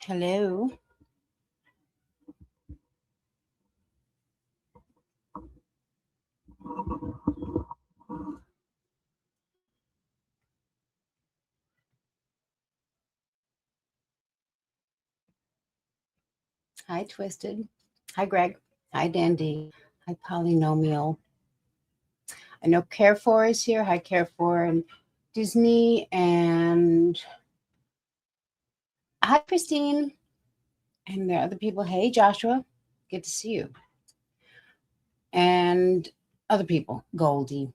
Hello. Hi, Twisted. Hi, Greg. Hi, Dandy. Hi, Polynomial. I know Care For is here. Hi, Care For and Disney. And hi, Christine. And there are other people. Hey, Joshua. Good to see you. And other people. Goldie,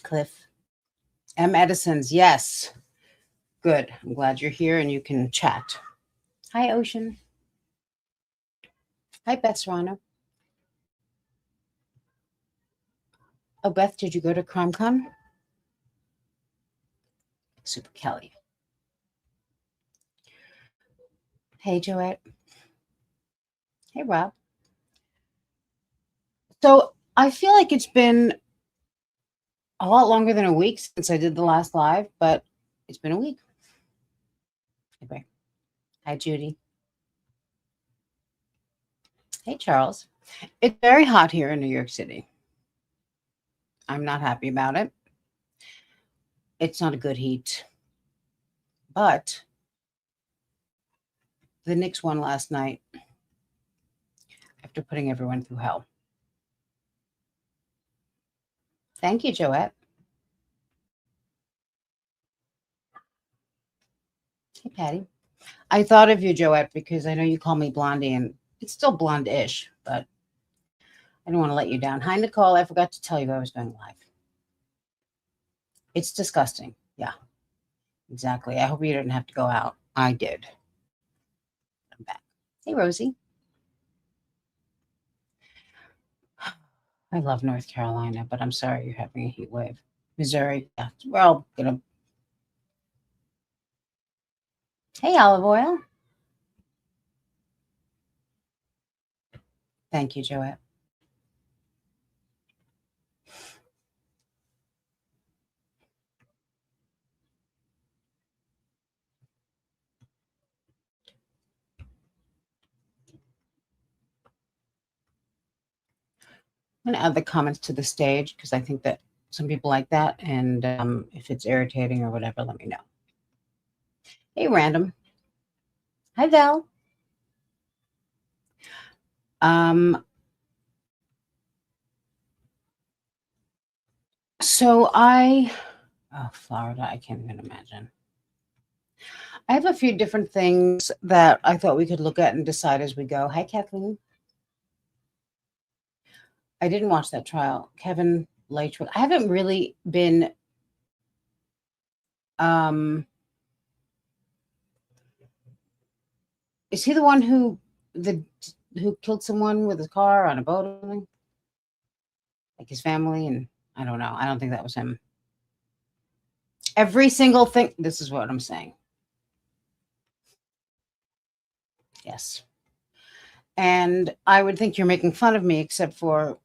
Cliff, M. Edison's. Yes. Good. I'm glad you're here and you can chat. Hi, Ocean. Hi, Beth Serrano. Oh, Beth, did you go to CrimeCon? Super Kelly. Hey, Joette. Hey, Rob. So I feel like it's been a lot longer than a week since I did the last live, but it's been a week. Okay. Hi, Judy. Hey, Charles. It's very hot here in New York City. I'm not happy about it. It's not a good heat, but the Knicks won last night after putting everyone through hell. Thank you, Joette. Hey, Patty. I thought of you, Joette, because I know you call me Blondie, and it's still blonde-ish, but I don't want to let you down. Hi, Nicole. I forgot to tell you I was going live. It's disgusting. Yeah, exactly. I hope you didn't have to go out. I did. I'm back. Hey, Rosie. I love North Carolina, but I'm sorry you're having a heat wave. Missouri, yeah, we're all gonna. Hey, olive oil. Thank you, Joette. I'm gonna add the comments to the stage because I think that some people like that, and if it's irritating or whatever, let me know. Hey, random. Hi, Val. Um, so Florida, I can't even imagine. I have a few different things that I thought we could look at and decide as we go. Hi, Kathleen. I didn't watch that trial. Kevin Lakewood. I haven't really been um is he the one who killed someone with his car on a boat or something? Like his family and I don't know. I don't think that was him. Every single thing this is what I'm saying. Yes. And I would think you're making fun of me, except for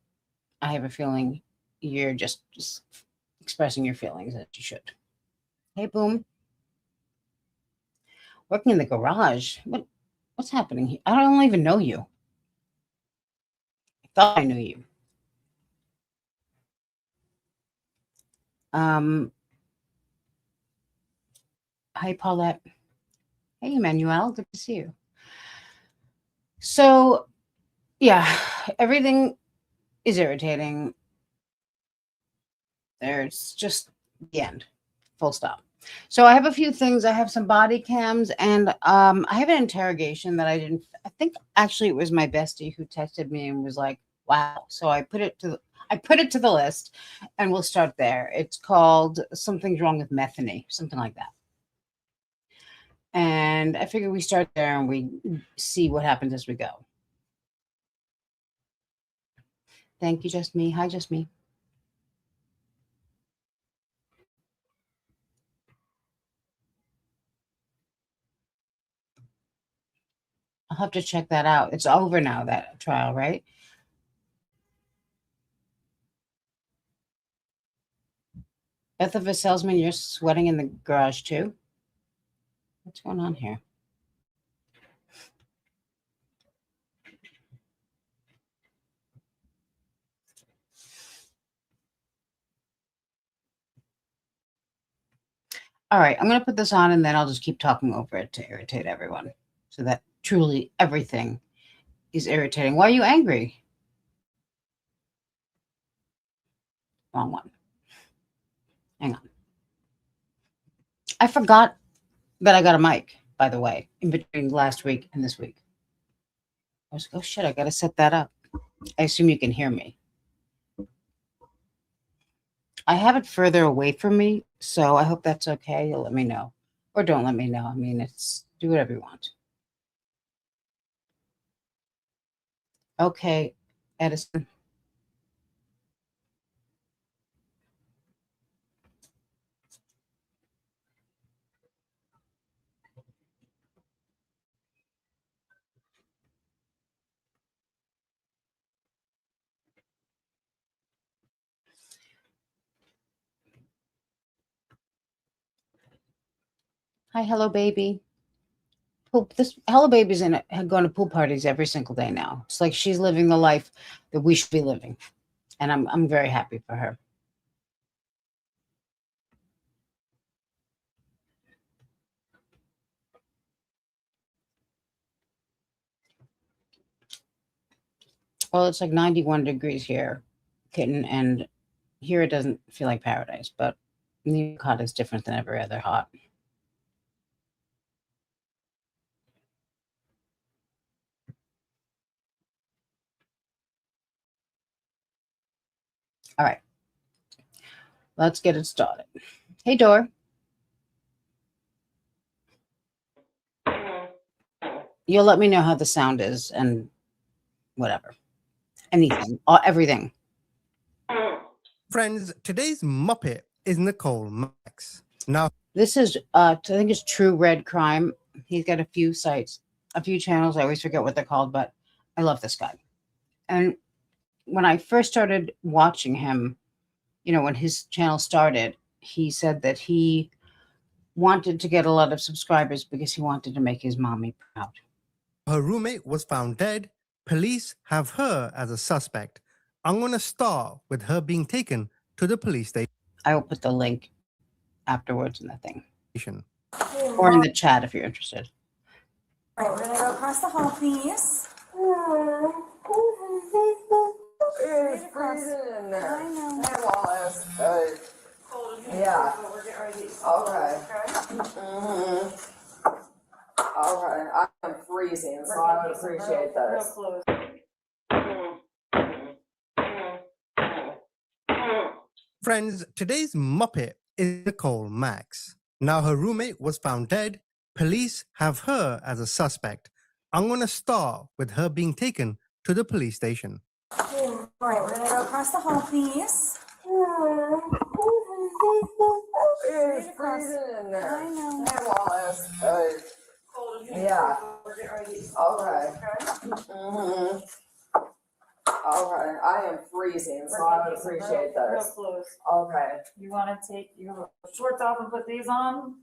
I have a feeling you're just expressing your feelings as you should. Hey, Boom. Working in the garage. What's happening here? I don't even know you. I thought I knew you. Um, Hi, Paulette. Hey, Emmanuel. Good to see you. So, yeah, everything is irritating. There's just the end. Full stop. So I have a few things. I have some body cams and I have an interrogation that I think actually it was my bestie who texted me and was like, wow. So I put it to the list and we'll start there. It's called Something's Wrong with Methany, something like that. And I figure we start there and we see what happens as we go. Thank you, Just Me. Hi, Just Me. I'll have to check that out. It's over now, that trial, right? Beth of a salesman, you're sweating in the garage too? What's going on here? All right, I'm going to put this on and then I'll just keep talking over it to irritate everyone so that truly everything is irritating. Why are you angry? Wrong one. Hang on. I forgot that I got a mic, by the way, in between last week and this week. I was like, oh shit, I got to set that up. I assume you can hear me. I have it further away from me, so I hope that's okay. You'll let me know. Or don't let me know. I mean, it's do whatever you want. Okay, Edison. Hi, hello, baby. Poop. This hello, baby's in it. Going to pool parties every single day now. It's like she's living the life that we should be living, and I'm very happy for her. Well, it's like 91 degrees here, kitten, and here it doesn't feel like paradise, but New York hot is different than every other hot. All right, let's get it started. Hey, Dor. You'll let me know how the sound is and whatever. Anything, everything. Friends, today's Muppet is Nicole Max. Now, this is, I think it's True Red Crime. He's got a few sites, a few channels. I always forget what they're called, but I love this guy. And when I first started watching him, you know, when his channel started, he said that he wanted to get a lot of subscribers because he wanted to make his mommy proud. Her roommate was found dead. Police have her as a suspect. I'm going to start with her being taken to the police station. I will put the link afterwards in the thing. Or in the chat if you're interested. All right, we're going to go across the hall, please. It's freezing in there. I know. Hey, Wallace. Hey. Yeah. Okay. Okay. I am freezing, so I would appreciate this. Friends, today's Muppet is Nicole Max. Now her roommate was found dead. Police have her as a suspect. I'm going to start with her being taken to the police station. All right, we're going to go across the hall, please. It's freezing in there. I know. Hey, Wallace. Hey. Yeah. Okay. Okay. I am freezing, so I would appreciate Real this. close. Okay. You want to take your shorts off and put these on?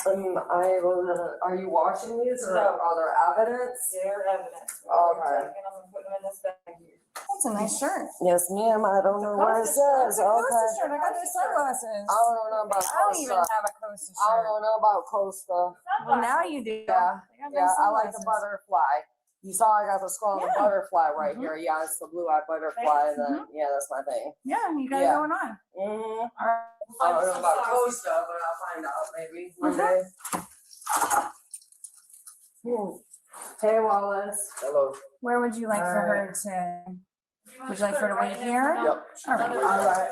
Are you watching these or No. are there evidence? They're evidence. Okay. And I'm gonna put them in this bag here. That's a nice shirt. Yes, ma'am. I don't know what it says. What's the Okay. shirt? I got the sunglasses. I don't know about I don't even Costa. have a Costa I shirt. don't know about Costa. Well, now you do. Yeah. I got Yeah, nice I like the sunglasses. butterfly. You saw I got the skull and the Yeah. butterfly right Mhm. here. Yeah, it's the blue-eyed butterfly. Right. That, yeah, that's my thing. Yeah, you got Yeah. it going on. Mm-hmm. All right. I don't know about Costa, but I'll find out maybe one day. Hey, Wallace. Hello. Where would you like for her to? Would you like her to wait here? Yep. All right. All right.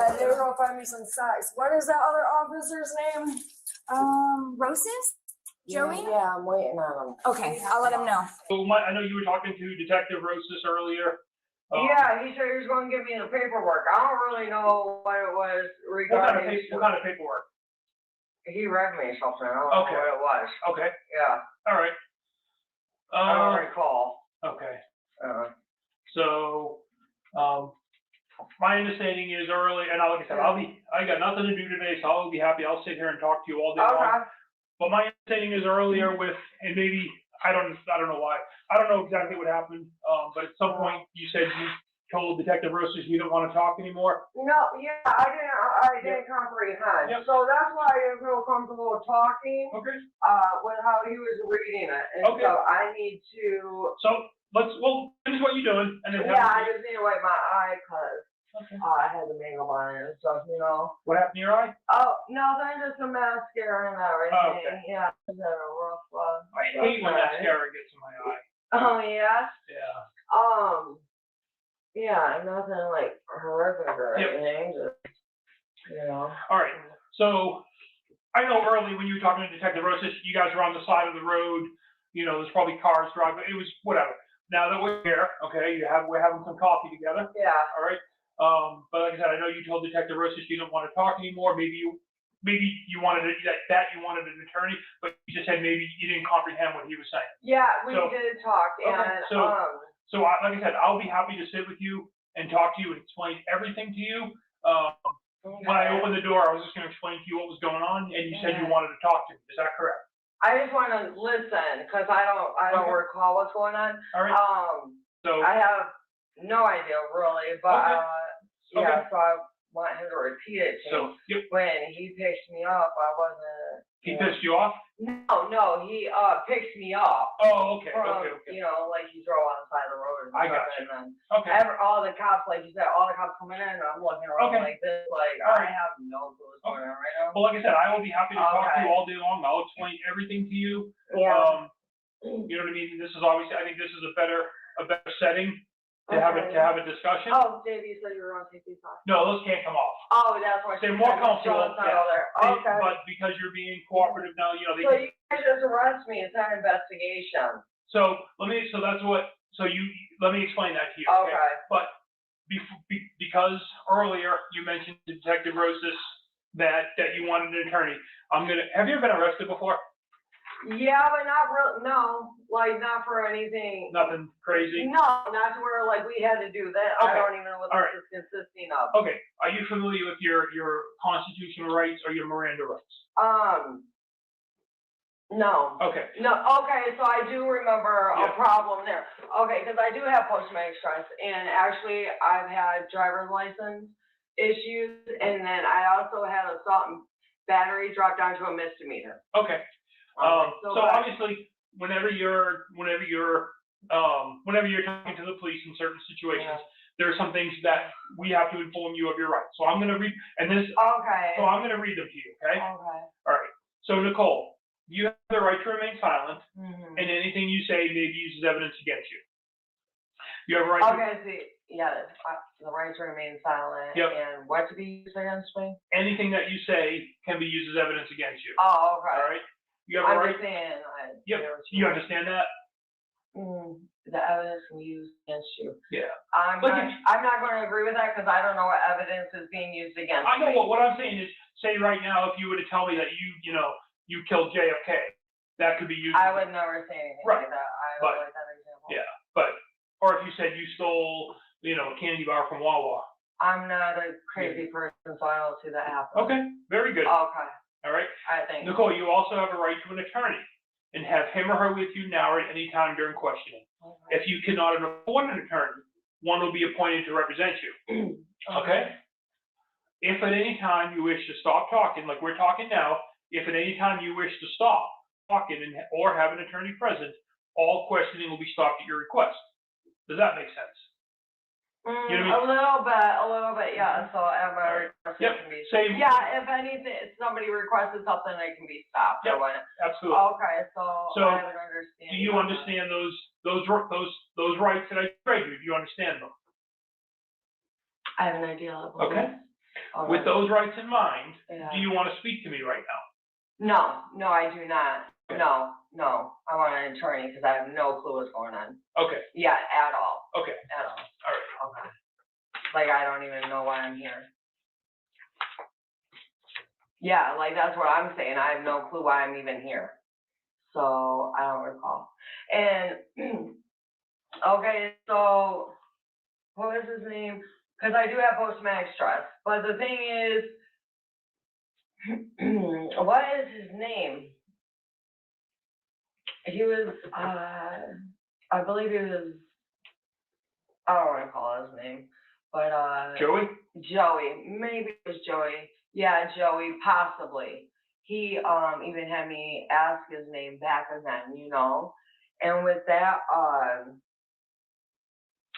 And they were gonna find me some socks. What is that other officer's name? Roses? Joey? Yeah, I'm waiting on him. Okay, I'll let him know. So I know you were talking to Detective Rosas earlier. Yeah, he said he was gonna give me the paperwork. I don't really know what it was regarding. What kind of paperwork? He read me something. I don't know Okay. what it was. Okay, Yeah, all right. I don't recall. Okay, Uh, so, my understanding is early, and like I said, I got nothing to do today, so I'll be happy. I'll sit here and talk to you all day long. okay. But my understanding is earlier with, and maybe, I don't know why. I don't know exactly what happened, but at some point you said told Detective Rosas you didn't want to talk anymore? No, yeah, I didn't comprehend. Yep. So that's why I didn't feel comfortable talking, Okay. with how he was reading it. And Okay. so I need to, So finish what you're doing, and then yeah, I just need to wipe my eye, cause, Okay. I had the makeup on and stuff, you know. What happened to your eye? Oh, nothing, just a mascara and everything. Oh, okay. Yeah, just had a rough, I hate when night. mascara gets in my eye. Oh, yeah? Yeah. Yeah, nothing like horrific or Yep. anything, just, you know. All right. So I know early when you were talking to Detective Rosas, you guys were on the side of the road. You know, there's probably cars driving. It was whatever. Now that we're here, okay, we're having some coffee together. Yeah. All right. But like I said, I know you told Detective Rosas you didn't want to talk anymore. Maybe you wanted you wanted an attorney, but you just said maybe you didn't comprehend what he was saying. Yeah, we So- did talk, Okay, and, So like I said, I'll be happy to sit with you and talk to you and explain everything to you. When I opened the door, I was just going to explain to you what was going on, and you said you wanted to talk to me. Is that correct? I just want to listen, because I don't Okay. recall what's going on. All right. So I have no idea really, but, Okay. yeah, so I want him to repeat it to me. yep. When he picked me up, I wasn't. He pissed you off? No, he, picked me up. Oh, okay. From, Okay. you know, like he drove on the side of the road or I something, got you. and then Okay. all the cops, like you said, all the cops coming in, and I'm looking around Okay. like this, like, All I right. have no clue what's going on right now. Well, like I said, I will be happy to talk to Okay. you all day long. I'll explain everything to you. Yeah. You know what I mean? This is obviously, I think this is a better setting to have Okay. a discussion. Oh, Dave, you said you were gonna take these off. No, those can't come off. Oh, that's why. They're more comfortable. There. Okay. But because you're being cooperative now, you know, So you guys just arrest me, it's not an investigation. let me explain that to you. Okay. But because earlier you mentioned to Detective Rosas that you wanted an attorney, have you ever been arrested before? Yeah, but not real, no, like not for anything. Nothing crazy? No, not to where like we had to do that. Okay. I don't even know what All this is consisting of. Okay, are you familiar with your constitutional rights or your Miranda rights? No. Okay, No, okay, so I do remember a Yeah. problem there. Okay, because I do have post-traumatic stress, and actually I've had driver's license issues, and then I also had assault and battery dropped down to a misdemeanor. okay. So but- obviously, whenever you're talking to the police in certain situations, there are some things that we have to inform you of your rights. So I'm gonna read, Okay. so I'm gonna read them to you, okay? Okay. All right. So Nicole, you have the right to remain silent, Mhm. and anything you say may be used as evidence against you. You have a right to Okay, see, yeah, the right to remain silent, Yep. and what to be used against me? anything that you say can be used as evidence against you. Oh, okay. All right. You have a I'm right. just saying, Yep. You understand that? The evidence can be used against you. Yeah. I'm But not gonna agree with that, because I don't know what evidence is being used against I know me. what I'm saying is, say right now, if you were to tell me that you killed JFK, that could be used. I would never say anything Right, like that, I but- would like that example. Yeah, or if you said you stole, a candy bar from Wawa. I'm not a crazy person, so I don't see that happen. Okay, very good. Okay, All right. I think. Nicole, you also have a right to an attorney and have him or her with you now or at any time during questioning. Okay. If you cannot afford an attorney, one will be appointed to represent you. Okay? If at any time you wish to stop talking, like we're talking now, if at any time you wish to stop talking or have an attorney present, all questioning will be stopped at your request. Does that make sense? You know what I mean? A little bit, yeah, so at my request, it Yep. can be. Say, Yeah, if anything, if somebody requested something, it can be stopped Yep. or what. absolutely. Okay, so So, I have an understanding. Do you of that. understand those rights that I trade you? Do you understand them? I have an idea of. Okay. All With right. those rights in mind, Yeah. do you want to speak to me right now? No, I do not. Okay. No, I want an attorney, because I have no clue what's going on. Okay, Yeah, at all, okay, at all. all right. Okay. Like, I don't even know why I'm here. Yeah, like, that's what I'm saying, I have no clue why I'm even here. So, I don't recall. And, okay, so, what was his name? Because I do have post-traumatic stress, but the thing is, what is his name? He was, I believe he was I don't recall his name, but, Joey? Joey, maybe it was Joey. Yeah, Joey, possibly. He, even had me ask his name back again, you know? And with that,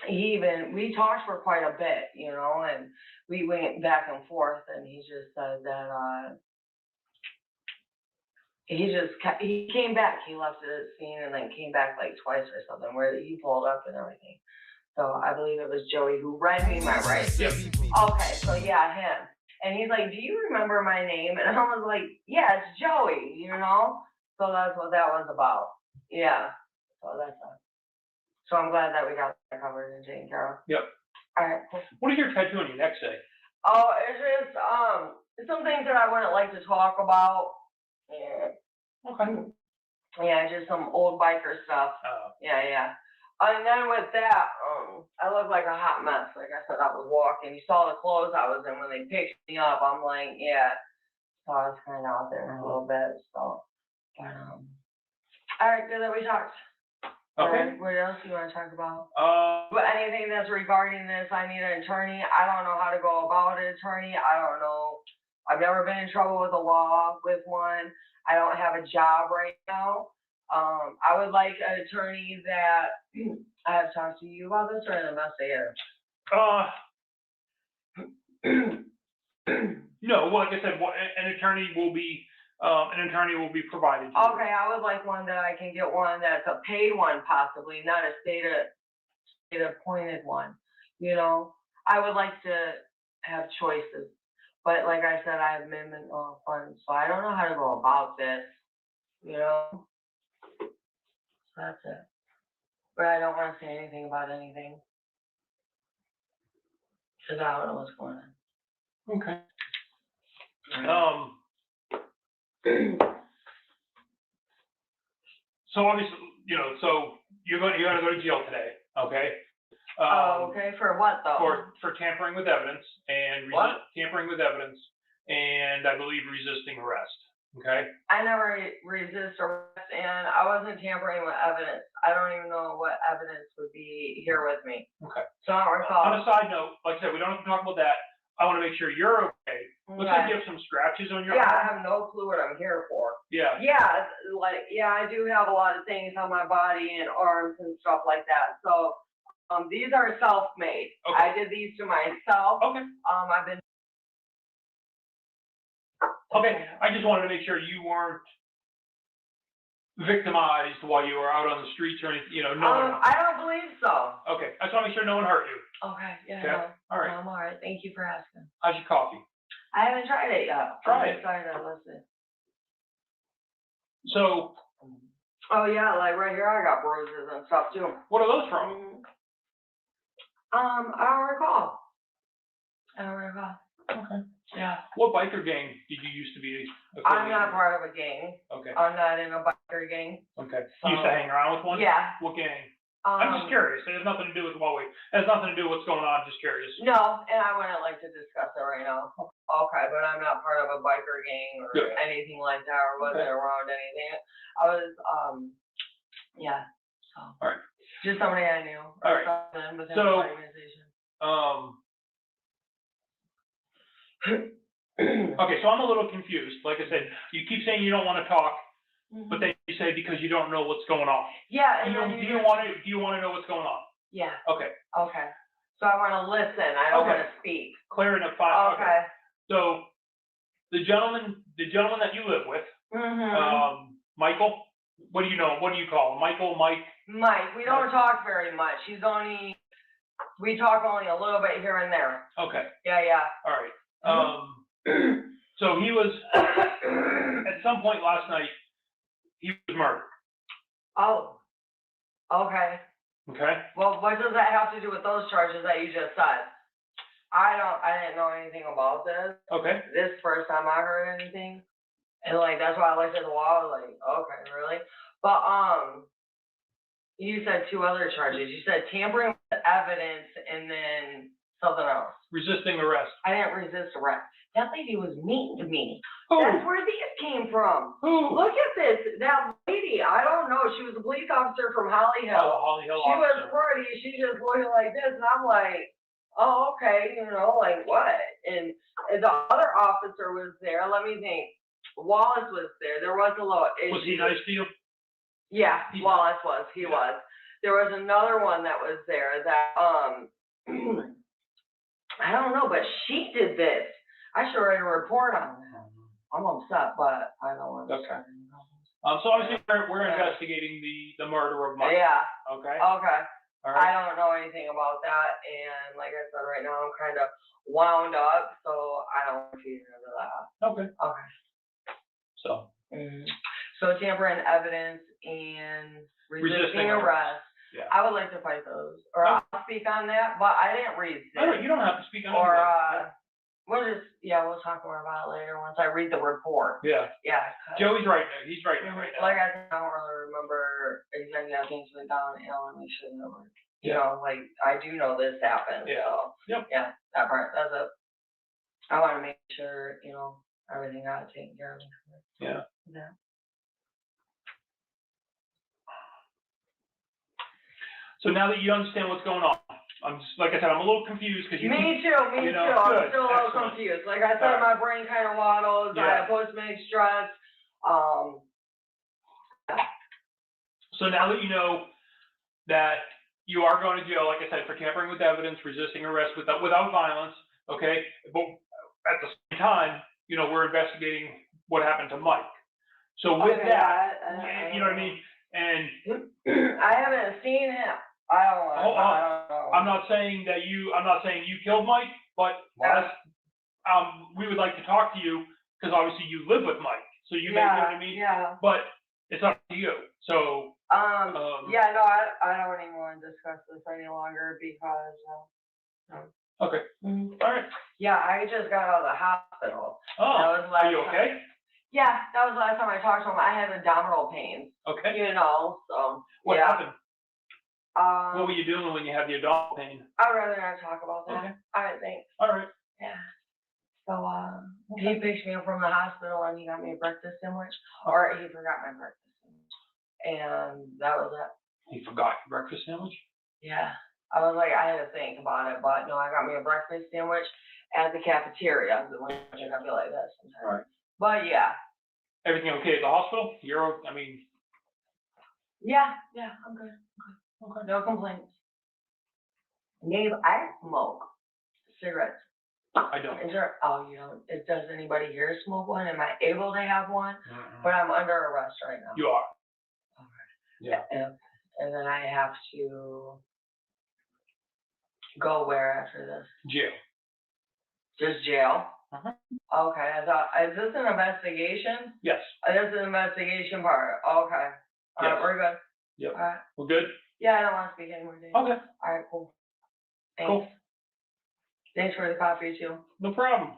we talked for quite a bit, you know, and we went back and forth, and he just said that, he came back, he left the scene and then came back like twice or something, where he pulled up and everything. So I believe it was Joey who read me my rights. Yep. Okay, so yeah, him. And he's like, do you remember my name? And I was like, yeah, it's Joey, you know? So that's what that was about. Yeah, so that's it. So I'm glad that we got that covered and taken care of. Yep. All right, cool. What does your tattoo on your neck say? Oh, it's just, some things that I wouldn't like to talk about. Yeah. Okay. Yeah, just some old biker stuff. Yeah. And then with that, I look like a hot mess. Like I said, I was walking. You saw the clothes I was in when they picked me up. I'm like, yeah. So I was kind of out there a little bit. So, but, all right, good that we talked. Okay. What else do you want to talk about? Uh, But anything that's regarding this, I need an attorney. I don't know how to go about an attorney. I don't know. I've never been in trouble with the law with one. I don't have a job right now. I would like an attorney that I have talked to you about this, or the investigator. No, well, like I said, an attorney will be provided to you. Okay, I would like one that I can get one that's a paid one, possibly, not a state appointed one. You know, I would like to have choices, but like I said, I have amendment funds, so I don't know how to go about this. You know, so that's it. But I don't want to say anything about anything because I don't know what's going on. Okay. So obviously, you know, so you're going to go to jail today, okay? Okay, for what though? For tampering with evidence and tampering with evidence, and I believe resisting arrest. Okay. I never resist arrest, and I wasn't tampering with evidence. I don't even know what evidence would be here with me. Okay. So I don't recall. On a side note, like I said, we don't have to talk about that. I want to make sure you're okay. Looks like you have some scratches on your Yeah, I arm. have no clue what I'm here for. Yeah. Yeah, I do have a lot of things on my body and arms and stuff like that. So, these are self-made. Okay. I did these to myself. Okay. I've been. Okay. I just wanted to make sure you weren't victimized while you were out on the streets or anything. You know, no one. I don't believe so. Okay. I just want to make sure no one hurt you. Okay. Yeah. Okay. No, All right. I'm all right. Thank you for asking. How's your coffee? I haven't tried it yet. Try it. I'm excited. Listen. So, Oh yeah, like right here, I got bruises and stuff too. what are those from? I don't recall. Okay. Yeah. What biker gang did you used to be I'm affiliated not with? part of a gang. Okay. I'm not in a biker gang. Okay. So, You used to hang around with one? Yeah. What gang? I'm just curious. It has nothing to do with Huawei. It has nothing to do with what's going on. Just curious. No, and I wouldn't like to discuss it right now. Okay, but I'm not part of a biker gang or Good. anything like that, or wasn't around anything. I was, yeah, so. All right. Just somebody I knew. All right. Within So, the organization. Okay, so I'm a little confused. Like I said, you keep saying you don't want to talk, but then you say because you don't know what's going on. Yeah, Do and you want to know what's going on? Yeah, Okay. okay. So I wanna listen, I don't wanna speak. Clear enough. Fine. Okay. So the gentleman that you live with, Michael, what do you know? What do you call him? Michael, Mike? Mike, we don't talk very much. We talk only a little bit here and there. Okay. Yeah. All right. So he was, at some point last night, he was murdered. Oh, okay. Okay? Well, what does that have to do with those charges that you just said? I didn't know anything about this. Okay. This first time I heard anything. And like, that's why I looked at the wall, like, okay, really? But, you said two other charges. You said tampering with evidence and then something else. resisting arrest. I didn't resist arrest. That lady was mean to me. Who? That's where these came from. Who? Look at this, that lady, I don't know, she was a police officer from Holly Oh, Hill. Holly Hill She was officer. pretty, she just looked like this, and I'm like, oh, okay, you know, like what? And the other officer was there, let me think, Wallace was there was a little issue. Was he nice to you? Yeah, He- Wallace was, he Yeah. was. There was another one that was there that, I don't know, but she did this. I should write a report on that. I'm upset, but I don't want to. Okay. So obviously we're Yeah. investigating the murder of Mike. Yeah, Okay. okay. All I right. don't know anything about that, and like I said, right now I'm kind of wound up, so I don't want to get into that. Okay. Okay. So So tampering evidence and resisting arrest. Yeah. I would like to fight those, or I'll speak on that, but I didn't resist. No, you don't have to speak on Or, anything. we'll talk more about it later once I read the report. Yeah. Yeah. 'cause- Joey's right there. He's right there right now. Like I said, I don't really remember exactly how things went down, and I want to make sure that we're, you Yeah. know, like, I do know this happened, Yeah. so. Yep. Yeah, that part, that's it. I want to make sure, you know, everything got taken care of. Yeah. Yeah. So now that you understand what's going on, I'm just, like I said, I'm a little confused because you. Me too, you me too, know, I'm good, still a little excellent. confused, like I said, Alright. my brain kind of waddles, I Yeah. have post-traumatic stress, So now that you know that you are going to jail, like I said, for tampering with evidence, resisting arrest without violence, okay? But at the same time, you know, we're investigating what happened to Mike. So with Okay, that, I you know what I mean? And I haven't seen him, I don't know. Hold on. I don't know. I'm not saying you killed Mike, but we would like to talk to you because obviously you live with Mike, so you may, you know what I mean? Yeah, But it's up to you. So, yeah, no, I don't even want to discuss this any longer because, okay, all right. yeah, I just got out of the hospital. Oh, That was last are you time. okay? Yeah, that was the last time I talked to him. I had abdominal pains, Okay. you know, so. What yeah. happened? What were you doing when you had the abdominal pain? I'd rather not talk about that. Okay. All right, thanks. All right. Yeah. So, he picked me up from the hospital and he got me a breakfast sandwich, or he forgot my breakfast sandwich. And that was it. You forgot your breakfast sandwich? Yeah. I was like, I had to think about it, but no, I got me a breakfast sandwich at the cafeteria, which I feel like that sometimes. Right. But yeah. Everything okay at the hospital? I mean. Yeah, I'm good. Okay. No complaints. Gabe, I smoke cigarettes. I don't. Is there, oh, you don't, does anybody here smoke one? Am I able to have one? But I'm under arrest right now. You are. Okay. Yeah. And then I have to go where after this? Jail. Just jail? Uh-huh. Okay, I thought, is this an investigation? Yes. This is an investigation part, okay. All right, Yes. we're good. Yep. All right, We're good? yeah, I don't want to speak anymore, Dave. Okay. All right, cool. Cool. Thanks. Thanks for the coffee too. No problem.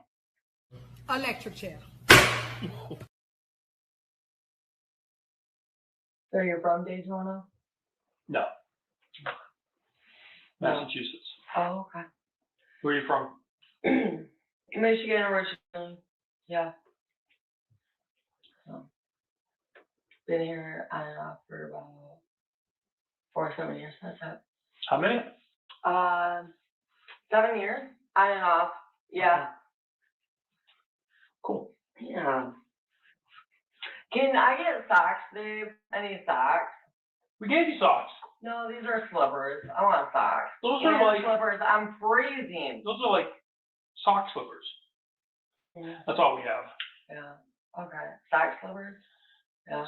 Electric chair. So you're from Daytona? No. Massachusetts. Oh, okay. Where are you from? Michigan originally, yeah. So, been here on and off for about 4 or 7 years, that's it. How many? 7 years, on and off, yeah. Cool. Yeah. Can I get socks, Dave? Any socks? We gave you socks. No, these are slippers. I want socks. Those Give are me like, slippers. I'm freezing. those are like sock slippers. Yeah. That's all we have. Yeah. Okay. Sock slippers? Yeah.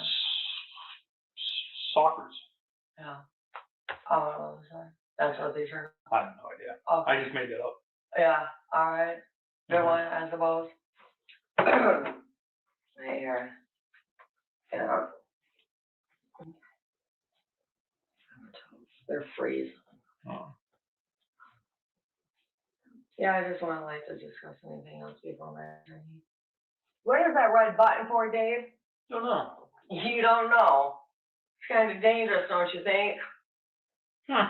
Sockers. Yeah. Oh, that's what these are. I have no idea. Okay. I just made that up. Yeah. All right. Good Mhm. one, I suppose. Right here. Yeah. They're freezing. Oh. Yeah, I just want to like to discuss anything else before my attorney. What is that red button for, Dave? Don't know. You don't know. It's kind of dangerous, don't you think? Huh.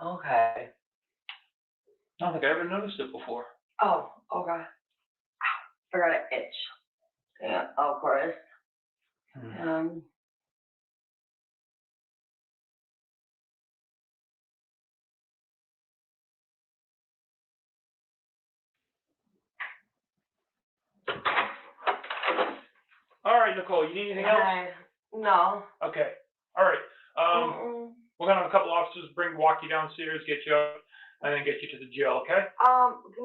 Okay. I don't think I ever noticed it before. Oh, okay. Ow, I got an itch. Yeah, of course. All right, Nicole, you need anything else? No. Okay. All right. We're gonna have a couple officers walk you downstairs, get you up, and then get you to the jail. Okay?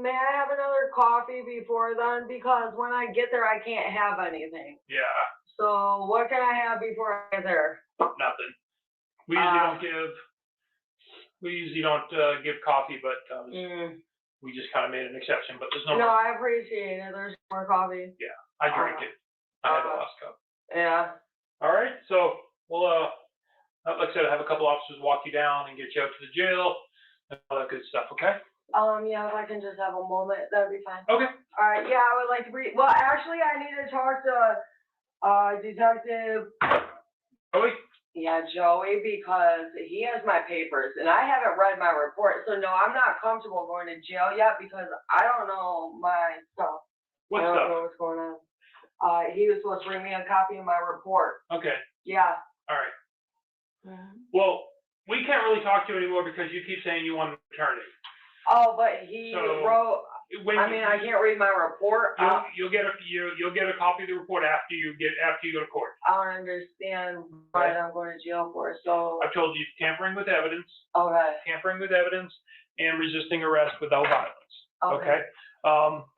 May I have another coffee before then? Because when I get there, I can't have anything. Yeah. So what can I have before I get there? Nothing. We usually don't give coffee, but we just kind of made an exception. But there's no. No, I appreciate it. There's more coffee. Yeah, I drank it. I had the last cup. Yeah. All right. So we'll like I said, have a couple officers walk you down and get you out to the jail and all that good stuff. Okay? Yeah, if I can just have a moment, that'd be fine. Okay. All right. Yeah, I would like to well, actually, I need to talk to Detective. Joey? Yeah, Joey, because he has my papers and I haven't read my report. So no, I'm not comfortable going to jail yet because I don't know my stuff. What I don't stuff? know what's going on. He was supposed to bring me a copy of my report. Okay. Yeah. All right. Well, we can't really talk to you anymore because you keep saying you want an attorney. Oh, but he wrote. I can't read my report. You'll get a copy of the report after you go to court. I don't understand what I'm going to jail for. So I've told you tampering with evidence. Okay. Tampering with evidence and resisting arrest without violence. Okay.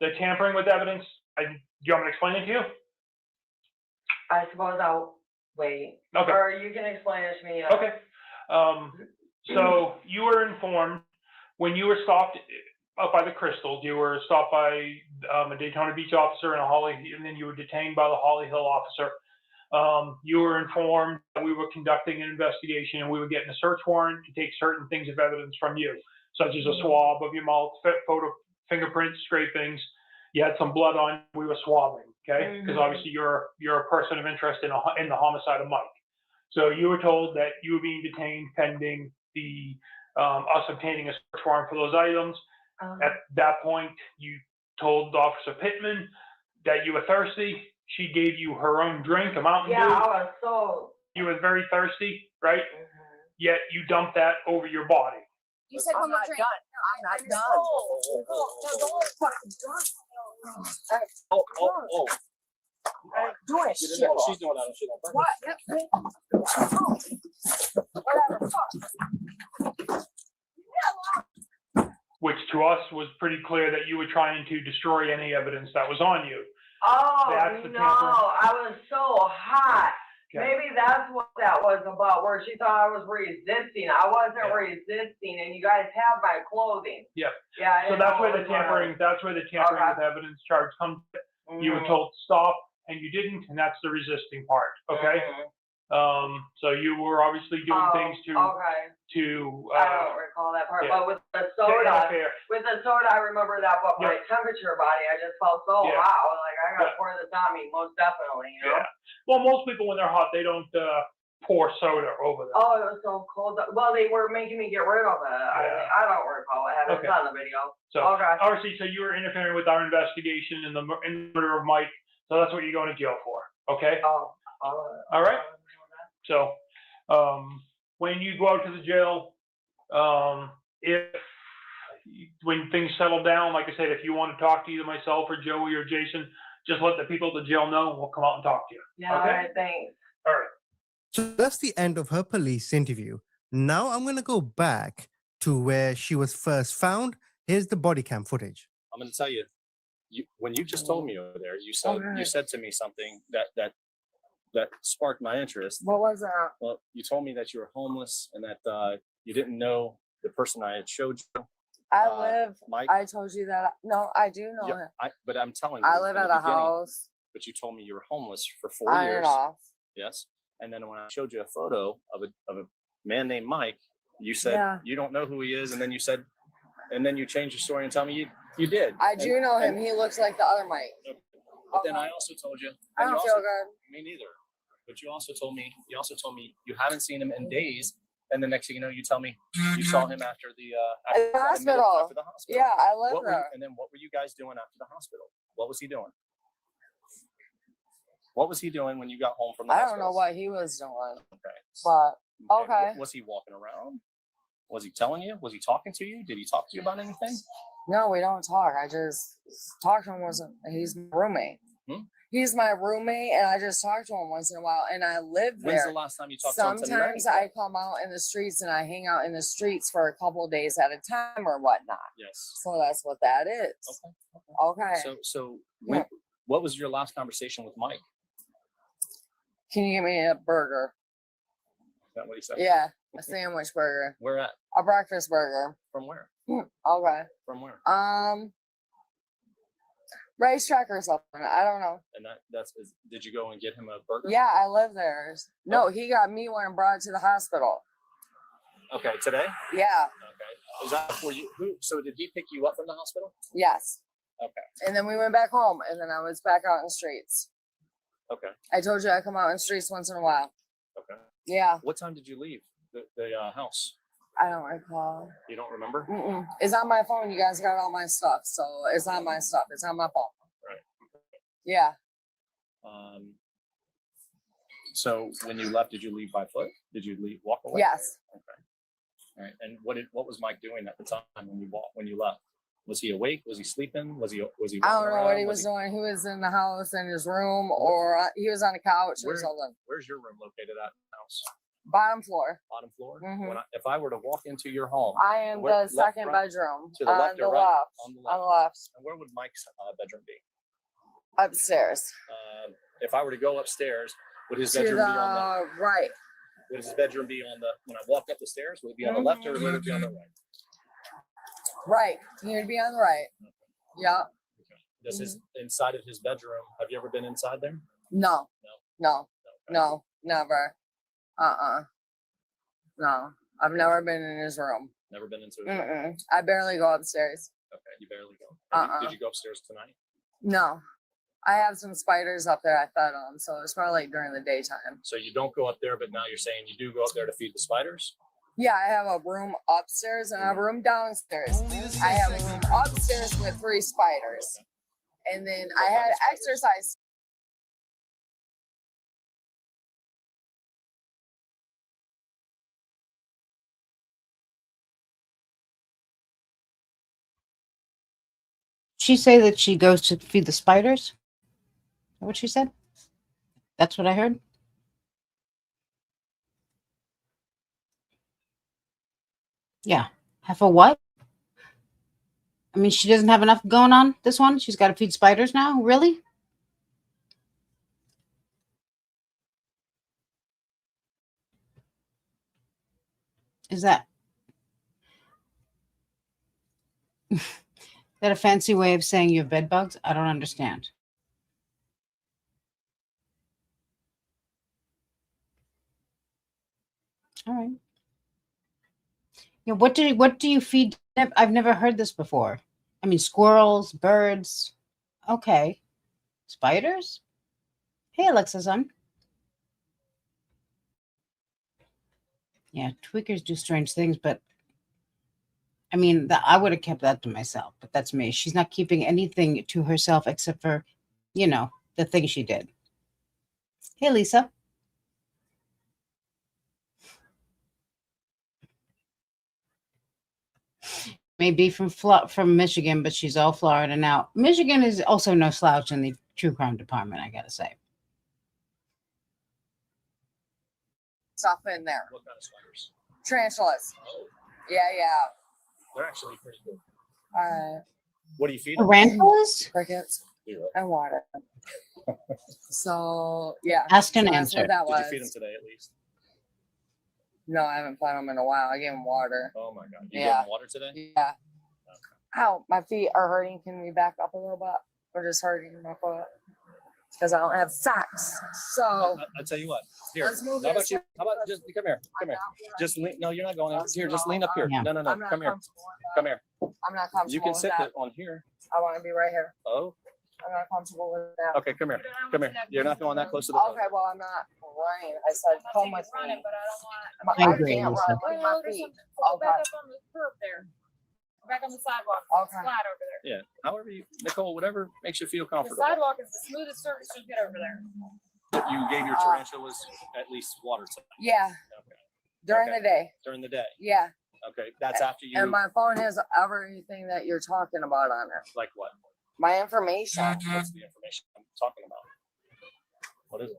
The tampering with evidence. Do you want me to explain it to you? I suppose I'll wait. Okay. Or you can explain it to me. Okay. So you were informed when you were stopped up by the Crystals. You were stopped by a Daytona Beach officer and then you were detained by the Holly Hill officer. You were informed that we were conducting an investigation and we were getting a search warrant to take certain things of evidence from you, such as a swab of your mouth, fingerprints, scrapings. You had some blood on. We were swabbing, okay? Because obviously you're a person of interest in the homicide of Mike. So you were told that you were being detained pending the us obtaining a search warrant for those items. At that point, you told Officer Pittman that you were thirsty. She gave you her own drink, a Mountain Dew. Yeah, I was so. You were very thirsty, right? Yet you dumped that over your body. You said one more drink. I'm not done. Oh. Doing She's shit. doing that shit on purpose. What? Whatever. Fuck. Which to us was pretty clear that you were trying to destroy any evidence that was on you. Oh, That's the no, tampering. I was so hot. Okay. Maybe that's what that was about, where she thought I was resisting. I wasn't resisting, and you guys have my clothing. Yep. Yeah. So that's where the tampering with evidence charge comes. You were told to stop and you didn't, and that's the resisting part. Okay. So you were obviously doing things to I don't recall that part, but with the soda, I remember that. But my temperature body, I just felt so hot. I was like, I gotta pour this on me, most definitely. You know? Yeah. Well, most people when they're hot, they don't pour soda over them. Oh, it was so cold. Well, they were making me get rid of it. I don't recall what happened. It's on the video. So obviously, so you were interfering with our investigation in the murder of Mike. So that's what you're going to jail for. Okay. All right. So when you go out to the jail, when things settle down, like I said, if you want to talk to either myself or Joey or Jason, just let the people at the jail know, and we'll come out and talk to you. Yeah. Okay? All right. Thanks. All right. So that's the end of her police interview. Now I'm going to go back to where she was first found. Here's the body cam footage. I'm going to tell you, when you just told me over there, you said to me something that sparked my interest. What was that? Well, you told me that you were homeless and that you didn't know the person I had showed you. Mike. I told you that. No, I do know him. But I'm telling you. I live at a house. But you told me you were homeless for 4 years. Off. Yes. And then when I showed you a photo of a man named Mike, you said you don't know who he is, and then you changed your story and tell me you did. I do know him. He looks like the other Mike. But then I also told you. I don't feel good. Me neither. But you also told me you haven't seen him in days, And the next thing you know, you tell me you saw him after the At the hospital. After the hospital. Yeah, I live What were you, there. and then what were you guys doing after the hospital? What was he doing? What was he doing when you got home from the I hospital? don't know what he was doing, Okay. but okay. Was he walking around? Was he telling you? Was he talking to you? Did he talk to you about anything? No, we don't talk. I just talk to him he's my roommate. Hmm? He's my roommate, and I just talk to him once in a while. And I live When's there. the last time you talked to him? Sometimes Tonight? I come out in the streets and I hang out in the streets for a couple of days at a time or whatnot. Yes. So that's what that is. Okay. So when, what was your last conversation with Mike? Can you give me a burger? Is that what he said? Yeah, a sandwich burger, Where at? a breakfast burger. From where? Okay. From where? Racetrack or something. I don't know. And did you go and get him a burger? Yeah, I live there. No, he got me one and brought it to the hospital. Okay, today? Yeah. Okay. Was that for you? So did he pick you up from the hospital? Yes. Okay. And then we went back home, and then I was back out in the streets. Okay. I told you I come out in the streets once in a while. Okay. Yeah. What time did you leave the house? I don't recall. You don't remember? Mm-mm. It's on my phone. You guys got all my stuff, so it's on my stuff. It's on my phone. Right. Yeah. So when you left, did you leave by foot? Did you walk away? Yes. Okay. All right. And what was Mike doing at the time when you left? Was he awake? Was he sleeping? Was he? I walking don't know around? what he was doing. He was in the house in his room, or he was on the couch or something. Where's your room located at the house? Bottom floor. Bottom floor. Mhm. If I were to walk into your home, I am where- the left, second right? bedroom To the on left the or right? left. On the On the left. left. And where would Mike's bedroom be? Upstairs. If I were to go upstairs, would his To bedroom the be on the? right. Would his bedroom be on the? When I walk up the stairs, would it be on the left or would it be on the right? Right. He would be on the right. Yeah. Does his inside of his bedroom? Have you ever been inside there? No. No. No. Never. No. I've never been in his room. Never been into his room. I barely go upstairs. Okay, you barely go. Did you go upstairs tonight? No. I have some spiders up there I fed them, so it's probably like during the daytime. So you don't go up there, but now you're saying you do go up there to feed the spiders? Yeah, I have a room upstairs and I have a room downstairs. I have a room upstairs with 3 spiders. And then I had exercise. She say that she goes to feed the spiders? Is that what she said? That's what I heard. Yeah. Have a what? I mean, she doesn't have enough going on this one. She's got to feed spiders now. Really? Is that that a fancy way of saying you have bed bugs? I don't understand. All right. Yeah, what do you feed? I've never heard this before. I mean, squirrels, birds. Okay. Spiders? Hey, Alexa, son. Yeah, tweakers do strange things, but I mean, I would have kept that to myself, but that's me. She's not keeping anything to herself except for, the thing she did. Hey, Lisa. Maybe from Michigan, but she's all Florida now. Michigan is also no slouch in the true crime department, I gotta say. Stuff in there. What kind of spiders? Tarantulas. Oh, Yeah. they're actually pretty good. All right. What do you feed them? Tarantulas? Crickets Zero. and water. So yeah. Asked and So that's answered. what that Did you feed them was. today at least? No, I haven't fed them in a while. I gave them water. Oh my God. You Yeah. gave them water today? Yeah. Ow, my feet are hurting. Can we back up a little bit? Or just hurting my foot? Because I don't have socks. So I tell you what. Here. Let's move How about this you? way. How about just come here? Come here. Just lean. No, you're not going. Here, just lean up here. Yeah. No. I'm not Come here. comfortable with that. Come here. I'm not comfortable You can with sit that. on here. I want to be right here. Oh. I'm not comfortable with that. Okay, come here. Come here. You're not going that close to the road. Okay, well, I'm not running. I said, come with me. But I don't want. I I agree, can't Lisa. run with my feet. Go back Okay. up on the curb there. Go back on the sidewalk. Okay. Flat over there. Yeah. However you, Nicole, whatever makes you feel The comfortable. sidewalk is the smoothest surface you get over there. You gave your tarantulas at least water time. Yeah, Okay. during the day. During the day. Yeah. Okay. That's after you. And my phone has everything that you're talking about on it. Like what? My information. What's the information I'm talking about? What is it?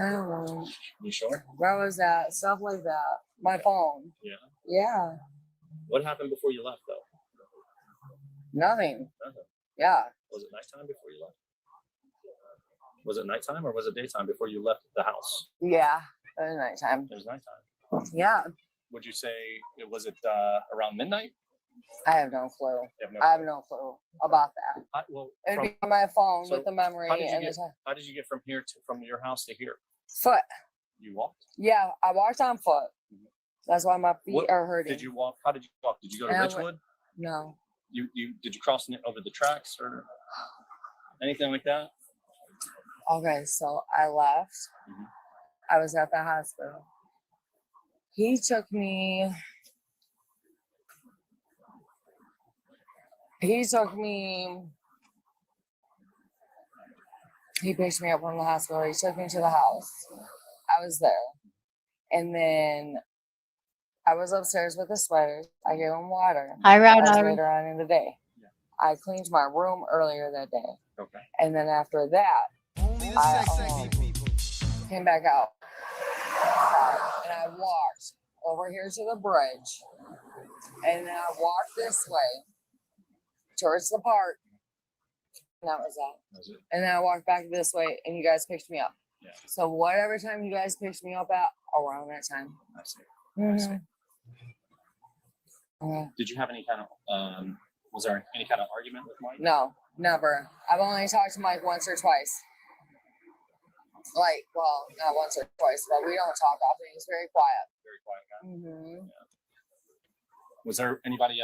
I don't know. You sure? Where was that? Stuff like that. My phone. Yeah. Yeah. What happened before you left, though? Nothing. Nothing. Yeah. Was it nighttime before you left? Was it nighttime or was it daytime before you left the house? Yeah. It was nighttime. It was nighttime. Yeah. Would you say was it around midnight? I have no clue. You have no I have no clue about that. well, It'd from, be on my phone so with the memory how did you and get- the time. how did you get from here to from your house to here? Foot. You walked. Yeah, I walked on foot. That's why my feet What- are hurting. Did you walk? How did you walk? Did you go to I went- Ridgewood? No. You did you cross over the tracks or anything like that? Okay, so I left. Mhm. I was at the hospital. He took me. He picked me up from the hospital. He took me to the house. I was there. And then I was upstairs with the sweaters. I gave him water. Hi, That was Rowdy. later on in the day. Yeah. I cleaned my room earlier that day. Okay. And then after that, I came back out. And I walked over here to the bridge. And then I walked this way towards the park. And that was that. Was it? And then I walked back this way and you guys picked me up. Yeah. So whatever time you guys picked me up at, around that time. I see. Mhm. Okay. Did you have any kind of was there any kind of argument with Mike? No, never. I've only talked to Mike once or twice. Like, well, not once or twice, but we don't talk often. He's very quiet. Very quiet guy. Mm-hmm. Was there anybody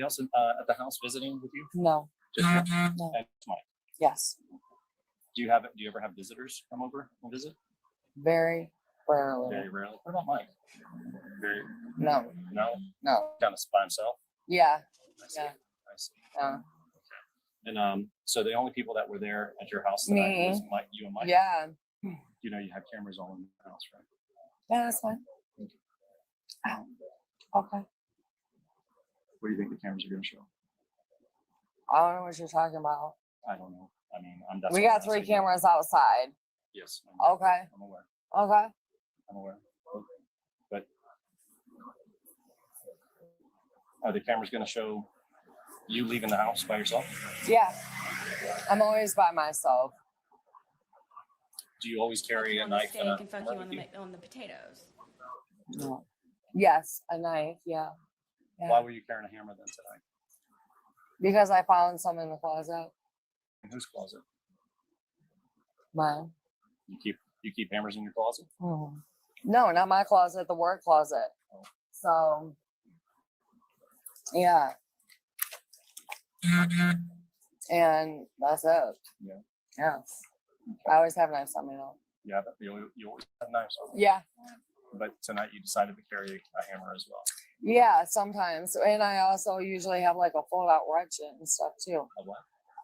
else at the house visiting with you? No. Just you No. and Mike. Yes. Do you ever have visitors come over and visit? Very rarely. Very rarely. What about Mike? Very No. no. Kind of by himself. Yeah. I see. Yeah. I see. Yeah. And so the only people that were there at your house tonight Me. was Mike, you and Mike. Yeah. You know you have cameras all in the house, right? Yeah, that's fine. Okay. What do you think the cameras are going to show? I don't know what you're talking about. I don't know. I mean, We got 3 cameras outside. Yes. Okay. I'm aware. Okay. I'm aware. But are the cameras going to show you leaving the house by yourself? Yeah. I'm always by myself. Do you always carry a knife and a and fuck you on the potatoes. No. Yes, a knife. Yeah. Why were you carrying a hammer then tonight? Because I found some in the closet. In whose closet? Mine. You keep hammers in your closet? Mhm. No, not my closet, the work closet. So, yeah. And that's it. Yeah. Yeah. I always have knives on me though. Yeah, you always have knives on. Yeah. But tonight you decided to carry a hammer as well. Yeah, sometimes. And I also usually have like a fold out ratchet and stuff too. A what?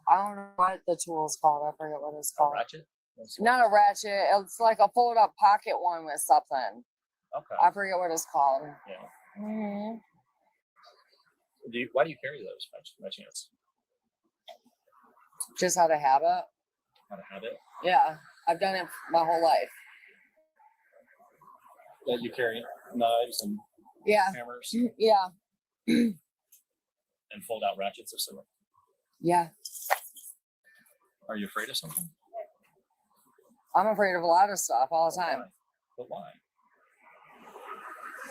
I don't know what the tool's called. I forget what it's A called. ratchet? That's what Not a it's- ratchet. It's like a fold up pocket one with something. Okay. I forget what it's called. Yeah. Hmm. Why do you carry those by chance? Just out of habit. How to have it? Yeah. I've done it my whole life. That you carry knives and Yeah. hammers Yeah. and fold out ratchets of some. Yeah. Are you afraid of something? I'm afraid of a lot of stuff all the time. Why? But why?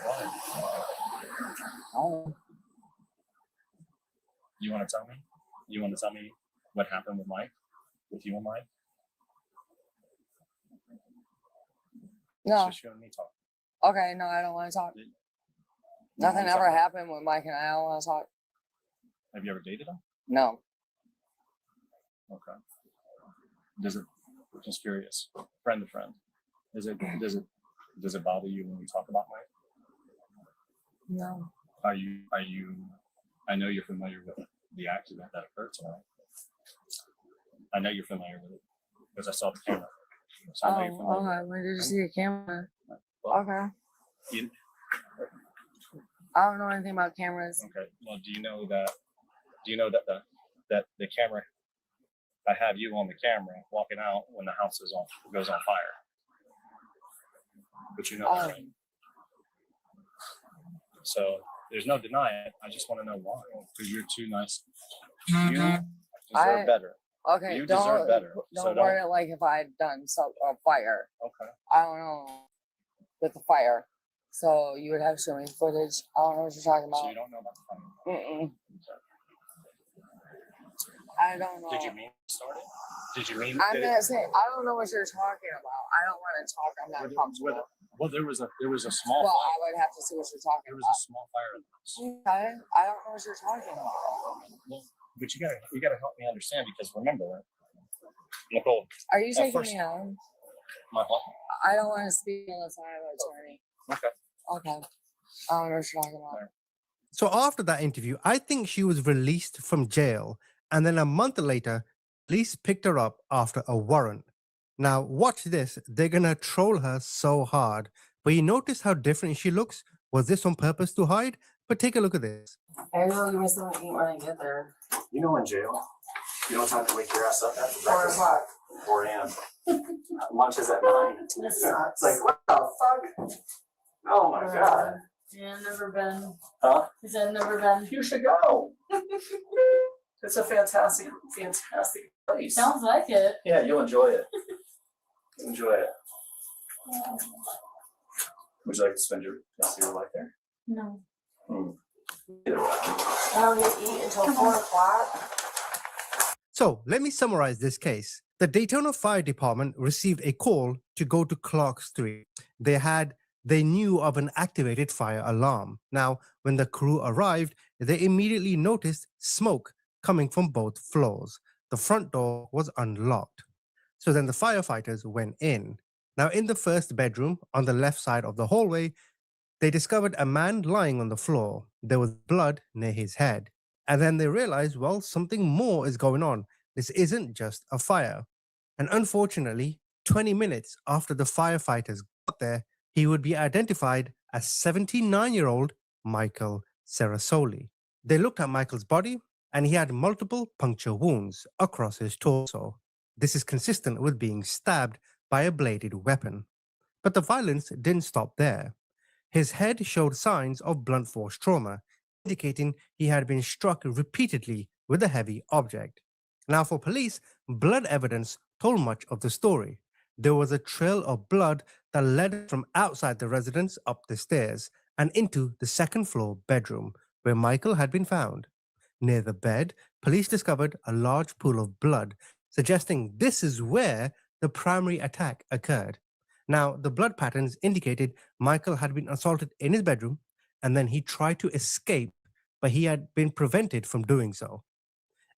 Why? Oh. You want to tell me? You want to tell me what happened with Mike? With you and Mike? No. It's just you and me talk. Okay. No, I don't want to talk. You Nothing wanna ever talk? happened with Mike and I don't want to talk. Have you ever dated him? No. Okay. Does it? Just curious. Friend to friend. Does it bother you when we talk about Mike? No. Are you? I know you're familiar with the accident that occurred tonight. I know you're familiar with it because I saw the camera. So I know you're familiar. Okay. Where did you see the camera? Well, Okay. you, I don't know anything about cameras. okay. Well, do you know that the camera? I have you on the camera walking out when the house goes on fire. But you know that, right? So there's no denying it. I just want to know why. Because you're too nice. You deserve better. Okay. You deserve better. Don't word it like if I had done a fire. Okay. I don't know with the fire. So you would have to show me footage. I don't know what you're talking about. So you don't know about the fire? Mm-mm. I don't know. Did you mean to start it? Did you mean? I'm gonna say I don't know what you're talking about. I don't want to talk. I'm not comfortable. Well, there was a small. Well, fire. I would have to see what you're talking There was about. a small fire in the house. Okay, I don't know what you're talking about. Well, but you gotta help me understand because remember, Nicole. Are you taking first- me out? My fault. I don't want to speak unless I have an attorney. Okay. Okay. I don't know what you're talking about. So after that interview, I think she was released from jail. And then a month later, police picked her up after a warrant. Now, watch this. They're going to troll her so hard. But you notice how different she looks? Was this on purpose to hide? But take a look at this. I really miss them eat when I get there. You know, in jail, you don't have to wake your ass up after 4 o'clock. 4 a.m. Lunch is at 9. This sucks. It's like, what the fuck? Oh my god. Yeah, never been. Huh? He said never been. You should go. It's a fantastic place. Sounds like it. Yeah, you'll enjoy it. Enjoy it. Would you like to spend your rest of your life there? No. Either way. I don't get to eat until 4 o'clock. So let me summarize this case. The Daytona Fire Department received a call to go to Clark Street. They knew of an activated fire alarm. Now, when the crew arrived, they immediately noticed smoke coming from both floors. The front door was unlocked. So then the firefighters went in. Now, in the first bedroom on the left side of the hallway, they discovered a man lying on the floor. There was blood near his head. And then they realized, well, something more is going on. This isn't just a fire. And unfortunately, 20 minutes after the firefighters got there, he would be identified as 79-year-old Michael Cerasoli. They looked at Michael's body, and he had multiple puncture wounds across his torso. This is consistent with being stabbed by a bladed weapon. But the violence didn't stop there. His head showed signs of blunt force trauma, indicating he had been struck repeatedly with a heavy object. Now, for police, blood evidence told much of the story. There was a trail of blood that led from outside the residence up the stairs and into the second floor bedroom where Michael had been found. Near the bed, police discovered a large pool of blood, suggesting this is where the primary attack occurred. Now, the blood patterns indicated Michael had been assaulted in his bedroom, and then he tried to escape, but he had been prevented from doing so.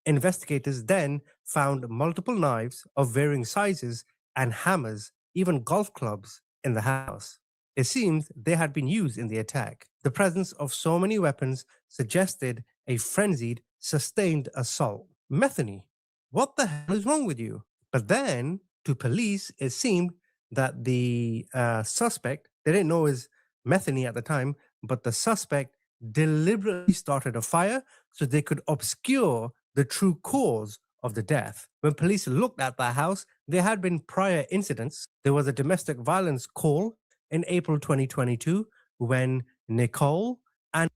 Investigators then found multiple knives of varying sizes and hammers, even golf clubs, in the house. It seems they had been used in the attack. The presence of so many weapons suggested a frenzied, sustained assault. Metheny, what the hell is wrong with you? But then, to police, it seemed that the suspect, they didn't know his Metheny at the time, but the suspect deliberately started a fire so they could obscure the true cause of the death. When police looked at the house, there had been prior incidents. There was a domestic violence call in April 2022 when Nicole and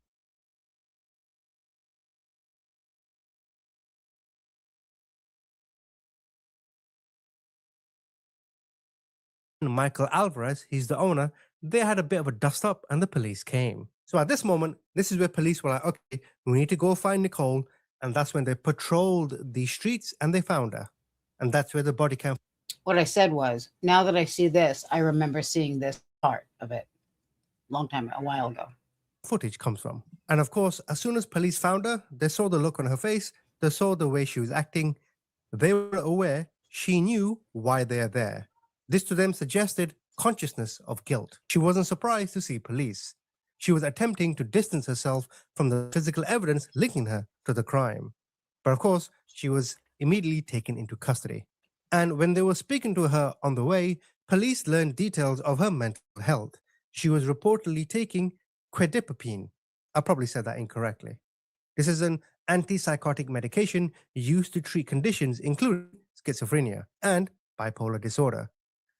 Michael Alvarez, he's the owner, they had a bit of a dust up and the police came. So at this moment, this is where police were like, okay, we need to go find Nicole. And that's when they patrolled the streets and they found her. And that's where the body cam. What I said was, now that I see this, I remember seeing this part of it a while ago. Footage comes from. And of course, as soon as police found her, they saw the look on her face, they saw the way she was acting, They were aware she knew why they are there. This to them suggested consciousness of guilt. She wasn't surprised to see police. She was attempting to distance herself from the physical evidence linking her to the crime. But of course, she was immediately taken into custody. And when they were speaking to her on the way, police learned details of her mental health. She was reportedly taking quetiapine. I probably said that incorrectly. This is an antipsychotic medication used to treat conditions including schizophrenia and bipolar disorder.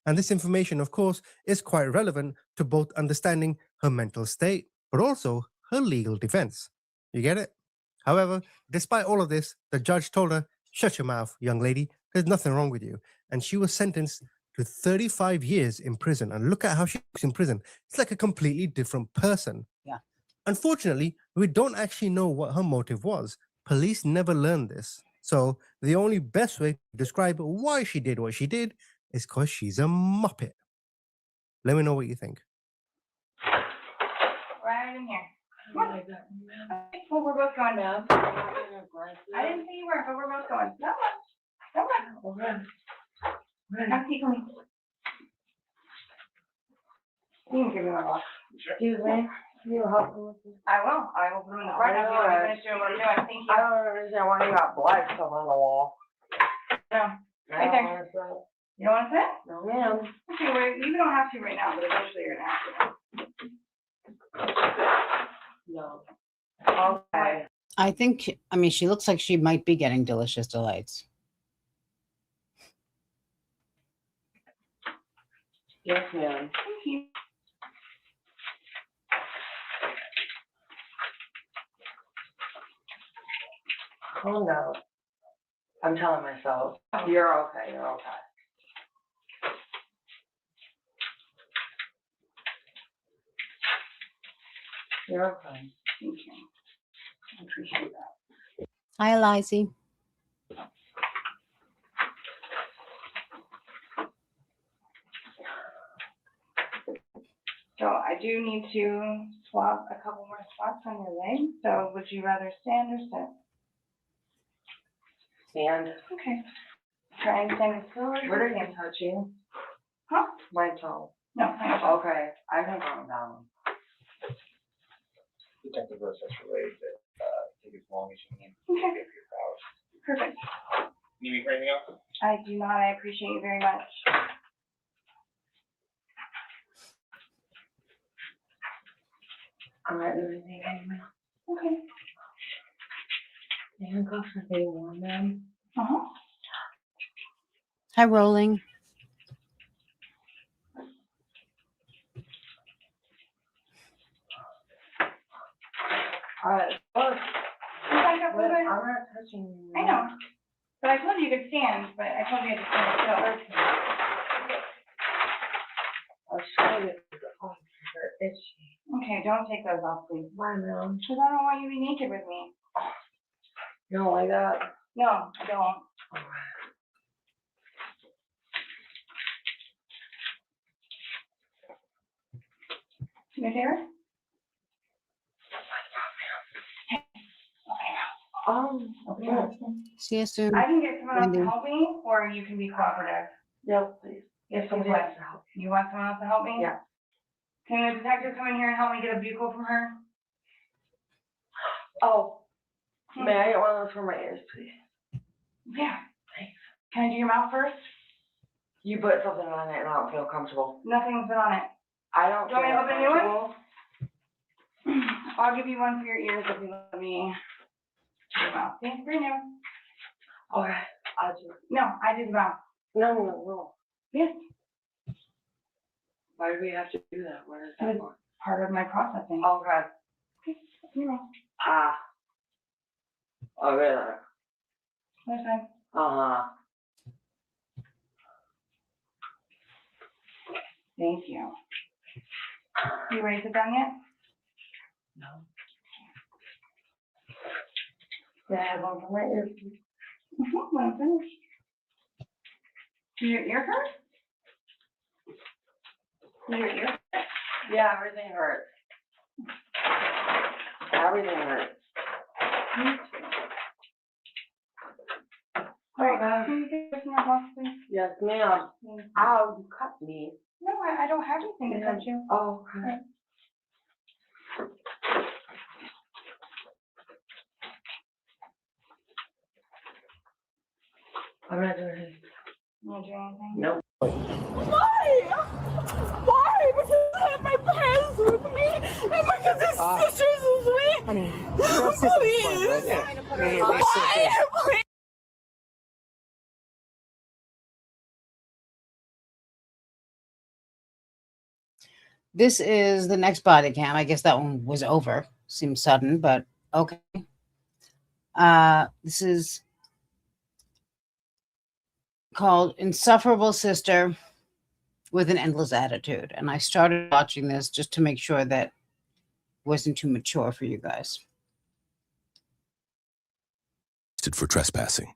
And this information, of course, is quite relevant to both understanding her mental state, but also her legal defense. You get it? However, despite all of this, the judge told her, "Shut your mouth, young lady. There's nothing wrong with you." And she was sentenced to 35 years in prison. And look at how she looks in prison. It's like a completely different person. Yeah. Unfortunately, we don't actually know what her motive was. Police never learned this. So the only best way to describe why she did what she did is because she's a muppet. Let me know what you think. Right in here. Well, we're both going now. I didn't say you were, but we're both going. No, come see me. You can give me my watch. Excuse me, you help me with this? I will put them in the front after you finish doing what I'm doing. Thank you. I don't understand why you got black stuff on the wall. No, right there. You don't want to sit? No, ma'am. Okay, well, you don't have to right now, but eventually you're gonna have to. No. Okay. I mean, she looks like she might be getting delicious delights. Yes, ma'am. Thank you. Calm down. I'm telling myself, you're okay, you're okay. You're okay. Thank you. I appreciate that. Hi, Elise. So I do need to swab a couple more spots on your leg. So would you rather stand or sit? Stand. Okay. Try and stand as still or Where did stand. you touch you? Huh? My toe. No, I don't. Okay, I can calm down. Detective Rose has relayed that take as long as you need to Okay. get your powers. Perfect. Need me for anything else? I do not. I appreciate you very much. I'm not doing anything anymore. Okay. The handcuffs are getting warm, ma'am. Uh-huh. Hi, Rolling. Alright, look, Back up a but little I'm bit. not touching you. I know. But I told you you could stand, but I told you to stand still. I'll show you. Oh, they're itchy. Okay, don't take those off, please. Why, ma'am? Because I don't want you to be naked with me. You don't like that? No, I don't. Do me a favor? Okay. See you soon. I can get someone else to Wendy. help me, or you can be cooperative. Yeah, please. If Somebody you has to help. You want someone else to help me? Yeah. Can the detective come in here and help me get a buccal from her? Oh, may I get one of those for my ears, please? Yeah. Thanks. Can I do your mouth first? You put something on it and I don't feel comfortable. Nothing's been on it. I don't Do you want me feel to open a new one? comfortable. I'll give you one for your ears if you let me do your mouth. See, brand new. Okay, I'll do it. No, I did the mouth. No. Yes, Why do we have to do that? What is that Good. for? part of my processing. Okay. Your mouth. Ah. Okay. Other side. Uh-huh. Thank you. You ready to sit down yet? No. Can I have one for my ears, please? When I'm finished. Do your ear hurt? Do your ear hurt? Yeah, everything hurts. Everything hurts. Can you get some more gloves, please? Yes, ma'am. Ow, you cut me. No, I don't have anything to touch you. Oh, okay. I'm not doing anything. You want to do anything? Nope. Why? Because I have my parents with me, and because his sisters with me. Honey, Please. Why? Please. This is the next body cam. I guess that one was over. Seems sudden, but okay. This is called Insufferable Sister with an Endless Attitude. And I started watching this just to make sure that it wasn't too mature for you guys. For trespassing,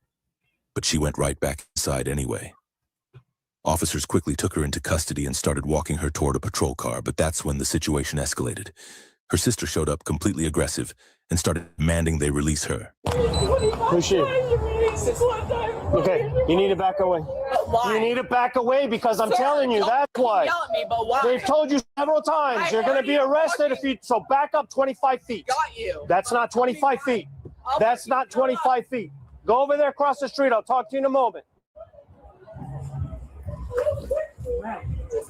but she went right back inside anyway. Officers quickly took her into custody and started walking her toward a patrol car, but that's when the situation escalated. Her sister showed up completely aggressive and started demanding they release her. Who's she? Okay, you need to back away. Why? You need to back away because I'm telling you, that's why. Yell at me, but why? They've told you several times you're going to be arrested if you, so back up 25 feet. Got you. That's not 25 feet. That's not 25 feet. Go over there across the street. I'll talk to you in a moment.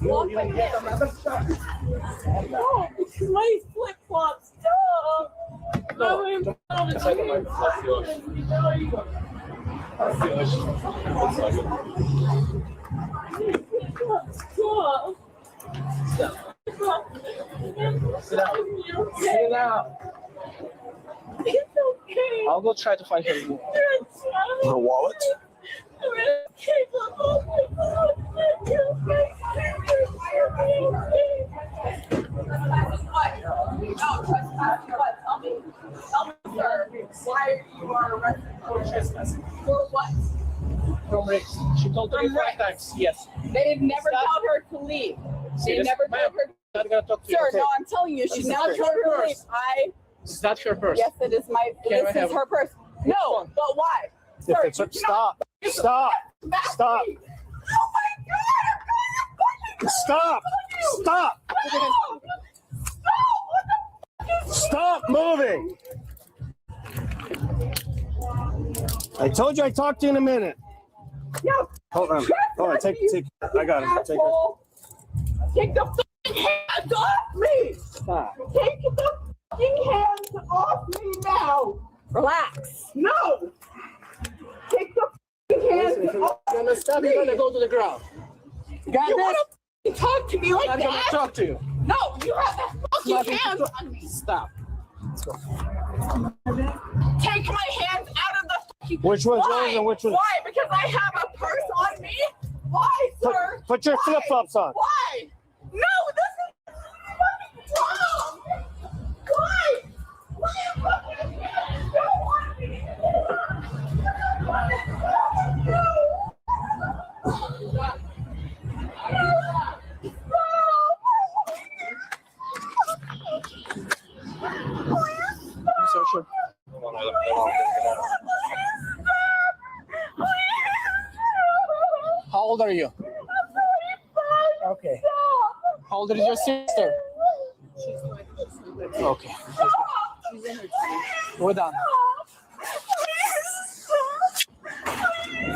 No, my flip flops. No. Sit down. It's okay. I'll go try to find her. Her wallet? Tell me, sir, why you are arrested for trespassing? For what? From Riggs. She told me 5 times. Yes. They never told her to leave. They never told her. I'm gonna talk to you. Sir, Okay. no, I'm telling you, she This never is told her to her leave. purse. Is that her purse? Yes, it is my. Can I This have is her purse. No, but why? If Sir, it's her, stop. Stop. Stop. Oh my God! Stop. Stop. Stop moving. I told you I'd talk to you in a minute. No. Hold on. Hold on. Take. I got it. Take it. Take the fucking hands off me! Stop. Take the fucking hands off me now! Relax. No! Take the fucking hands off You're gonna stop. You're gonna go to the ground. Got you wanna fucking talk to me like I'm gonna that? talk to you. No, you have fucking hands on me. Stop. Take my hands out of the fucking. Which one's Why? yours and which one's? Why? Because I have a purse on me? Why, sir? Put your Why? flip-flops on. Why? No, this is fucking wrong. Why? Why you fucking don't want me? So sure. How old are you? Okay. How old is your sister? Okay. We're done.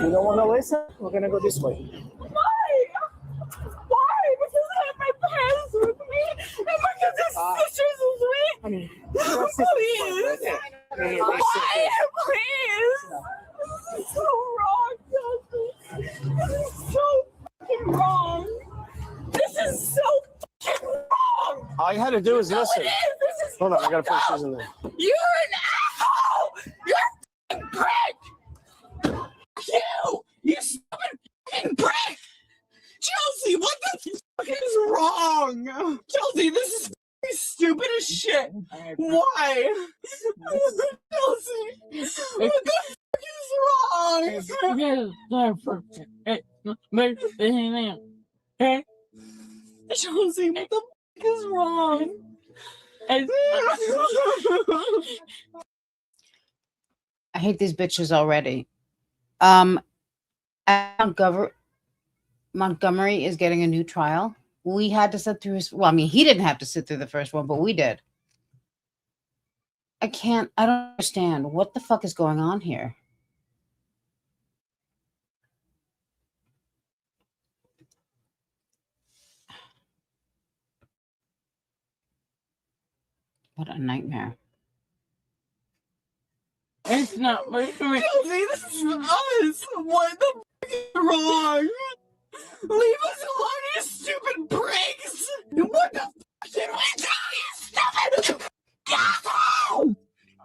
You don't want to listen? We're gonna go this way. Why? Because I have my parents with me, and because his sisters with me. I mean, Please. Why? Please. This is so wrong, Justin. This is so fucking wrong. This is so fucking wrong. all you had to do is No, listen. it is. This is Hold on, I gotta put fucked shoes up. in there. You're an asshole. You're a fucking prick. You stupid fucking prick. Chelsea, what the fuck is wrong? Chelsea, this is fucking stupid as shit. Why? Chelsea, what the fuck is wrong? Chelsea, what the fuck is wrong? I hate these bitches already. Montgomery is getting a new trial. We had to sit through his, well, I mean, he didn't have to sit through the first one, but we did. I don't understand. What the fuck is going on here? What a nightmare. It's not my fault. This is us. What the f is wrong? Leave us alone, you stupid pricks! What the f did we do, you stupid? No!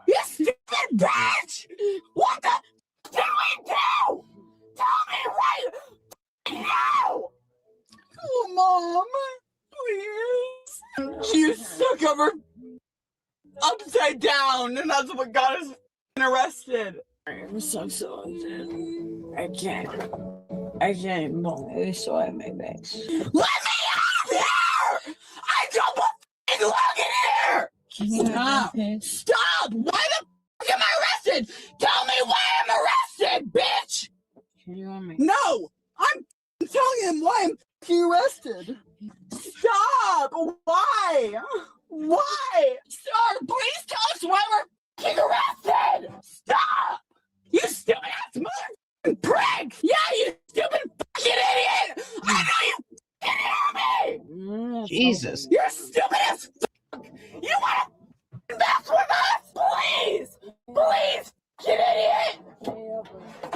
You stupid bitch! What the f did we do? Tell me right now! Oh, Mom, please. You stuck over upside down, and that's what got us arrested. I'm so sorry. I can't believe so I made this. Let me out of here! I don't fucking look in here! Stop! Stop! Why the fuck am I arrested? Tell me why I'm arrested, bitch! No! I'm telling him why I'm fucking arrested. Stop! Why? Why? Sir, please tell us why we're fucking arrested! Stop! You stupid ass mother prick! Yeah, you stupid fucking idiot! I know you can hear me! Jesus. You're stupid as fuck! You wanna mess with us? Please! Please! You idiot!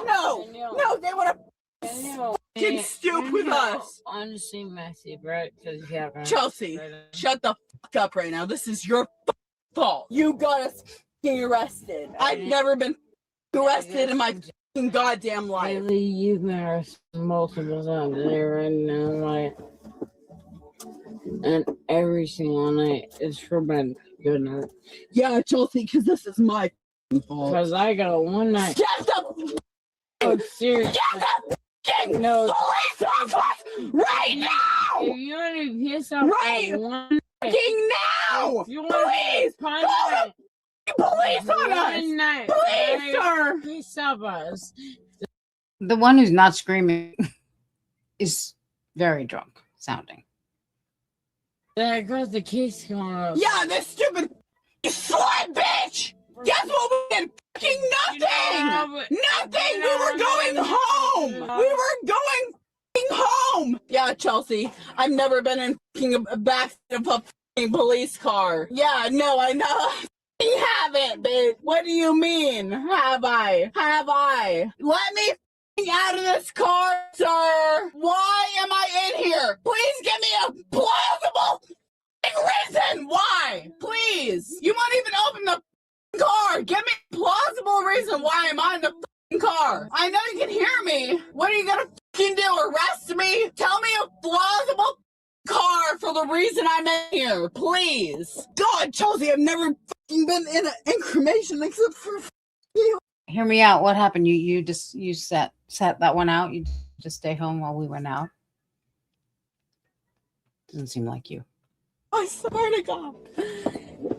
No! No, they wanna fucking stoop with us! Honestly, messy, right? Because you have Chelsea, shut the fuck up right now. This is your fault. You got us fucking arrested. I've never been arrested in my fucking goddamn life. Lately, you've been arrested multiple times right now, like, and every single night is for bed. Good night. Yeah, Chelsea, because this is my fault. Because I got one night. Get the Oh, seriously. Get the fucking No. police off us right now! If you want to piss off Right at one fucking now! if you want Please! to Call the police on us! one night, Please, sir! piss off us. The one who's not screaming is very drunk sounding. There goes the case going up. Yeah, this stupid slut bitch! Guess what we did? Fucking nothing! Nothing! We were going home! We were going fucking home! Yeah, Chelsea, I've never been in fucking a back of a fucking police car. Yeah, no, I know. I haven't, bitch. What do you mean? Have I? Have I? Let me fucking out of this car, sir! Why am I in here? Please give me a plausible reason why! Please! You won't even open the car! Give me a plausible reason why I'm on the car! I know you can hear me! What are you gonna fucking do? Arrest me? Tell me a plausible car for the reason I'm in here, please! God, Chelsea, I've never fucking been in an incremation except for you. Hear me out. What happened? You set that one out? You just stay home while we went out? Doesn't seem like you. I swear to God.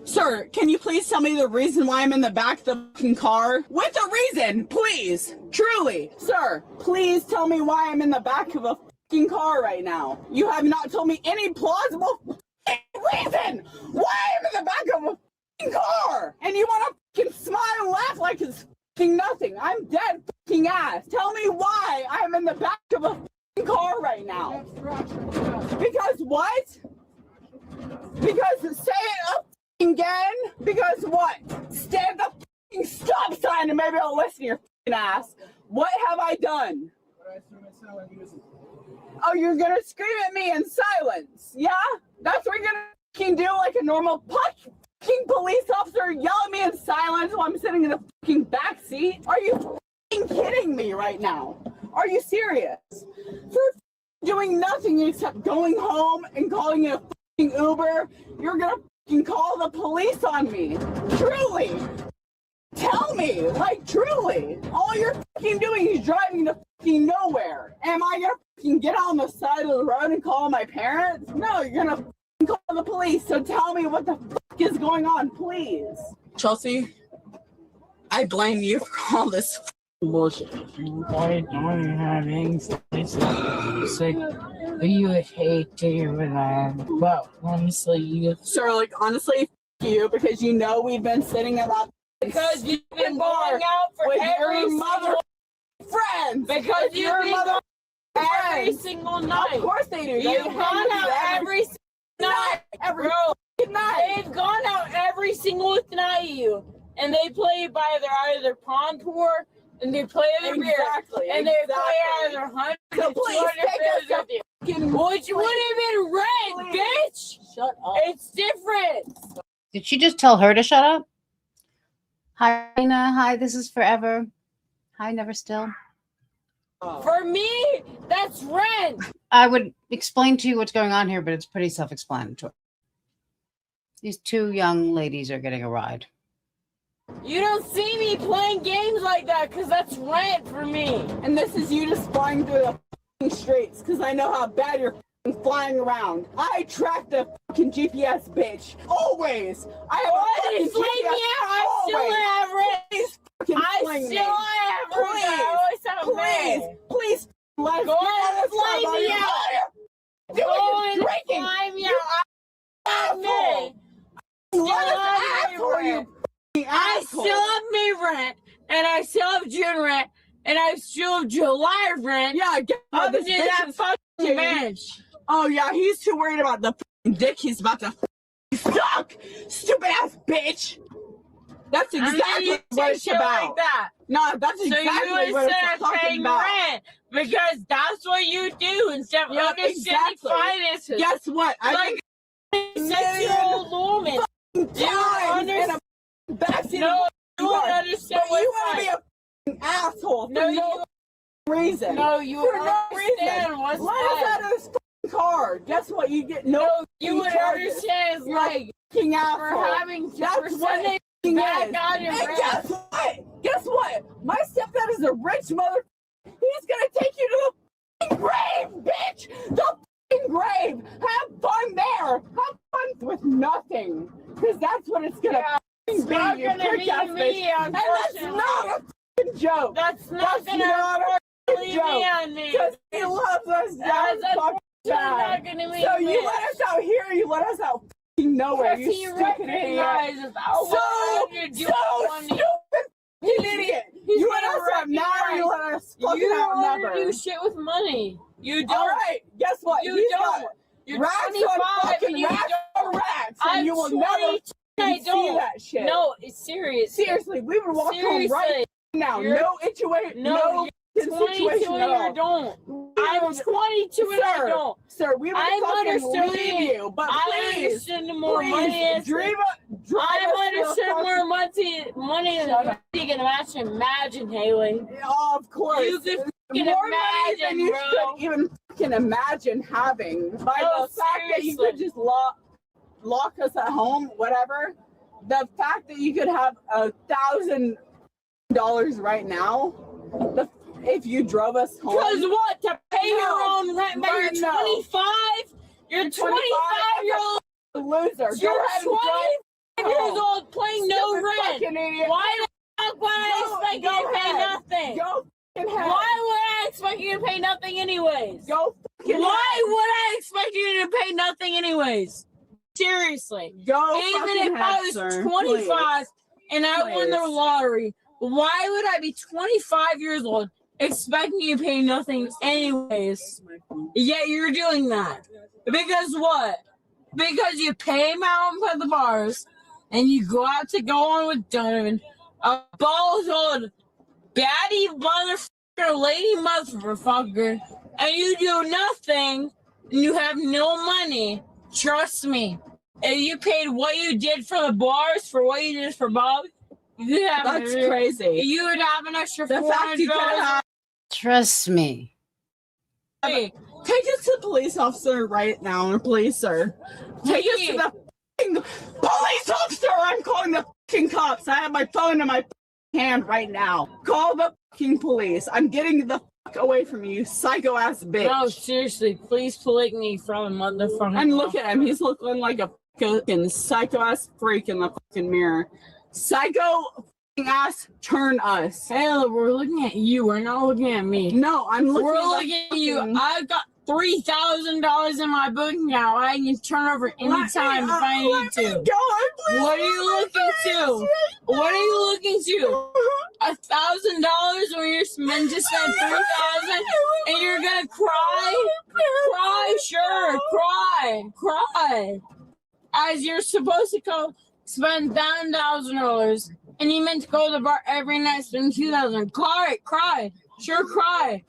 Sir, can you please tell me the reason why I'm in the back of the fucking car? With a reason, please. Truly. Sir, please tell me why I'm in the back of a fucking car right now. You have not told me any plausible reason why I'm in the back of a fucking car. And you want to fucking smile and laugh like it's fucking nothing. I'm dead fucking ass. Tell me why I'm in the back of a fucking car right now. Because what? Because say it up again. Because what? Stand the fucking stop sign and maybe I'll listen to your fucking ass. What have I done? Oh, you're gonna scream at me in silence? Yeah? That's what you're gonna fucking do like a normal fucking police officer? Yell at me in silence while I'm sitting in the fucking back seat? Are you fucking kidding me right now? Are you serious? For doing nothing except going home and calling it a Uber, you're gonna fucking call the police on me. Truly. Tell me, like truly. All you're fucking doing is driving to fucking nowhere. Am I gonna fucking get on the side of the road and call my parents? No, you're gonna fucking call the police. So tell me what the fuck is going on, please. Chelsea, I blame you for all this bullshit. Why don't you have anxiety? Sick. You would hate to hear that, but honestly, you. Sure, like honestly, f- you because you know we've been sitting about Because you've been going out for with every your mother single, friends. because With you've your been mother going every friends. single night. Of course they do. You've gone out every single night, every bro. night. They've gone out every single night, you, and they play by either pond tour, and they play their beer, Exactly. and they play either 100 So please take us with you. Which would have been red, bitch. Shut up. It's different. Did she just tell her to shut up? Hi, Raina. Hi, this is Forever. Hi, Never Still. For me, that's rent. I would explain to you what's going on here, but it's pretty self-explanatory. These two young ladies are getting a ride. You don't see me playing games like that because that's rent for me. And this is you just flying through the f***ing streets because I know how bad you're f***ing flying around. I track the f***ing GPS, bitch. Always. I have a Just fucking leave me GPS. out. I still Always. have rent. Please f***ing I fling still me. have rent. Please. I always have a Please. man. Please. Let's Go ahead and fly me out. Do Go it. and Drinking. fly me out. I have me. Let us have ask for you. rent. I still have May rent, and I still have June rent, and I still have July rent. Yeah, get Up to this that bitch is fucking bench. Oh yeah, he's too worried about the f***ing dick he's about to suck. Stupid ass bitch. That's exactly what it's about. Like that. No, that's So exactly you what instead it's of talking paying about. rent because that's what you do instead of Yeah, understanding exactly. finances. Guess what? Like a 6-year-old woman. You Times in a backseat. No, of you don't car. understand But you what's want to be a f***ing asshole for No, no reason. No, you for no understand reason. what's Let us that. out of this f***ing car. Guess what? You get no. You would charges. understand You're like f***ing for asshole. having That's what it back is. on your And rent. guess what? Guess what? My stepdad is a rich mother. He's gonna take you to the f***ing grave, bitch. The f***ing grave. Have fun there. Have fun with nothing, because that's what it's gonna It's be. not You gonna prick be ass me, bitch. And that's unfortunately. not a f***ing joke. That's not That's gonna not a unfortunately joke. be on me. Because he loves us down That's fucking not bad. gonna be So me. you let us out here. You let us out f***ing nowhere. Because You he stupid idiot. recognizes what you're doing So stupid. You idiot. He's You let gonna us out now, or you let us fucking You out don't never. do shit with money. You don't. All right, guess what? You He's don't. got You're racks on 25 fucking and you racks on racks, and I'm you will 22, never I see don't. that shit. No, it's serious. Seriously, we would walk home right Seriously. now. You're- No situation. No you're 22 situation and at you all. don't. I'm 22 and I don't. Sir, we would I'm fucking understanding. leave you, but I please, understand more please, money is. drive I us understand to more money Shut than you can actually imagine, Haley. of course. You could fucking more money than imagine, you bro. could even fucking imagine having by No, the fact that you seriously. could just lock us at home, whatever. The fact that you could have $1,000 right now, if you drove us home. Because what? To pay your own rent, but you're No. 25? You're 25 year old. Loser. You're Go ahead and 25 years old paying no Stupid rent. fucking idiot. Why the fuck would I Go- expect you go to pay ahead. nothing? Go fucking ahead. Why would I expect you to pay nothing anyways? Go fucking Why ahead. would I expect you to pay nothing anyways? Seriously. Go Even fucking if I ahead, was sir. 25 and I won the Please. lottery, why would I be 25 years old expecting you to pay nothing anyways? Yet you're doing that. Because what? Because you pay Mountain for the bars and you go out to go on with Donovan, a balls old baddie motherfucker, lady motherfucker, and you do nothing and you have no money. Trust me. If you paid what you did for the bars for what you did for Bob, you have That's crazy. You would have an extra The fact you could $400. have Trust me. Hey, take us to the police officer right now, please, sir. Take us to the f***ing police officer. I'm calling the fucking cops. I have my phone in my hand right now. Call the fucking police. I'm getting the fuck away from you, psycho ass bitch. no, seriously, please police me from a motherfucker. And look at him. He's looking like a fucking psycho ass freak in the fucking mirror. Psycho ass turn us. Hell, we're looking at you. We're not looking at me. No, I'm looking. We're looking at you. I've got $3,000 in my bank account. I can turn over anytime if I need to. What are you looking to? What are you looking to? $1,000 when you're meant to spend 3,000 and you're gonna cry? Cry, sure, cry. As you're supposed to go spend $10,000 and you meant to go to the bar every night, spend 2,000. Cry, sure, cry.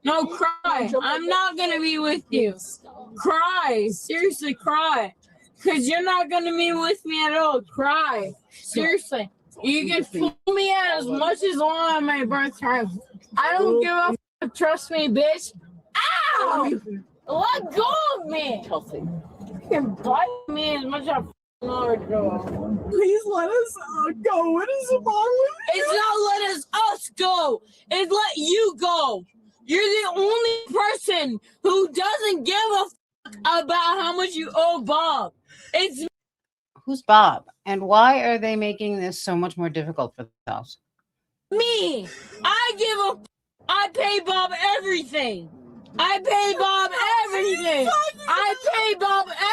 No, cry. I'm not gonna be with you. Cry, seriously, cry. Cause you're not gonna be with me at all. Cry, seriously. You can fool me as much as long on my birthday. I don't give a fuck. Trust me, bitch. Ow! Let go of me. You can bite me as much as I want to. Please let us go. What is wrong with you? It's not let us go. It's let you go. You're the only person who doesn't give a fuck about how much you owe Bob. It's Who's Bob? And why are they making this so much more difficult for themselves? me. I pay Bob everything. I pay Bob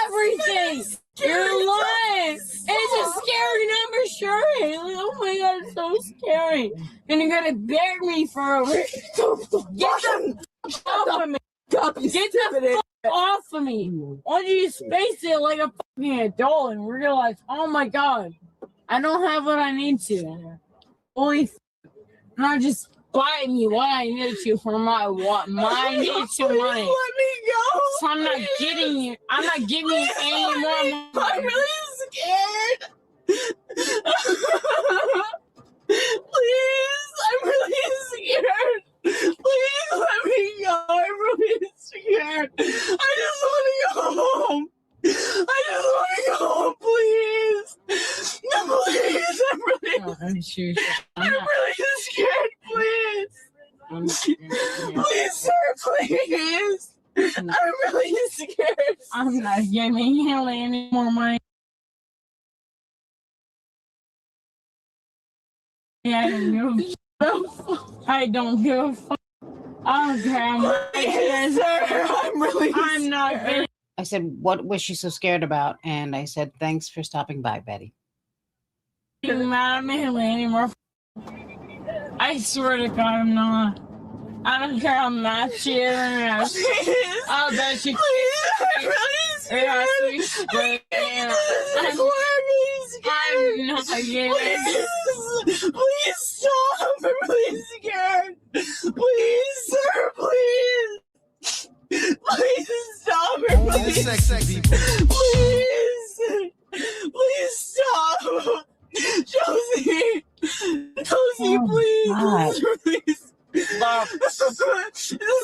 everything. You're lying. It's a scary number, sure. Haley. Oh my god, it's so scary. And you're gonna beg me for a get the off of me. Get the off of me. Why don't you space it like a fucking adult and realize, oh my god, I don't have what I need to. Holy not just buy me what I need to for my need to money. Let me go. So I'm not getting you. I'm not giving you any more money. I'm really scared. Please, I'm really scared. Please let me go. I'm really scared. I just want to go home. Please. No, please. I'm really scared. Please. Please, sir, please. I'm really scared. I'm not giving Haley any more money. Yeah, I don't give a fuck. I don't care how much it is. I'm not getting. I said, what was she so scared about? And I said, thanks for stopping by, Betty. Mad at me anymore. I swear to God, I'm not. I don't care how mad she is. I'll bet she. I'm really scared. I'm not getting. Please stop. I'm really scared. Please, sir, please. Please stop. Please stop. Josie, please.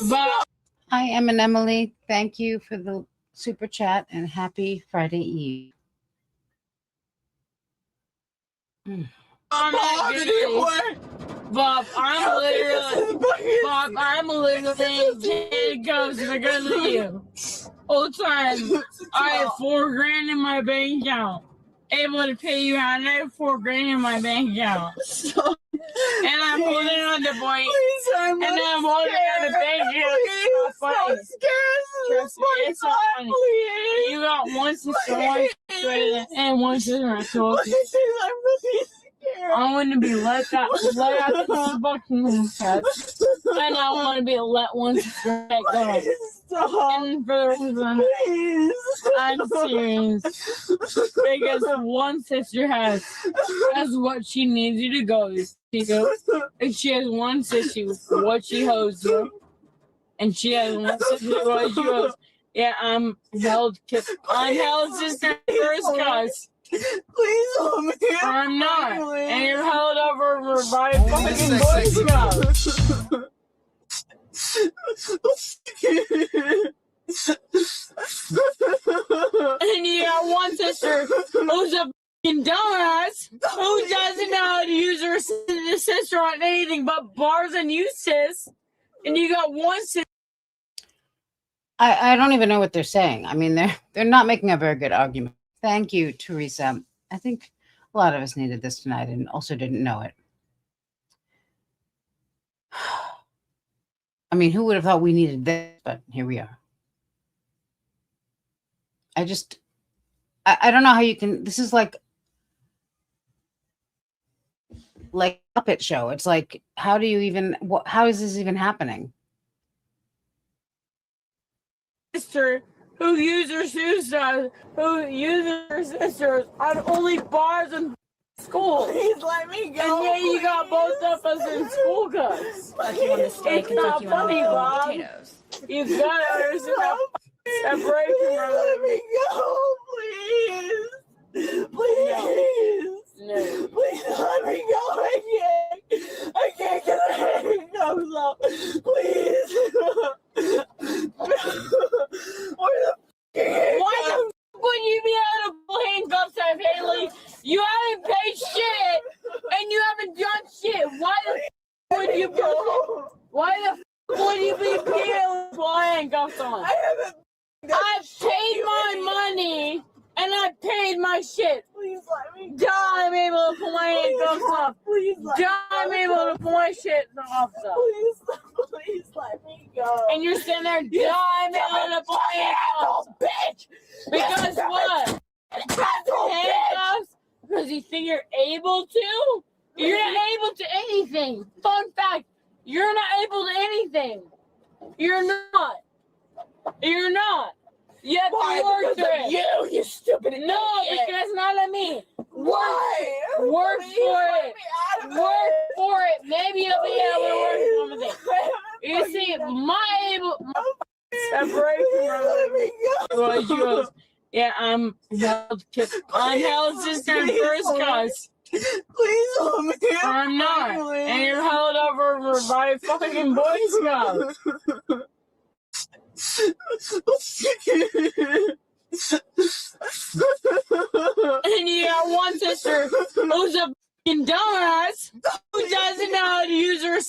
Bob. Hi, Em and Emily. Thank you for the super chat and happy Friday Eve. Bob, I'm literally getting ghosts because of you. All time, I have $4,000 in my bank account. Able to pay you out, and I have $4,000 in my bank account. And I'm holding on to boy. And I'm holding on to bank account. It's not funny. It's not funny. You got one sister, and one sister. So I want to be let out the fucking head. And I want to be let one sister go. And for the reason, I'm serious. Because one sister has what she needs you to go. If she has one sister, what she owes you. And she has one sister, what she owes. Yeah, I'm held sister first cause. Please hold me. I'm not. And you're held over by fucking Boy Scouts. And you got one sister who's a fucking dumbass who doesn't know how to use her sister on anything but bars and uses. And you got one sister. I don't even know what they're saying. I mean, they're not making a very good argument. Thank you, Teresa. I think A lot of us needed this tonight and also didn't know it. I mean, who would have thought we needed this? But here we are. I don't know how you can. This is like a puppet show. It's like, how do you even? How is this even happening? Sister who used her suicide, who used her sisters on only bars and school. Please let me go. And yet you got both of us in school cuts. Fuck you on the steak It's and fuck not you on funny, the Bob. potatoes. You've got to understand how separation Please from let me go, please. Please. No. Please let me go. I can't get the handcuffs off. Please. Where the Why the f would you be able to pull handcuffs out, Haley? You haven't paid shit, and you haven't done shit. Why the f would you be? Why the f would you be able to pull handcuffs on? I've paid my money, and I paid my shit. Please let me go. I'm able to pull my handcuffs off. Please let me I'm able to pull my shit off. Please let me go. And you're sitting there, I'm able to pull my handcuffs. Bitch. Because what? Handcuffs? Because you think you're able to? You're not able to anything. Fun fact, you're not able to anything. You're not. You're not. You have to work through it. You stupid idiot. No, because not at me. Why? Work Please for let it. me out of Work it. for it. Maybe you'll be able to work for it. You see, my separation Let me go. from she goes, yeah, I'm held sister in first class. Please let me out. I'm not. And you're held over by fucking Boy Scouts. And you got one sister who's a fucking dumbass who doesn't know how to use her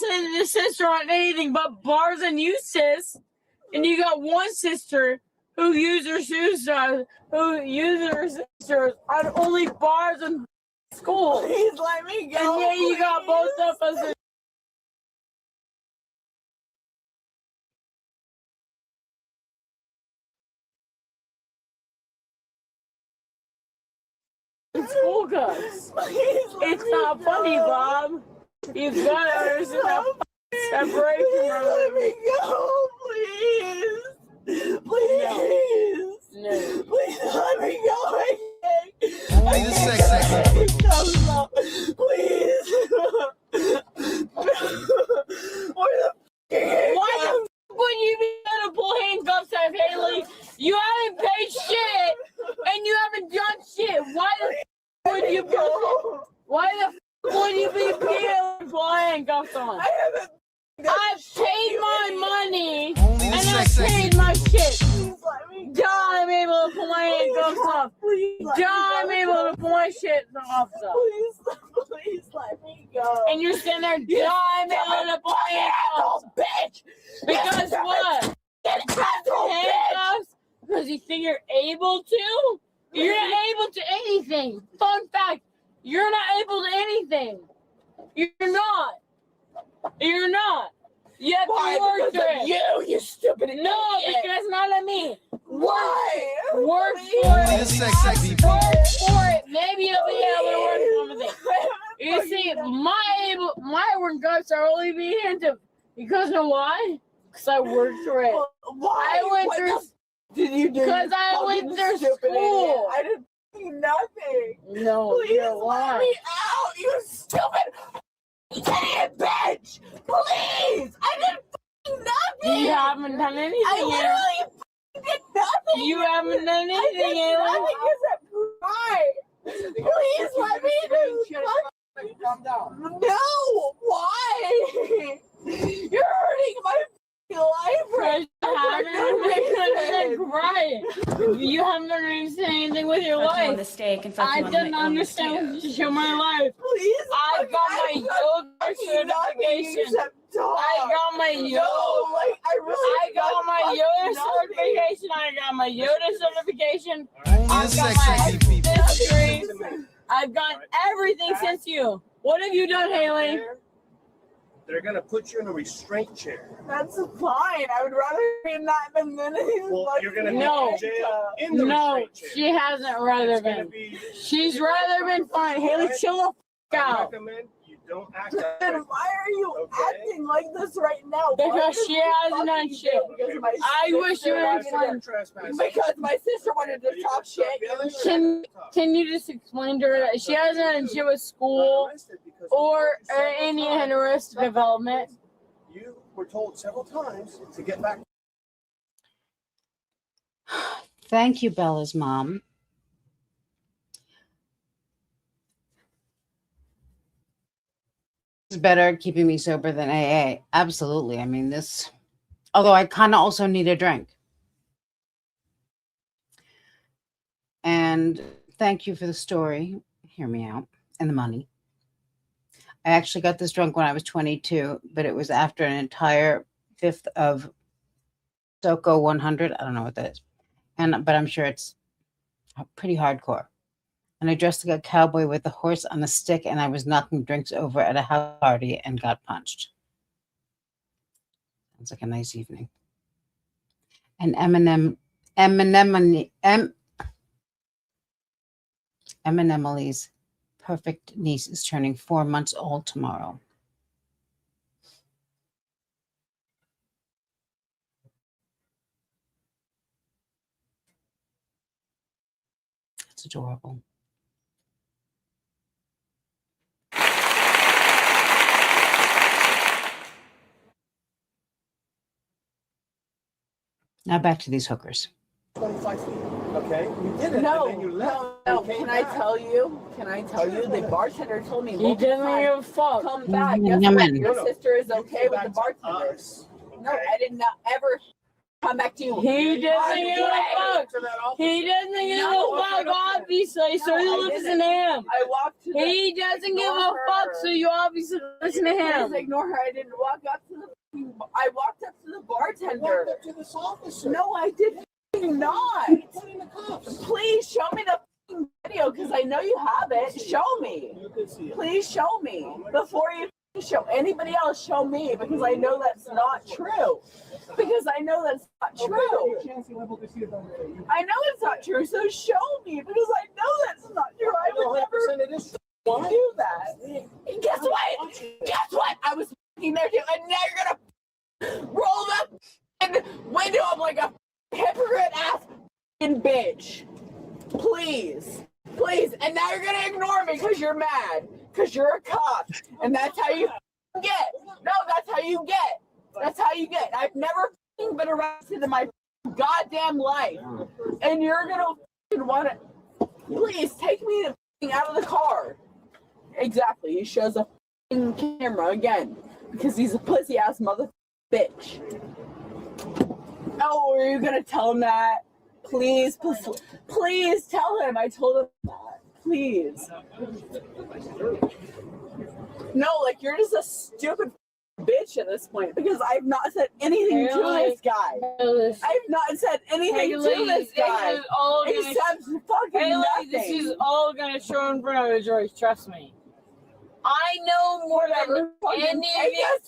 sister on anything but bars and uses. And you got one sister who used her suicide, who used her sisters on only bars and school. Please let me go. And yet you got both of us in school cuts. It's not funny, Bob. You've got to understand how separation Please from let me go, please. Please. No. Please let me go. Only the sex. Please. Where the Why the f would you be able to pull handcuffs out, Haley? You haven't paid shit, and you haven't done shit. Why the f would you be? Why the f would you be able to pull handcuffs on? I've paid my money, and I've paid my shit. I'm able to pull my handcuffs off. I'm able to pull my shit off. Please let me go. And you're sitting there, I'm able to pull my handcuffs off. Bitch. Because what? Handcuffs? Because you think you're able to? You're not able to anything. Fun fact, you're not able to anything. You're not. You're not. You have to work through it. You stupid idiot. No, because not at me. Why? Work for it. Work for it. Maybe you'll be able to work for it. You see, my workouts are only being into because of why? Because I worked through it. Why? I went What through. did you do? Because I went through school. I didn't do nothing. No, Please you're let lying. me out, you stupid idiot bitch! Please! I did nothing! You haven't done anything I yet. literally did nothing! You haven't done anything I yet. did nothing except cry! Please let me do. Calm down. No! Why? You're hurting my life right now. You haven't understood anything with your Fuck you on life. the steak and fuck I you on didn't the understand potatoes. my life. Please. I got my yoga certification. I got my yoga. I got my yoga certification. I got my yoga certification. I got my history. I've gotten everything since you. What have you done, Haley? They're gonna put you in a restraint chair. That's fine. I would rather be in that than Well, you're gonna be No. in jail in the No, restraint chair. she hasn't rather It's gonna been. be. She's rather been fine. Haley, chill the f I out. recommend you don't act that Then way. why are you Okay. acting like this right now? Why Because does she my hasn't done fucking shit. because my I wish you sister would wanted explain. to- Because my sister wanted to talk shit. Can you just explain to her that she hasn't done shit with school or any Arrested Development? You were told several times to get back. Thank you, Bella's mom. It's better at keeping me sober than AA. Absolutely. I mean, this, although I kind of also need a drink. And thank you for the story. Hear me out. And the money. I actually got this drunk when I was 22, but it was after an entire fifth of SoCo 100. I don't know what that is. But I'm sure it's pretty hardcore. And I dressed like a cowboy with a horse on a stick, and I was knocking drinks over at a house party and got punched. Sounds like a nice evening. And Emily's perfect niece is turning 4 months old tomorrow. It's adorable. Now back to these hookers. 25 feet. Okay, you did it. No, and then you left. no. You came Can I back. tell you? Can I tell you? The bartender told me. He multiple doesn't times, give a fuck. Come back. Mhm, Guess yum, what? yum. Your sister is You okay came with the back to bartender. us. No, I did not ever come back to you. He doesn't give a fuck. To that office. He doesn't give No, a fuck, obviously, so No, you I listen didn't. to him. I walked to the. He doesn't give a Ignore fuck, her. so you obviously listen to Please him. ignore her. I didn't walk up to the. I walked up to the You bartender. walked up to this officer. No, I did not. Put in the cuffs. Please show me the f***ing video because I know you have it. Show me. You can see it. Please show me before you show anybody else. Show me because I know that's not true. Because I know that's not true. I know it's not true. So show me because I know that's not true. I would never 100% it is. do that. And guess what? Guess what? I was f***ing there too, and now you're gonna roll up and window up like a hypocrite ass f***ing bitch. Please. Please. And now you're gonna ignore me because you're mad. Because you're a cop. And that's how you get. No, that's how you get. That's how you get. I've never f***ing been arrested in my goddamn life. And you're gonna f***ing want to. Please take me f***ing out of the car. Exactly. He shows a f***ing camera again. Because he's a pussy ass mother bitch. Oh, are you gonna tell him that? Please, please tell him. I told him that. Please. No, like you're just a stupid bitch at this point because I've not said anything to this guy. I've not said anything to this guy. This is all gonna Except fucking nothing. this is all gonna show in front of his Joyce. Trust me. I know more than any of you. Take us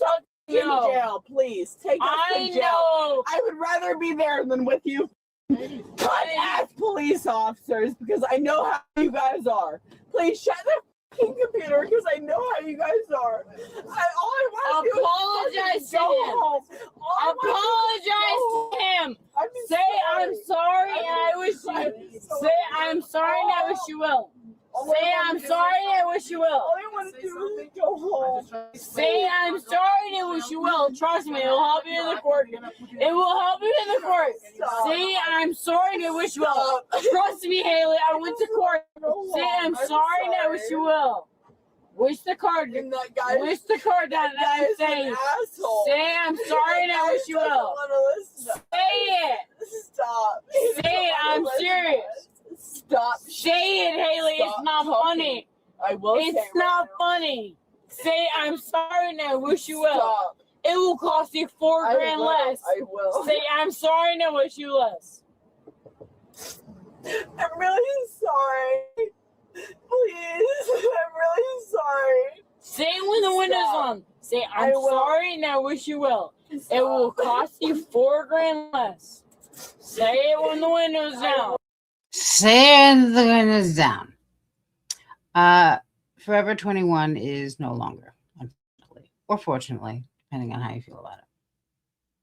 to jail, please. Take us to I jail. know. I would rather be there than with you ass police officers because I know how you guys are. Please shut the fucking computer because I know how you guys are. All I want to do Apologize is to go him. home. Apologize to him. Say I'm sorry and I wish you. Say I'm sorry and I wish you will. Say I'm sorry and I wish you will. All I want to do is go home. Say I'm sorry and I wish you will. Trust me, it will help you in the court. It will help you in the court. Say I'm sorry and I wish you will. Trust me, Haley, I went to court. Say I'm sorry and I wish you will. Wish the card. And that guy, Wish the card down and I'm saying. asshole. Say I'm sorry and I wish you will. Say it. Stop. Say it. I'm serious. Stop. Say it, Haley. Stop It's not talking. funny. I will say It's it not right funny. Say I'm sorry and I wish you now. will. Stop. It will cost you $4 I grand will. less. I will. Say I'm sorry and I wish you less. I'm really sorry. Please, I'm really sorry. Say it when the window's on. Say, I'm sorry and I wish you will. It will cost you $4,000 less. Say it when the window's down. Say it when the window's down. Forever 21 is no longer, unfortunately, or fortunately, depending on how you feel about it.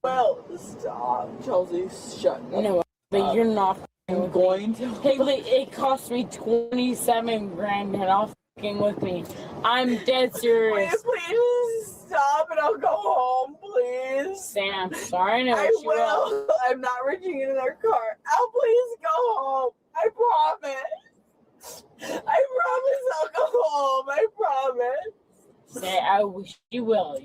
Well, stop, Chelsea. Shut up. No, but you're not. I'm going to. Hey, it cost me $27,000 to not fucking with me. I'm dead serious. Please stop and I'll go home, please. Sam, sorry, no, I will. I'm not reaching into their car. I'll please go home. I promise. I promise I'll go home. I promise. Say, I wish you will.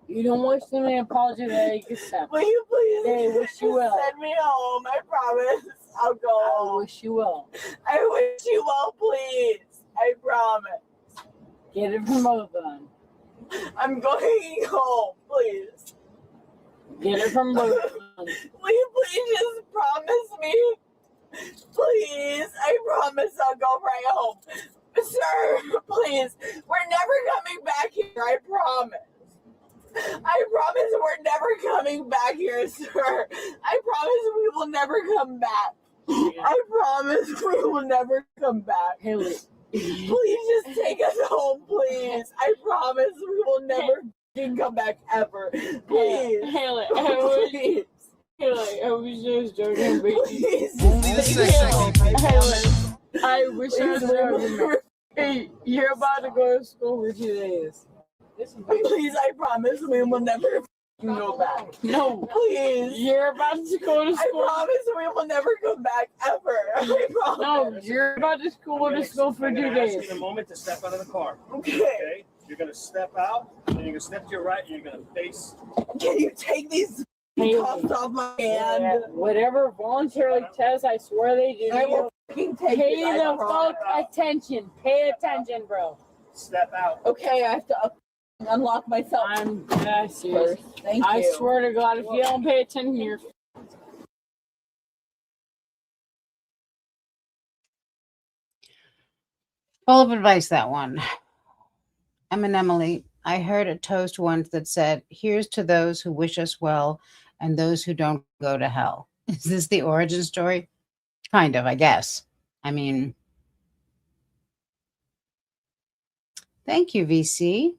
You don't wish them an apology that you accept. Will you please Say, wish you will. send me home? I promise I'll go home. I wish you will. I wish you will, please. I promise. Get it from both of them. I'm going home, please. Get it from both of them. Will you please just promise me? Please, I promise I'll go right home. Sir, please, we're never coming back here, I promise. I promise we're never coming back here, sir. I promise we will never come back. I promise we will never come back. Haley. Please just take us home, please. I promise we will never come back ever. Please. Haley, please. Haley, I was just joking, but Please. I wish I was joking. Hey, you're about to go to school for 2 days. Please, I promise we will never go back. No. Please. You're about to go to school. I promise we will never come back ever. I promise. No, you're about to go to school for 2 days. In a moment to step out of the car. Okay. You're gonna step out, and you're gonna step to your right, and you're gonna face. Can you take these cuffs off my hand? Yeah, whatever voluntary test, I swear they do. I will fucking take Pay it. the fuck attention. Pay attention, bro. Step out. Okay, I have to unlock myself. I'm serious. Thank you. I swear to God, if you don't pay attention, you're. Full of advice, that one. Emily, I heard a toast once that said, "Here's to those who wish us well and those who don't go to hell." Is this the origin story? Kind of, I guess. I mean, thank you, VC.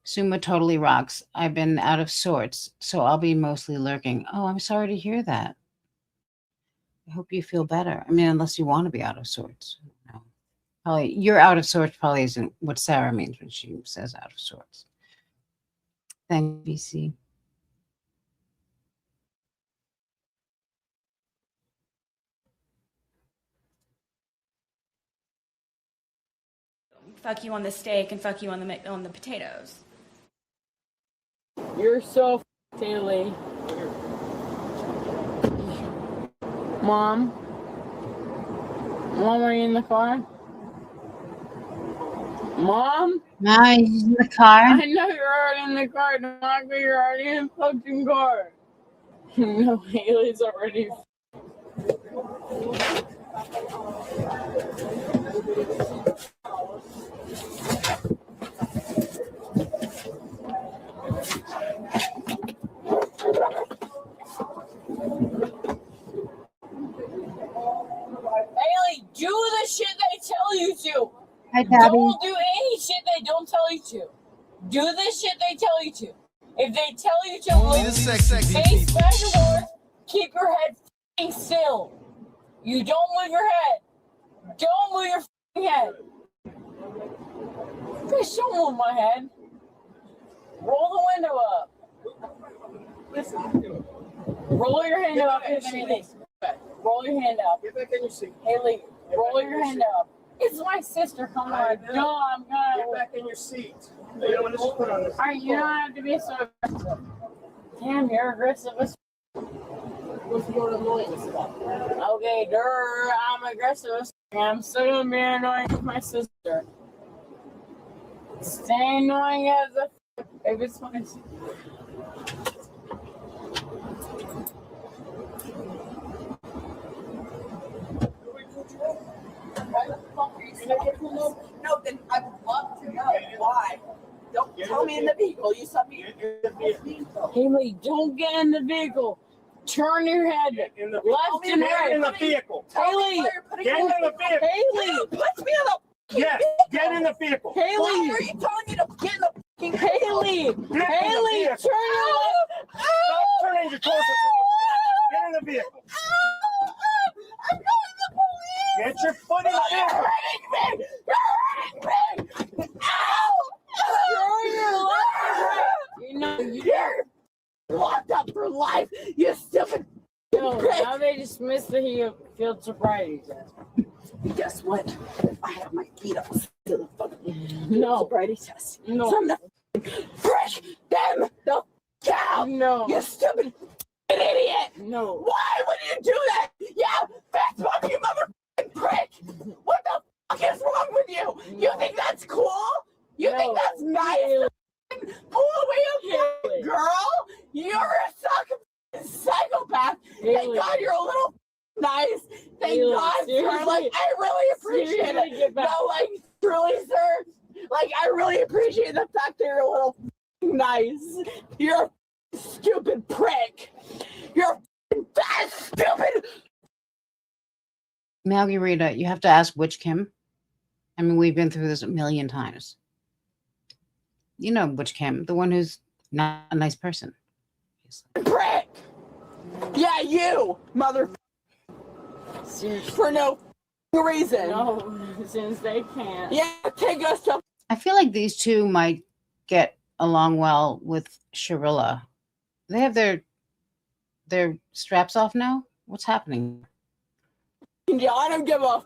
Suma totally rocks. I've been out of sorts, so I'll be mostly lurking. Oh, I'm sorry to hear that. I hope you feel better. I mean, unless you want to be out of sorts. No. Probably you're out of sorts probably isn't what Sarah means when she says out of sorts. Thank you, BC. Fuck you on the steak and fuck you on the potatoes. You're so silly. Mom, are you in the car? Mom? Nah, he's in the car. I know you're already in the car. Don't act like you're already in the fucking car. No, Haley's already. Haley, do the shit they tell you to. Hi, Daddy. Don't do any shit they don't tell you to. Do the shit they tell you to. If they tell you to, say special words, keep your head f***ing still. You don't move your head. Don't move your f***ing head. Please don't move my head. Roll the window up. Roll your hand up if anything. Roll your hand up. Get back in your seat. Haley, roll your hand up. It's my sister. Come on. No, I'm gonna. Get back in your seat. You don't want to just put on this. Alright, you don't have to be so aggressive. Damn, you're aggressive as okay, I'm aggressive as I'm still gonna be annoying with my sister. Stay annoying as a if it's my sister. fuck are you stopping? No, then I would love to know why. Don't tell me in the vehicle. You saw me in the vehicle. Haley, don't get in the vehicle. Turn your head left and right. Get in the vehicle. Haley, Get in the vehicle. Haley, Put me on the Yes, get in the vehicle. Why Haley, are you telling me to get in the fucking Haley, Haley, vehicle. turn your left. Stop turning your torso. Get in the vehicle. I'm calling the police! Get your foot in the You're vehicle. hurting me! You're hurting me! Ow! Turn your left and right. You know, You're locked up for life, you stupid no, prick! now they dismissed the field sobriety test. Guess what? I have my feet up to the fucking No. sobriety test. No. So I'm gonna fresh them the f out! No. You stupid idiot! No. Why would you do that? Yeah, Facebook, you motherfucking prick! What the fuck is wrong with you? You think that's cool? You think that's nice? Haley, Pull away a Haley. girl? You're a psychopath. Thank Haley. God you're a little nice. Thank Haley, God, sir. seriously. Like, I really appreciate Seriously, it. get back. No, like, truly, sir. Like, I really appreciate the fact that you're a little nice. You're a stupid prick. You're a fat, stupid. Margarita, you have to ask which Kim. I mean, we've been through this a million times. You know which Kim, the one who's not a nice person. Prick. Yeah, you, mother. Seriously. For no reason. No, since they can't. Yeah, take us to. I feel like these two might get along well with Sharilla. They have their straps off now? What's happening? Yeah, I don't give a.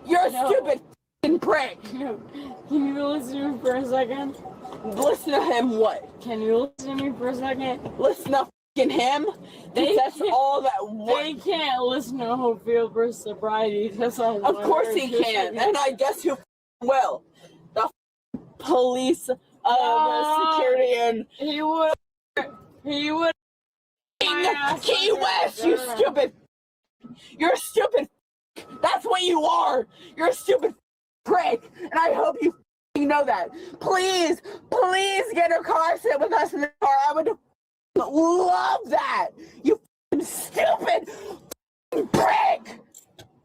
You're a No. stupid f***ing prick. No. Can you listen to me for a second? Listen to him. What? Can you listen to me for a second? Listen to f***ing him. That's can't- all that. They can't listen to whole field versus sobriety. That's all. Of course he can, and I guess who will. The police, security, and He would. He would. Key West. You stupid. You're a stupid. That's what you are. You're a stupid prick, and I hope you know that. Please, please get a car sit with us in the car. I would love that. You stupid prick.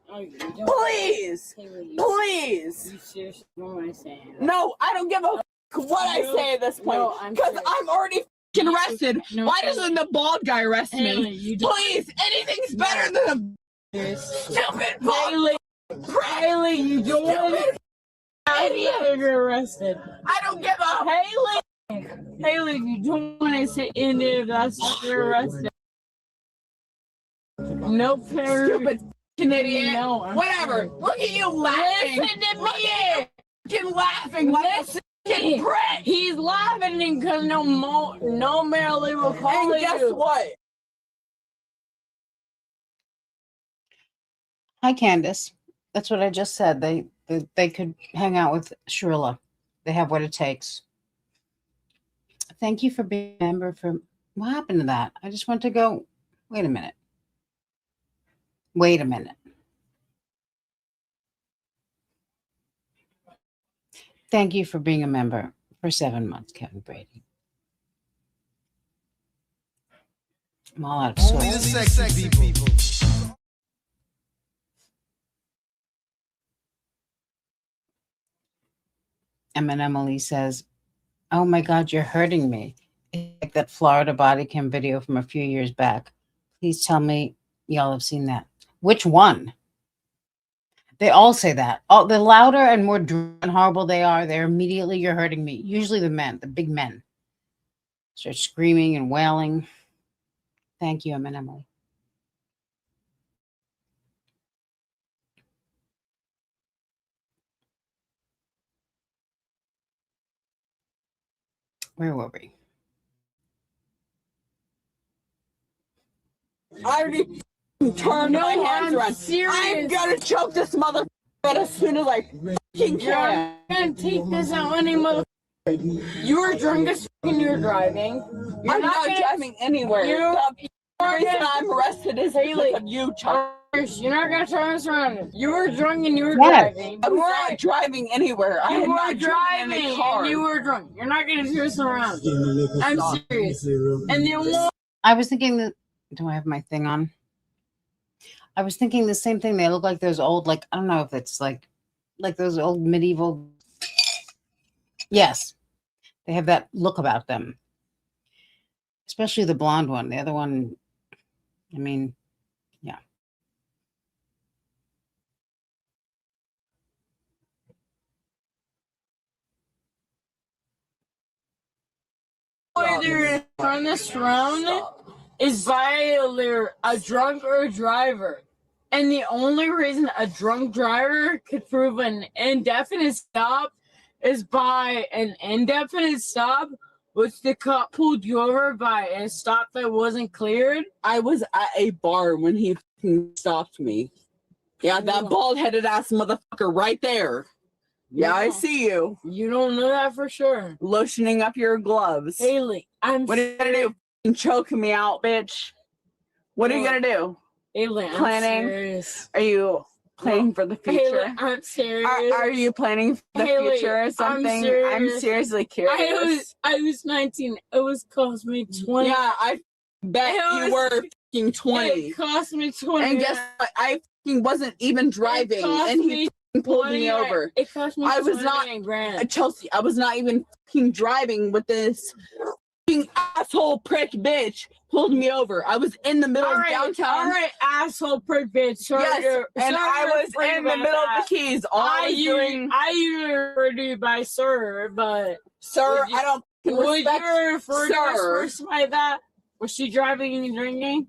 Oh, you don't. Please, Haley, please. You seriously? What am I saying? No, I don't give a what I say at this point No, I'm because serious. I'm already arrested. No, Why doesn't the bald guy arrest Haley, me? you don't. Please, anything's better than a stupid bald Haley, prick. Haley, you don't want to Idiot. get arrested. I don't give a. Haley, you don't want to sit in there. That's you're arrested. No fair. Stupid f***ing idiot. No, I'm Whatever. sorry. Look at you laughing. Listen to Look at you f***ing laughing like a f***ing prick. He's laughing because no Marilyn will call And guess you. what? Hi, Candace. That's what I just said. They could hang out with Sharilla. They have what it takes. Thank you for being a member. What happened to that? I just want to go. Wait a minute. Wait a minute. Thank you for being a member for 7 months, Kevin Brady. I'm all out of sorts. Only the sexy people. And Emily says, "Oh my God, you're hurting me." It's like that Florida body cam video from a few years back. Please tell me y'all have seen that. Which one? They all say that. Oh, the louder and more and horrible they are, they're immediately, "You're hurting me." Usually the men, the big men, start screaming and wailing. Thank you, Emily. Where were we? I already turned my hands around. Serious. I'm gonna choke this mother as soon as I fucking can. You're gonna take this out on any mother. You were drunk as fucking you're driving. You're I'm not gonna- driving anywhere. You- The reason I'm arrested is because of you, Chuck. You're not gonna turn us around. You were drunk and you were Yes. driving. I'm not driving anywhere. I You am were not driving in driving a car. and you were drunk. You're not gonna turn us around. I'm serious. And the one. I was thinking that. Do I have my thing on? I was thinking the same thing. They look like those old, like I don't know if it's like those old medieval. Yes, they have that look about them. Especially the blonde one. The other one, I mean, yeah. Either turn this around is by either a drunk or a driver. And the only reason a drunk driver could prove an indefinite stop is by an indefinite stop, which the cop pulled you over by a stop that wasn't cleared. I was at a bar when he stopped me. Yeah, that bald-headed ass motherfucker right there. Yeah, I see you. You don't know that for sure. Lotioning up your gloves. Haley, What are you gonna do? Fucking choking me out, bitch. What are you gonna do? Haley, I'm Planning? serious. Are you planning for the future? Haley, I'm serious. Are you planning for the Haley, future or something? I'm serious. seriously curious. I was 19. It was cost me 20. Yeah, I bet It you was- were fucking 20. It cost me 20. And guess what? I fucking wasn't even driving, and he fucking pulled me over. It cost me I was not- 20 grand. Chelsea, I was not even fucking driving with this fucking asshole prick bitch pulled me over. I was in the middle of downtown. All right, asshole prick bitch. Sorry Yes, to- and sorry I to was refer you in the by middle of that. the keys. All I was doing, I usually refer to you by sir, but sir, would you- I don't fucking would respect you refer to us sir. first by that? Was she driving and drinking?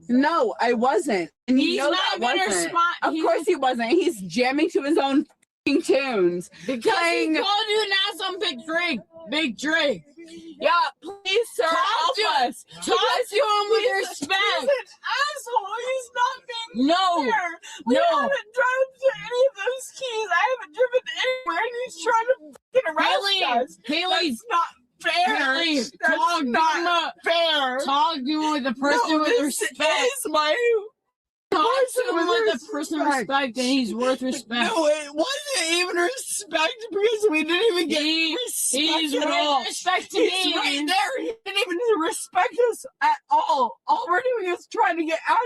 No, I wasn't. And you He's know not that even her wasn't. spot. Of course he wasn't. He's jamming to his own fucking tunes. Because playing- he called you an asshole, Big Drake. Big Drake. Yeah, please, sir, help us. Talk to him with respect. He's an asshole. He's not being No, fair. We no. haven't driven to any of those keys. I haven't driven anywhere, and he's trying to fucking arrest us. Haley, That's not fair. Haley, That's talk not fair. Talk to him with a person No, with this respect. is my Talk person to him with with a person of respect, and he's worth respect. No, it wasn't even respect because we didn't even get respect He's at all. worth respect to He's me. right there. He didn't even respect us at all. All we're doing is trying to get out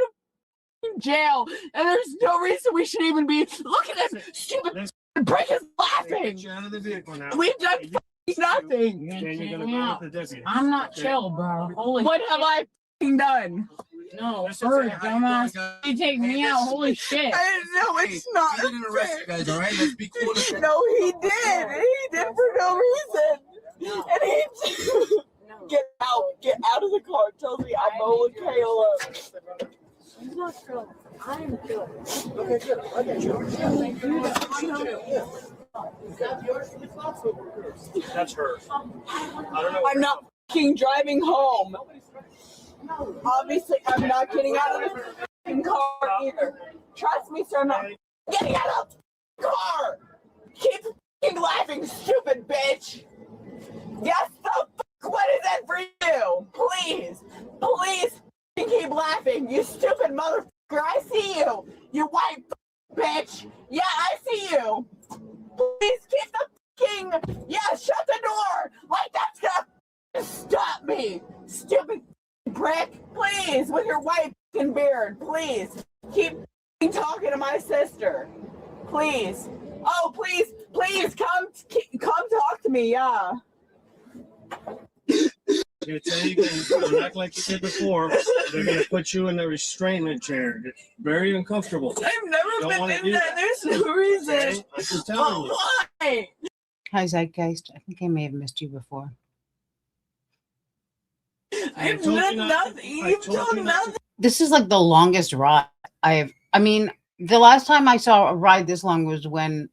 of jail, and there's no reason we should even be. Look at this stupid prick is laughing. Out of the vehicle now. We've done nothing. Then you're gonna go with the deputy. I'm not chill, bro. Holy What have I done? No, first, dumbass. You take me out. Holy shit. No, it's not He didn't arrest you guys, all right? Let's be cool. No, he did. He did for no reason. And he get out of the car. Tells me I'm Ola Kayla. I'm good. Okay, good. I got you. That's hers. I don't know. I'm not fucking driving home. Obviously, I'm not getting out of the fucking car either. Trust me, sir, I'm not getting out of the car. Keep fucking laughing, stupid bitch. Yes, the fuck, what is it for you? Please, please keep laughing, you stupid motherfucker. I see you, you white bitch. Yeah, I see you. Please keep the fucking, yeah, shut the door. Like that's gonna stop me, stupid prick. Please, with your white fucking beard, please keep talking to my sister. Please. Oh, please come talk to me. Yeah. I'm gonna tell you again, don't act like you did before. They're gonna put you in a restrainment chair. It's very uncomfortable. I've never Don't been wanna in do that. that. There's no reason. Okay? I'm just telling But you. why? Hi, Zeitgeist. I think I may have missed you before. I've told you done not- nothing. I You've told you done not to- nothing. This is like the longest ride I mean, the last time I saw a ride this long was when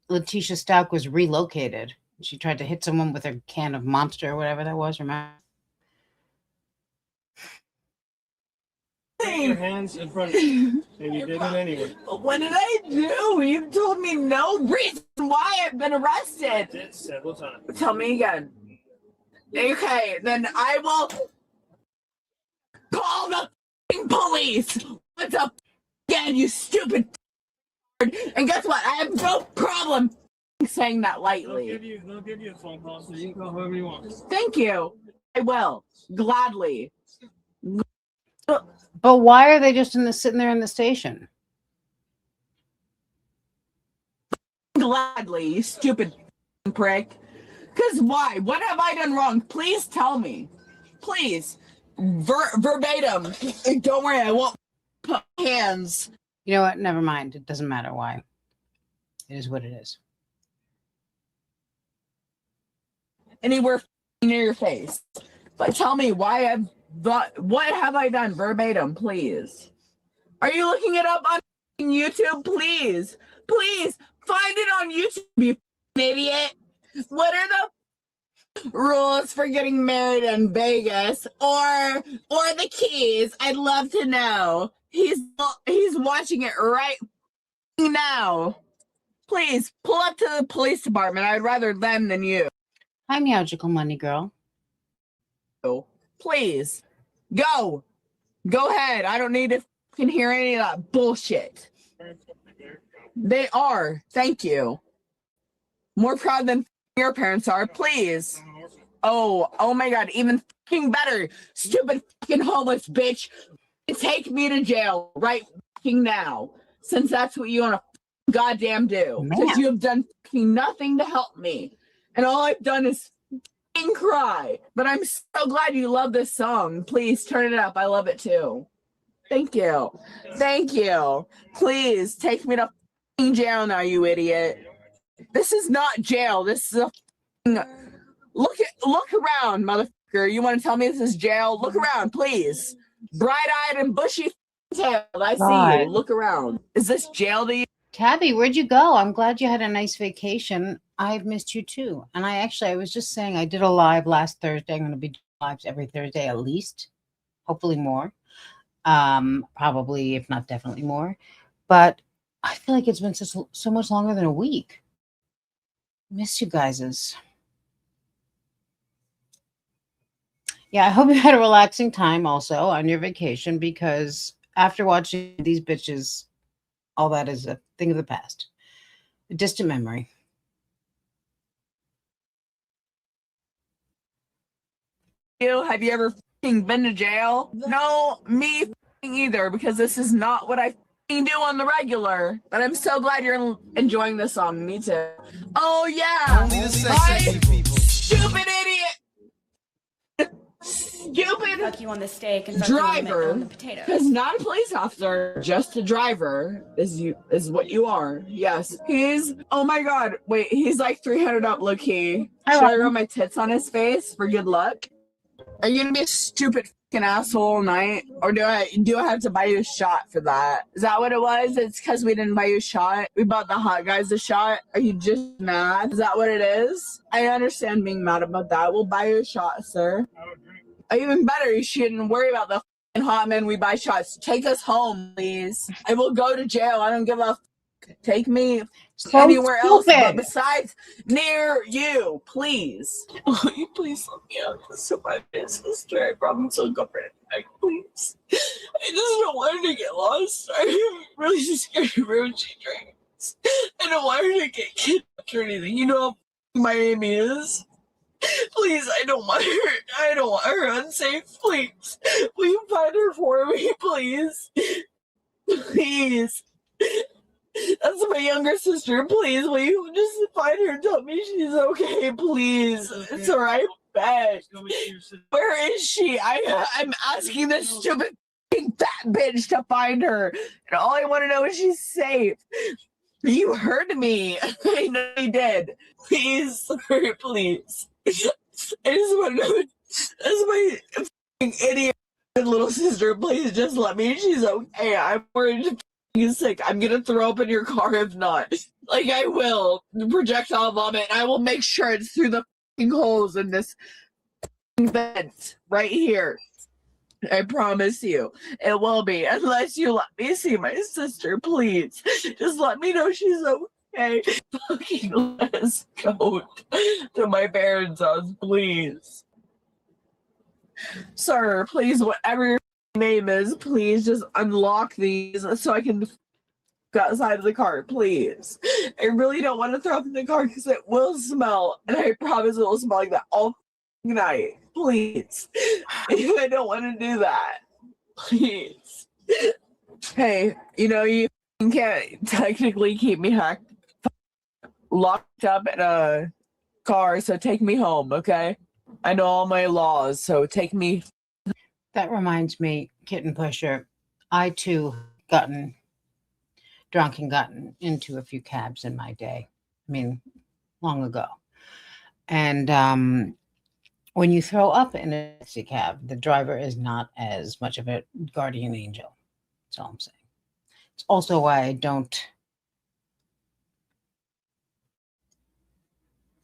Letitia Stout was relocated. She tried to hit someone with a can of Monster or whatever that was. Remember? Put your hands in front of you, and you did it anyway. What did I do? You've told me no reason why I've been arrested. Did it several times. Tell me again. Okay, then I will call the f***ing police. what's up again, you stupid. And guess what? I have no problem saying that lightly. They'll give you a phone call so you can go however you want. Thank you. I will gladly. But why are they just sitting there in the station? Gladly, you stupid prick. Because why? What have I done wrong? Please tell me. Please. Verbatim. Don't worry, I won't put hands. You know what? Never mind. It doesn't matter why. It is what it is. Anywhere near your face. But tell me why what have I done verbatim, please? Are you looking it up on YouTube? Please. Please find it on YouTube, you idiot. What are the rules for getting married in Vegas or the keys? I'd love to know. He's watching it right now. Please pull up to the police department. I'd rather them than you. Hi, Meowgical Money Girl. Please go ahead. I don't need to hear any of that bullshit. They are. Thank you. More proud than your parents are. Please. Oh my God. Even better. Stupid homeless bitch. Take me to jail right now. Since that's what you want to goddamn do. Because you have done nothing to help me. And all I've done is cry. But I'm so glad you love this song. Please turn it up. I love it too. Thank you. Thank you. Please take me to jail now, you idiot. This is not jail. This is a look around, motherfucker. You want to tell me this is jail? Look around, please. Bright-eyed and bushy tailed. I see you. Look around. Is this jail to you? Tabby, where'd you go? I'm glad you had a nice vacation. I've missed you too. And I was just saying I did a live last Thursday. I'm going to be doing lives every Thursday at least. Hopefully more. Probably, if not definitely more. But I feel like it's been so much longer than a week. Miss you guys'. Yeah, I hope you had a relaxing time also on your vacation, because after watching these bitches, all that is a thing of the past. A distant memory. Have you ever been to jail? No, me either, because this is not what I do on the regular. But I'm so glad you're enjoying this song. Me too. Oh yeah. Only the sexy people. Stupid idiot. Stupid Fuck you on the steak and driver. on the potatoes. Because not a police officer, just a driver is what you are. Yes. He's, oh my God. Wait, he's like 300 up, low key. Should I rub my tits on his face for good luck? Are you gonna be a stupid fucking asshole all night? Or do I have to buy you a shot for that? Is that what it was? It's because we didn't buy you a shot? We bought the hot guys a shot? Are you just mad? Is that what it is? I understand being mad about that. We'll buy you a shot, sir. Even better, you shouldn't worry about the fucking hot men we buy shots. Take us home, please. I will go to jail. I don't give a fuck. Take me anywhere else but besides near you, please. Oh, you please let me out. So my sister, I promise I'll go for it. Please. I just don't want her to get lost. I'm really just scared of her when she drinks. I don't want her to get kidnapped or anything. You know how Miami is. Please, I don't want her unsafe. Please. Will you find her for me, please? Please. That's my younger sister. Please, will you just find her and tell me she's okay, please? It's all right. Beg. Where is she? I'm asking this stupid fat bitch to find her. And all I want to know is she's safe. You heard me. I know you did. Please, sir, please. I just want to know. That's my idiot little sister. Please just let me. She's okay. I'm worried she's sick. I'm gonna throw up in your car if not. Like I will. Projectile vomit. I will make sure it's through the holes in this vent right here. I promise you, it will be. Unless you let me see my sister, please. Just let me know she's okay. Fucking let us go to my parents' house, please. Sir, please, whatever you're name is, please just unlock these so I can go outside of the car, please. I really don't want to throw up in the car because it will smell, and I promise it will smell like that all night. Please. I don't want to do that. Please. Hey, you can't technically keep me locked up in a car, so take me home, okay? I know all my laws, so take me. That reminds me, Kitten Pusher, I too gotten drunk and gotten into a few cabs in my day. I mean, long ago. And when you throw up in a taxi cab, the driver is not as much of a guardian angel. That's all I'm saying. It's also why I don't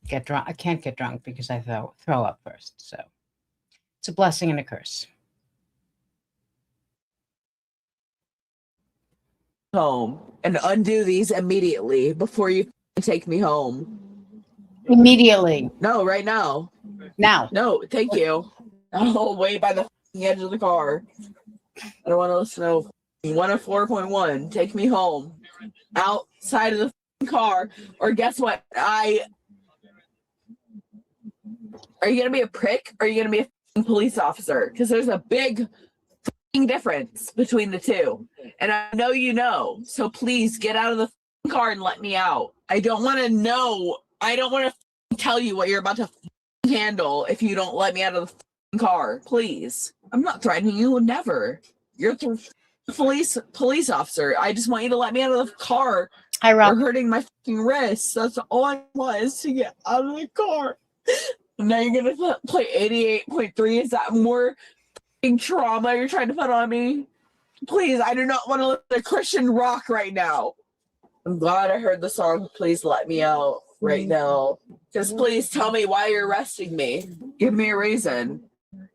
get drunk. I can't get drunk because I throw up first. So it's a blessing and a curse. Home and undo these immediately before you take me home. Immediately. No, right now. Now. No, thank you. I'll wait by the edge of the car. I don't want to listen to 104.1. Take me home. Outside of the car. Or guess what? Are you going to be a prick or are you going to be a police officer? Because there's a big difference between the two. And I know you know. So please get out of the car and let me out. I don't want to know. I don't want to tell you what you're about to handle if you don't let me out of the car. Please. I'm not threatening you. Never. You're the police officer. I just want you to let me out of the car. Hi, Rob. You're hurting my fucking wrists. That's all I want is to get out of the car. Now you're going to play 88.3. Is that more trauma you're trying to put on me? Please, I do not want to listen to Christian rock right now. I'm glad I heard the song Please Let Me Out right now. Just please tell me why you're arresting me. Give me a reason.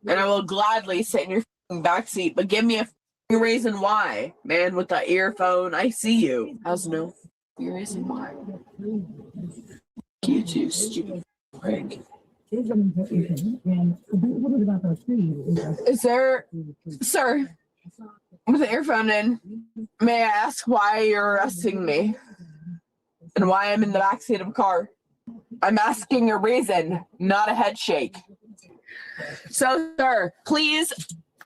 And I will gladly sit in your backseat, but give me a reason why. Man with the earphone, I see you. How's no reason why? You too, stupid prick. Is there, sir, with the earphone in, may I ask why you're arresting me and why I'm in the backseat of a car? I'm asking a reason, not a head shake. So, sir, please,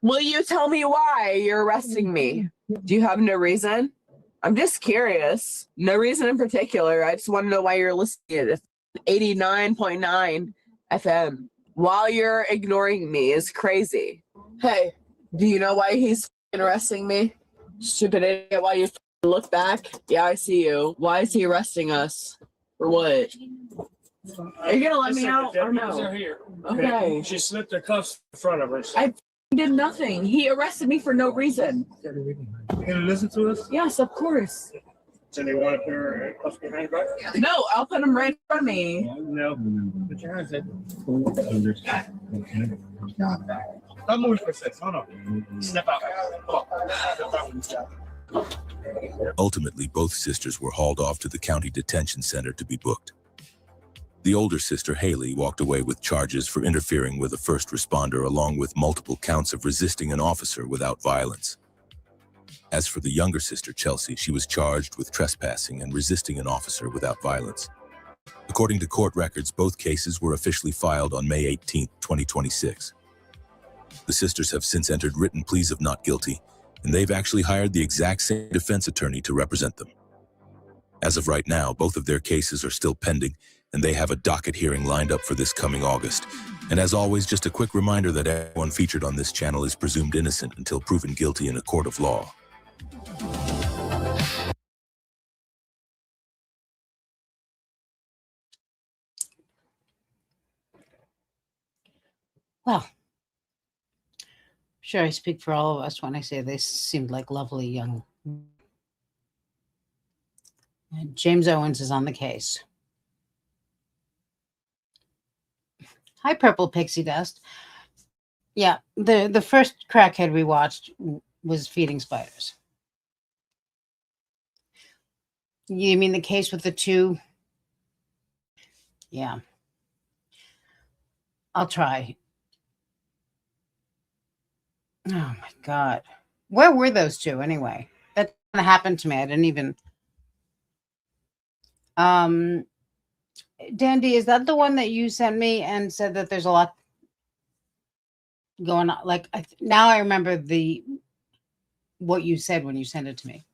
will you tell me why you're arresting me? Do you have no reason? I'm just curious. No reason in particular. I just want to know why you're listening to 89.9 FM while you're ignoring me is crazy. Hey, do you know why he's arresting me? Stupid idiot, why you look back? Yeah, I see you. Why is he arresting us? For what? Are you gonna let me out or no? Here. Okay. She slipped her cuffs in front of her. I did nothing. He arrested me for no reason. You gonna listen to us? Yes, of course. So they want to put her cuffs behind her back? No, I'll put him right in front of me. No. Put your hands in. Stop moving for a second. Hold on. Step out. Step out. Ultimately, both sisters were hauled off to the county detention center to be booked. The older sister, Haley, walked away with charges for interfering with a first responder along with multiple counts of resisting an officer without violence. As for the younger sister, Chelsea, she was charged with trespassing and resisting an officer without violence. According to court records, both cases were officially filed on May 18, 2026. The sisters have since entered written pleas of not guilty, and they've actually hired the exact same defense attorney to represent them. As of right now, both of their cases are still pending, and they have a docket hearing lined up for this coming August. And as always, just a quick reminder that everyone featured on this channel is presumed innocent until proven guilty in a court of law. Well, sure, I speak for all of us when I say they seemed like lovely young. James Owens is on the case. Hi, Purple Pixie Dust. Yeah, the first crackhead we watched was feeding spiders. You mean the case with the two? Yeah. I'll try. Oh my God. Where were those two anyway? That kind of happened to me. I didn't even. Dandy, is that the one that you sent me and said that there's a lot going on? Like now I remember what you said when you sent it to me.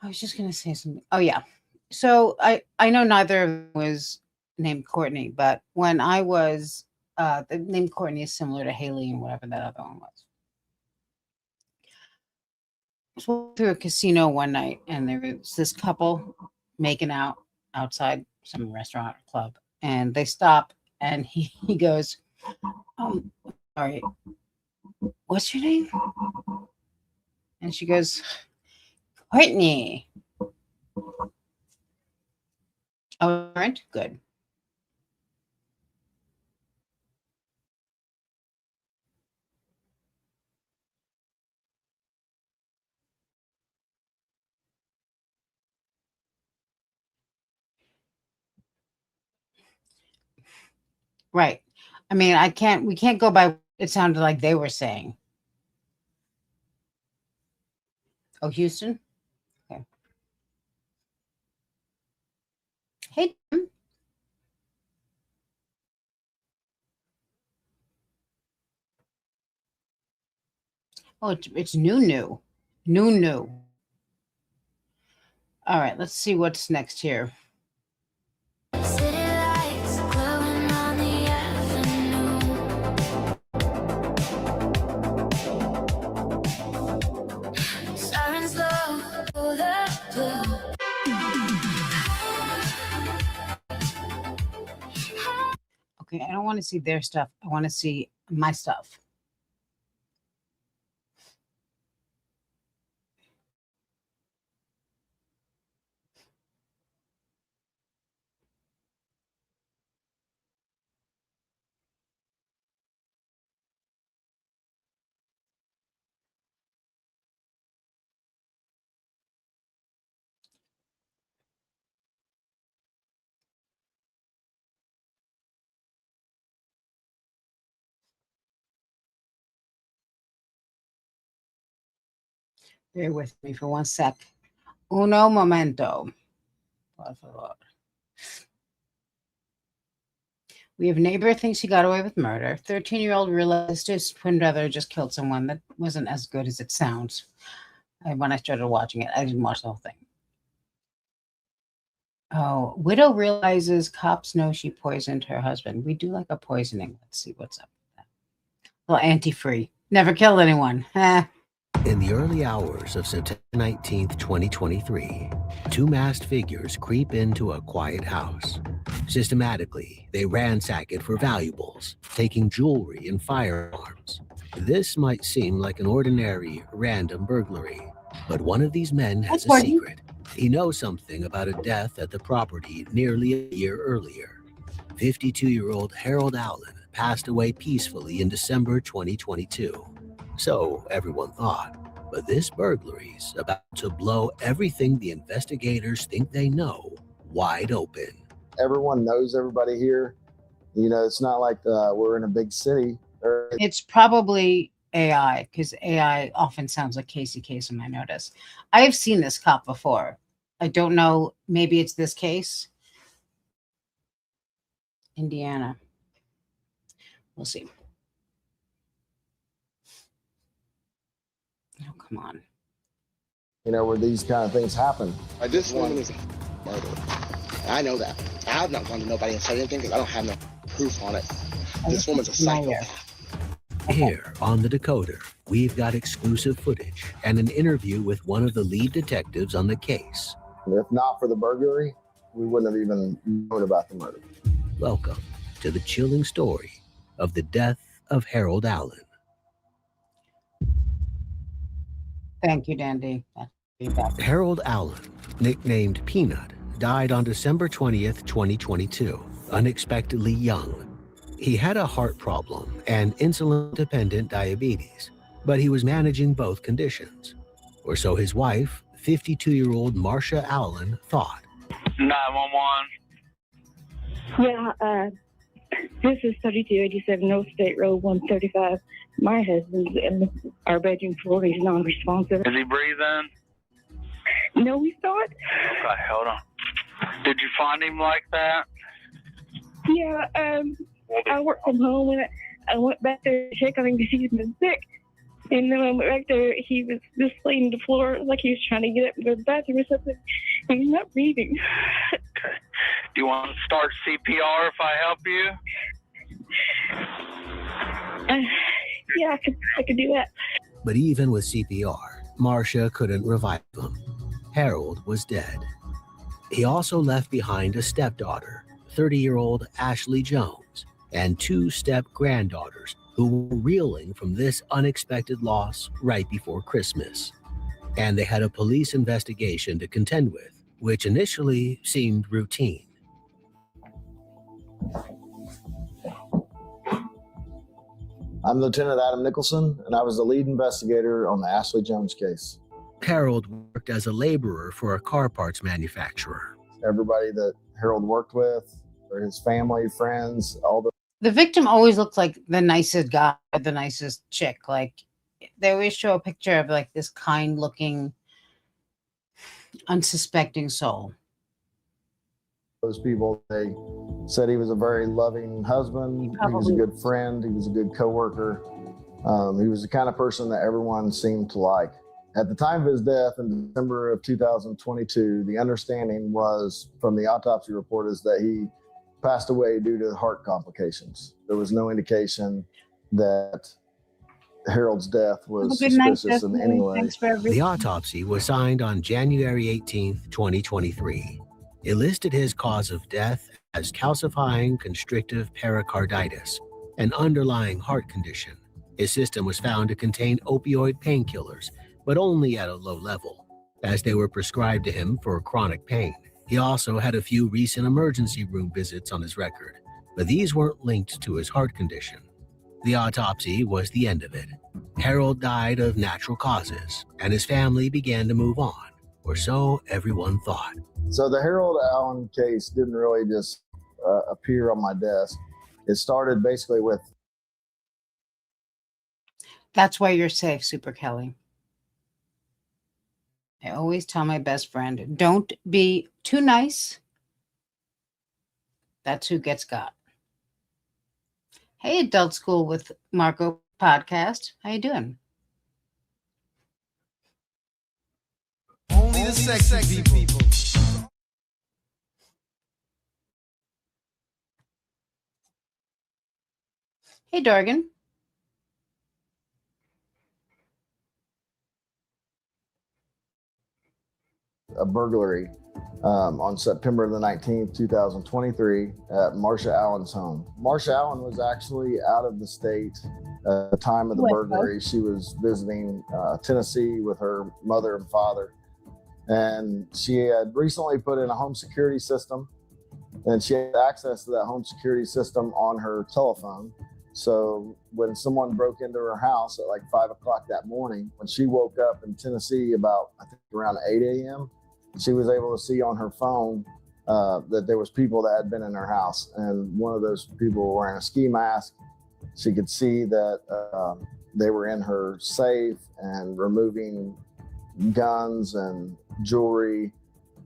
I was just gonna say something. Oh yeah. So I know neither of them was named Courtney, but when I was the name Courtney is similar to Haley and whatever that other one was. I went through a casino one night and there was this couple making out outside some restaurant or club, and they stop and he goes, sorry, what's your name? And she goes, Courtney. Oh, right, good. Right. I mean, we can't go by what it sounded like they were saying. Oh, Houston? Okay. Hey, Tim. Oh, it's new. All right, let's see what's next here. Okay, I don't want to see their stuff. I want to see my stuff. Bear with me for 1 sec. Uno momento. Por favor. We have neighbor thinks he got away with murder. 13-year-old realized his twin brother just killed someone. That wasn't as good as it sounds. When I started watching it, I didn't watch the whole thing. Oh, widow realizes cops know she poisoned her husband. We do like a poisoning. Let's see what's up with that. Well, anti-free. Never killed anyone. In the early hours of September 19th, 2023, two masked figures creep into a quiet house. Systematically, they ransack it for valuables, taking jewelry and firearms. This might seem like an ordinary, random burglary, but one of these men has a secret. He knows something about a death at the property nearly a year earlier. 52-year-old Harold Allen passed away peacefully in December 2022. So everyone thought, but this burglary's about to blow everything the investigators think they know wide open. Everyone knows everybody here. You know, it's not like we're in a big city. It's probably AI, because AI often sounds like Casey Kasem, I notice. I've seen this cop before. I don't know. Maybe it's this case. Indiana. We'll see. Oh, come on. You know, where these kind of things happen. This woman is a murderer. I know that. I have not gone to nobody and said anything because I don't have no proof on it. This woman's a psychopath. Here on The Decoder, we've got exclusive footage and an interview with one of the lead detectives on the case. If not for the burglary, we wouldn't have even known about the murder. Welcome to the chilling story of the death of Harold Allen. Thank you, Dandy. Harold Allen, nicknamed Peanut, died on December 20th, 2022, unexpectedly young. He had a heart problem and insulin-dependent diabetes, but he was managing both conditions. Or so his wife, 52-year-old Marcia Allen, thought. 911. Yeah, This is 3287 North State Road 135. My husband's in our bedroom floor. He's non-responsive. Is he breathing? No, he's not. Okay, hold on. Did you find him like that? Yeah, I work from home and I went back there to check on him because he's been sick. And then when I went back there, he was just laying on the floor like he was trying to get up and go to the bathroom or something. And he's not breathing. Okay. Do you want to start CPR if I help you? Yeah, I could do that. But even with CPR, Marcia couldn't revive him. Harold was dead. He also left behind a stepdaughter, 30-year-old Ashley Jones, and 2 step-granddaughters who were reeling from this unexpected loss right before Christmas. And they had a police investigation to contend with, which initially seemed routine. I'm Lieutenant Adam Nicholson, and I was the lead investigator on the Ashley Jones case. Harold worked as a laborer for a car parts manufacturer. Everybody that Harold worked with, or his family, friends, all The victim always looked like the nicest guy, the nicest chick. Like they always show a picture of like this kind-looking, unsuspecting soul. those people, they said he was a very loving husband. He was a good friend. He was a good coworker. He was the kind of person that everyone seemed to like. At the time of his death in December of 2022, the understanding was from the autopsy report is that he passed away due to heart complications. There was no indication that Harold's death was suspicious in any way. The autopsy was signed on January 18, 2023. It listed his cause of death as calcifying constrictive pericarditis, an underlying heart condition. His system was found to contain opioid painkillers, but only at a low level, as they were prescribed to him for chronic pain. He also had a few recent emergency room visits on his record, but these weren't linked to his heart condition. The autopsy was the end of it. Harold died of natural causes, and his family began to move on, or so everyone thought. So the Harold Allen case didn't really just appear on my desk. It started basically with... That's why you're safe, Super Kelly. I always tell my best friend, don't be too nice. That's who gets got. Hey, Adult School with Marco podcast. How you doing? Only the sexy people. Hey, Dorgan. a burglary on September the 19th, 2023 at Marcia Allen's home. Marcia Allen was actually out of the state at the time of the burglary. She was visiting Tennessee with her mother and father. And she had recently put in a home security system, and she had access to that home security system on her telephone. So when someone broke into her house at like 5 o'clock that morning, when she woke up in Tennessee about, I think around 8 a.m., she was able to see on her phone that there was people that had been in her house. And one of those people were wearing a ski mask. She could see that they were in her safe and removing guns and jewelry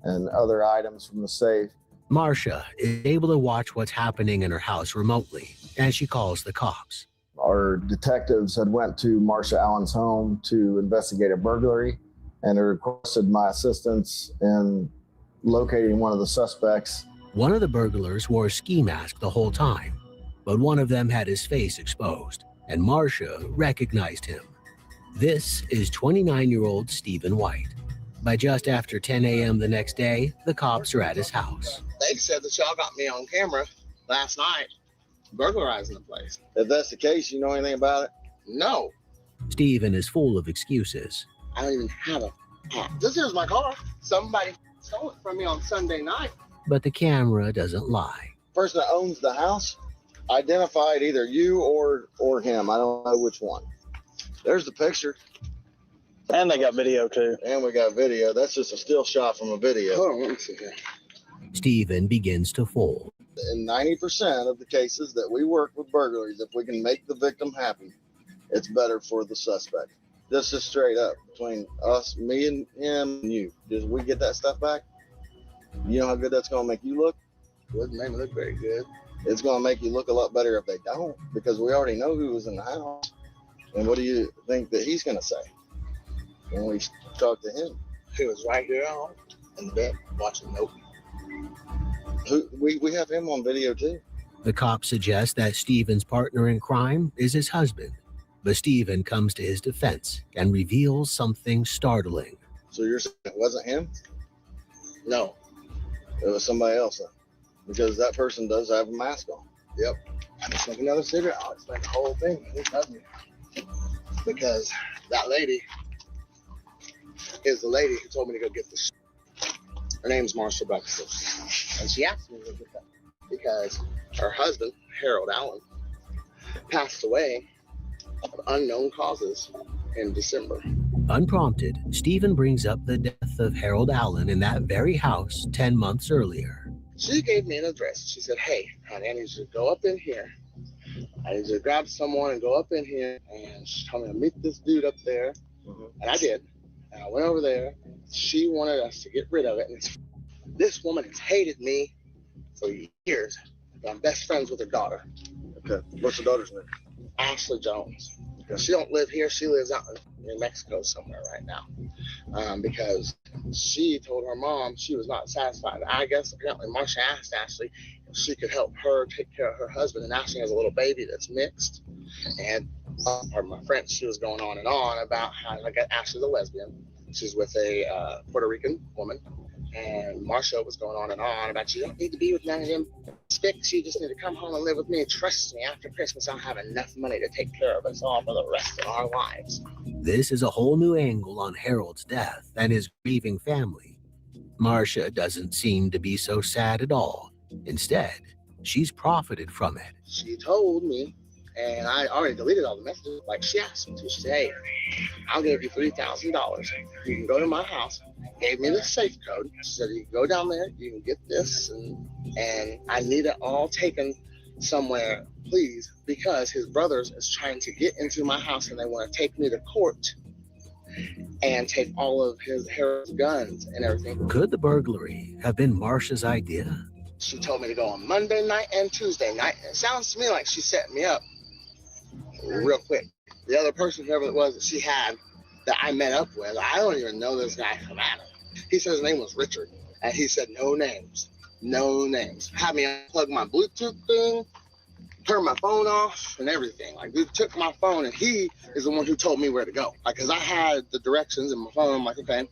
and other items from the safe. Marcia is able to watch what's happening in her house remotely, and she calls the cops. Our detectives had went to Marcia Allen's home to investigate a burglary and requested my assistance in locating one of the suspects. One of the burglars wore a ski mask the whole time, but one of them had his face exposed, and Marcia recognized him. This is 29-year-old Stephen White. By just after 10 a.m. the next day, the cops are at his house. They said that y'all got me on camera last night burglarizing the place. If that's the case, you know anything about it? No. Stephen is full of excuses. I don't even have a car. This here's my car. Somebody stole it from me on Sunday night. But the camera doesn't lie. The person that owns the house identified either you or him. I don't know which one. There's the picture. And they got video too. And we got video. That's just a still shot from a video. Hold on, let me see here. Stephen begins to fold. in 90% of the cases that we work with burglaries, if we can make the victim happy, it's better for the suspect. This is straight up between us, me and him and you. Just we get that stuff back. You know how good that's going to make you look? It wouldn't make me look very good. It's going to make you look a lot better if they don't, because we already know who was in the house. And what do you think that he's going to say when we talk to him? He was right here in the bed watching Nope. We have him on video too. The cop suggests that Stephen's partner in crime is his husband, but Stephen comes to his defense and reveals something startling. So you're saying it wasn't him? No, it was somebody else, because that person does have a mask on. Yep. I'm just smoking another cigarette. I'll explain the whole thing. Because that lady is the lady who told me to go get this. Her name's Marsha Buxton. And she asked me to go get that because her husband, Harold Allen, passed away of unknown causes in December. Unprompted, Stephen brings up the death of Harold Allen in that very house 10 months earlier. She gave me an address. She said, hey, honey, I need you to go up in here. I need you to grab someone and go up in here. And she told me to meet this dude up there. And I did. And I went over there. She wanted us to get rid of it. And this woman has hated me for years. I'm best friends with her daughter. Okay. What's the daughter's name? Ashley Jones. She don't live here. She lives out in Mexico somewhere right now. Because she told her mom she was not satisfied. I guess apparently Marsha asked Ashley if she could help her take care of her husband. And Ashley has a little baby that's mixed. And pardon my French, she was going on and on about how I got Ashley's a lesbian. She's with a Puerto Rican woman. And Marsha was going on and on about you don't need to be with none of them sticks. You just need to come home and live with me. Trust me, after Christmas, I'll have enough money to take care of us all for the rest of our lives. This is a whole new angle on Harold's death and his grieving family. Marsha doesn't seem to be so sad at all. Instead, she's profited from it. She told me, and I already deleted all the messages, like she asked me to. She said, hey, I'll give you $3,000. You can go to my house. Gave me the safe code. She said, you can go down there, you can get this, and I need it all taken somewhere, please, because his brothers is trying to get into my house and they want to take me to court and take all of Harold's guns and everything. Could the burglary have been Marsha's idea? She told me to go on Monday night and Tuesday night. It sounds to me like she set me up real quick. The other person, whoever it was that she had that I met up with, I don't even know this guy from Adam. He said his name was Richard, and he said no names. No names. Had me unplug my Bluetooth thing, turn my phone off, and everything. Like, dude took my phone, and he is the one who told me where to go. Like, because I had the directions in my phone. I'm like, okay,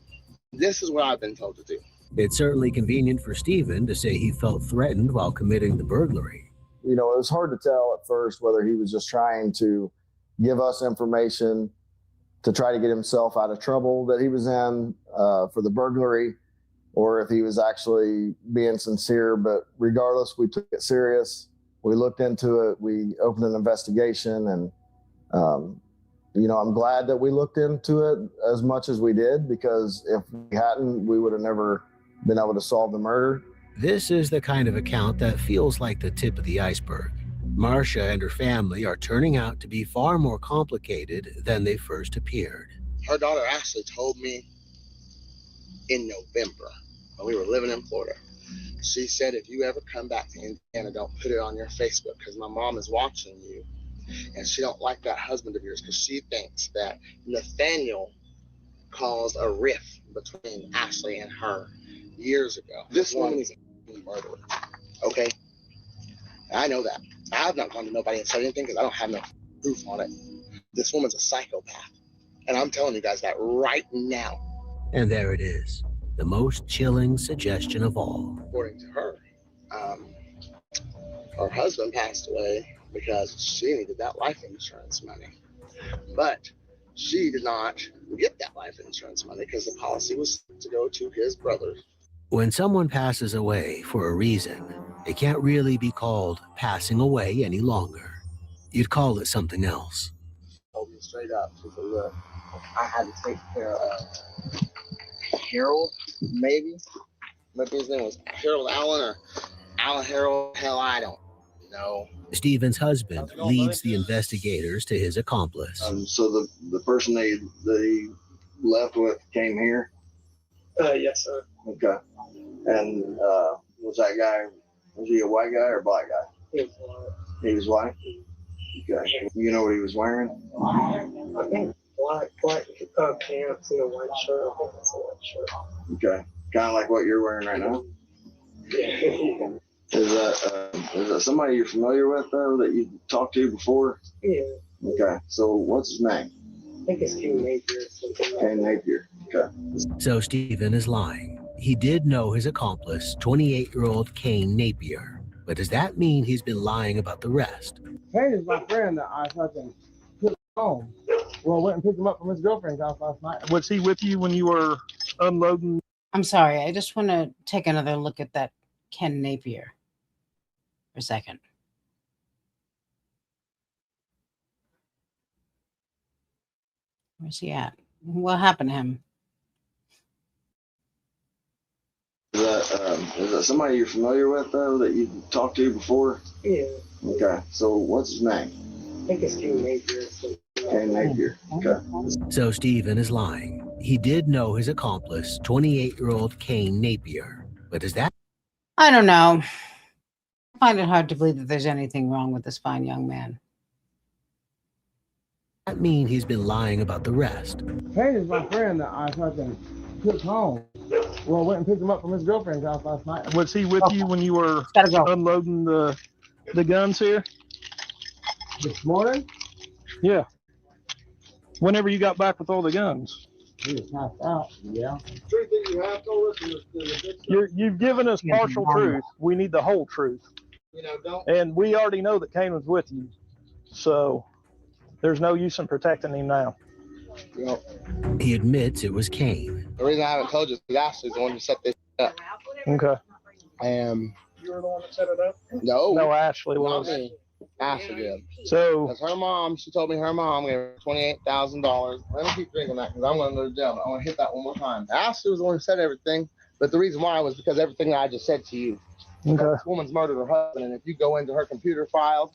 this is what I've been told to do. It's certainly convenient for Stephen to say he felt threatened while committing the burglary. You know, it was hard to tell at first whether he was just trying to give us information to try to get himself out of trouble that he was in for the burglary, or if he was actually being sincere. But regardless, we took it serious. We looked into it. We opened an investigation, and you know, I'm glad that we looked into it as much as we did, because if we hadn't, we would have never been able to solve the murder. This is the kind of account that feels like the tip of the iceberg. Marsha and her family are turning out to be far more complicated than they first appeared. Her daughter Ashley told me in November when we were living in Florida. She said, if you ever come back to Indiana, don't put it on your Facebook because my mom is watching you. And she don't like that husband of yours because she thinks that Nathaniel caused a rift between Ashley and her years ago. This woman is a murderer, okay? I know that. I've not gone to nobody and said anything because I don't have no proof on it. This woman's a psychopath. And I'm telling you guys that right now. And there it is, the most chilling suggestion of all. According to her, her husband passed away because she needed that life insurance money. But she did not get that life insurance money because the policy was to go to his brothers. When someone passes away for a reason, it can't really be called passing away any longer. You'd call it something else. Told me straight up, she said, look, I had to take care of Harold, maybe his name was Harold Allen, or Alan Harold, hell, I don't know. Stephen's husband leads the investigators to his accomplice. So the person they left with came here? Yes, sir. Okay. And was that guy, was he a white guy or a black guy? He was white. He was white? Okay. You know what he was wearing? I think black pants and a white shirt. I think it's a white shirt. Okay. Kind of like what you're wearing right now? Yeah. Is that somebody you're familiar with, though, that you talked to before? Yeah. Okay. So what's his name? I think it's King Napier. Ken Napier. Okay. So Stephen is lying. He did know his accomplice, 28-year-old Kane Napier. But does that mean he's been lying about the rest? Kane is my friend that I fucking took home. Well, I went and picked him up from his girlfriend's house last night. Was he with you when you were unloading? I'm sorry. I just want to take another look at that Ken Napier for a second. Where's he at? What happened to him? Is that somebody you're familiar with, though, that you talked to before? Yeah. Okay. So what's his name? I think it's King Napier. Ken Napier. Okay. So Stephen is lying. He did know his accomplice, 28-year-old Kane Napier. But is that? I don't know. I find it hard to believe that there's anything wrong with this fine young man. That mean he's been lying about the rest? Kane is my friend that I fucking took home. Well, I went and picked him up from his girlfriend's house last night. Was he with you when you were unloading the guns here? This morning? Yeah. Whenever you got back with all the guns. He was passed out. Yeah. Truth that you have told us you've given us partial truth. We need the whole truth. You know, don't. And we already know that Kane was with you. So there's no use in protecting him now. Yep. He admits it was Kane. The reason I haven't told you is because Ashley's the one who set this up. Okay. You were the one that set it up? No. No, Ashley was. Not me. Ashley did. So. Because her mom, she told me her mom gave her $28,000. Let me keep drinking that because I'm going to go to jail. I want to hit that one more time. Ashley was the one who said everything. But the reason why was because everything that I just said to you. Okay. This woman's murdered her husband. And if you go into her computer files.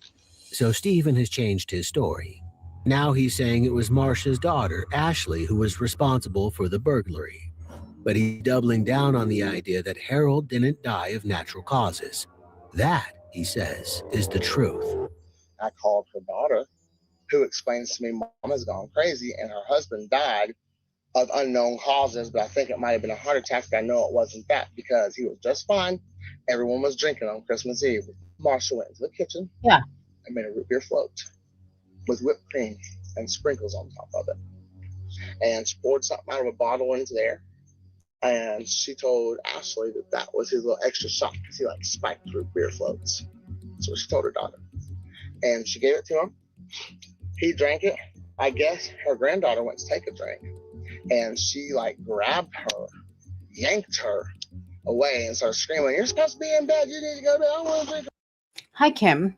So Stephen has changed his story. Now he's saying it was Marcia's daughter, Ashley, who was responsible for the burglary. But he's doubling down on the idea that Harold didn't die of natural causes. That, he says, is the truth. I called her daughter, who explains to me Mom has gone crazy and her husband died of unknown causes, but I think it might have been a heart attack, but I know it wasn't that because he was just fine. Everyone was drinking on Christmas Eve. Marcia went into the kitchen and made a root beer float with whipped cream and sprinkles on top of it. And she poured something out of a bottle into there. And she told Ashley that that was his little extra shot because he like spiked root beer floats. So she told her daughter. And she gave it to him. He drank it. I guess her granddaughter went to take a drink. And she like grabbed her, yanked her away and started screaming, "You're supposed to be in bed. You need to go to bed. I don't want to drink." Hi, Kim.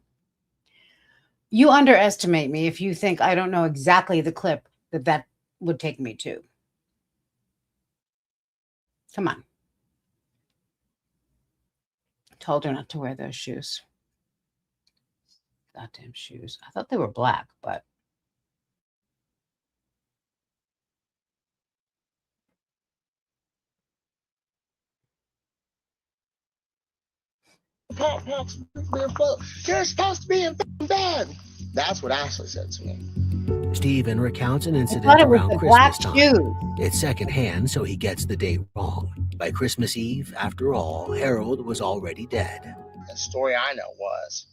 You underestimate me if you think I don't know exactly the clip that would take me to. Come on. Told her not to wear those shoes. Goddamn shoes. I thought they were black, but. You're supposed to be in bed. That's what Ashley said to me. Stephen recounts an incident thought it was around the Christmas black time. shoes. It's secondhand, so he gets the date wrong. By Christmas Eve, after all, Harold was already dead. The story I know was.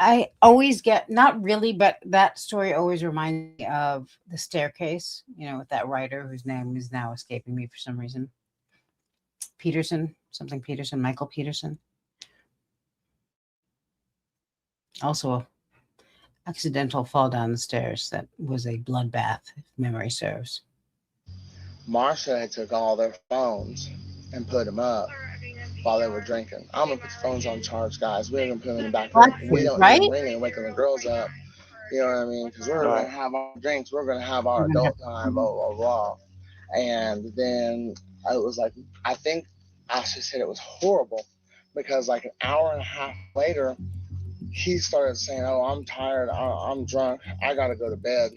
I always get, not really, but that story always reminds me of The Staircase, you know, with that writer whose name is now escaping me for some reason. Peterson, Michael Peterson. Also a accidental fall down the stairs that was a bloodbath, if memory serves. Marcia had took all their phones and put them up while they were drinking. I'm gonna put the phones on charge, guys. We're gonna put them in the back. We don't need ring and waking the girls up. You know what I mean? Because we're gonna have our drinks. We're gonna have our adult time. Blah blah blah. And then I was like, I think Ashley said it was horrible because like an hour and a half later, he started saying, "Oh, I'm tired. I'm drunk. I gotta go to bed.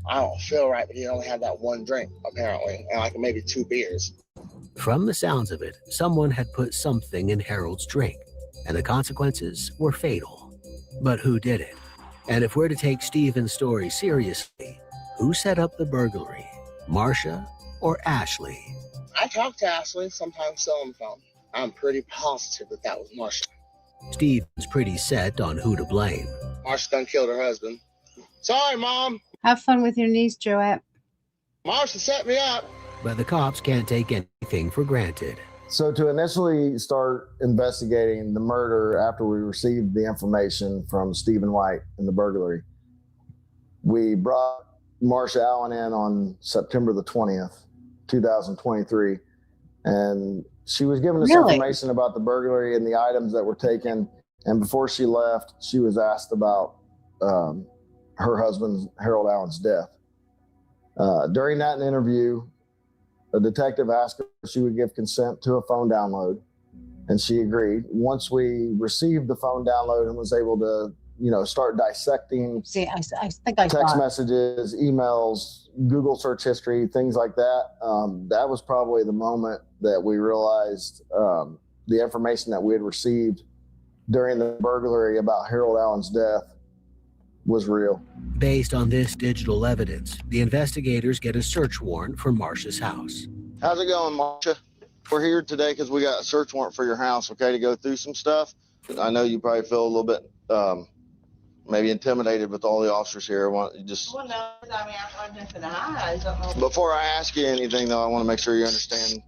I don't feel right." But he only had that one drink apparently, and like maybe 2 beers. From the sounds of it, someone had put something in Harold's drink, and the consequences were fatal. But who did it? And if we're to take Stephen's story seriously, who set up the burglary? Marcia or Ashley? I talk to Ashley sometimes still on the phone. I'm pretty positive that that was Marcia. Stephen's pretty set on who to blame. Marcia done killed her husband. Sorry, Mom. Have fun with your niece, Joette. Marcia set me up. But the cops can't take anything for granted. So to initially start investigating the murder after we received the information from Stephen White in the burglary, we brought Marcia Allen in on September the 20th, 2023. And she was given us information about the burglary and the items that were taken. And before she left, she was asked about her husband, Harold Allen's death. During that interview, a detective asked her if she would give consent to a phone download, and she agreed. Once we received the phone download and was able to, start dissecting I think I text saw it. messages, emails, Google search history, things like that, that was probably the moment that we realized the information that we had received during the burglary about Harold Allen's death was real. Based on this digital evidence, the investigators get a search warrant for Marcia's house. How's it going, Marcia? We're here today because we got a search warrant for your house, okay, to go through some stuff. I know you probably feel a little bit maybe intimidated with all the officers here. Well, no, I mean, I'm just in the eyes. I don't know. Before I ask you anything, though, I want to make sure you understand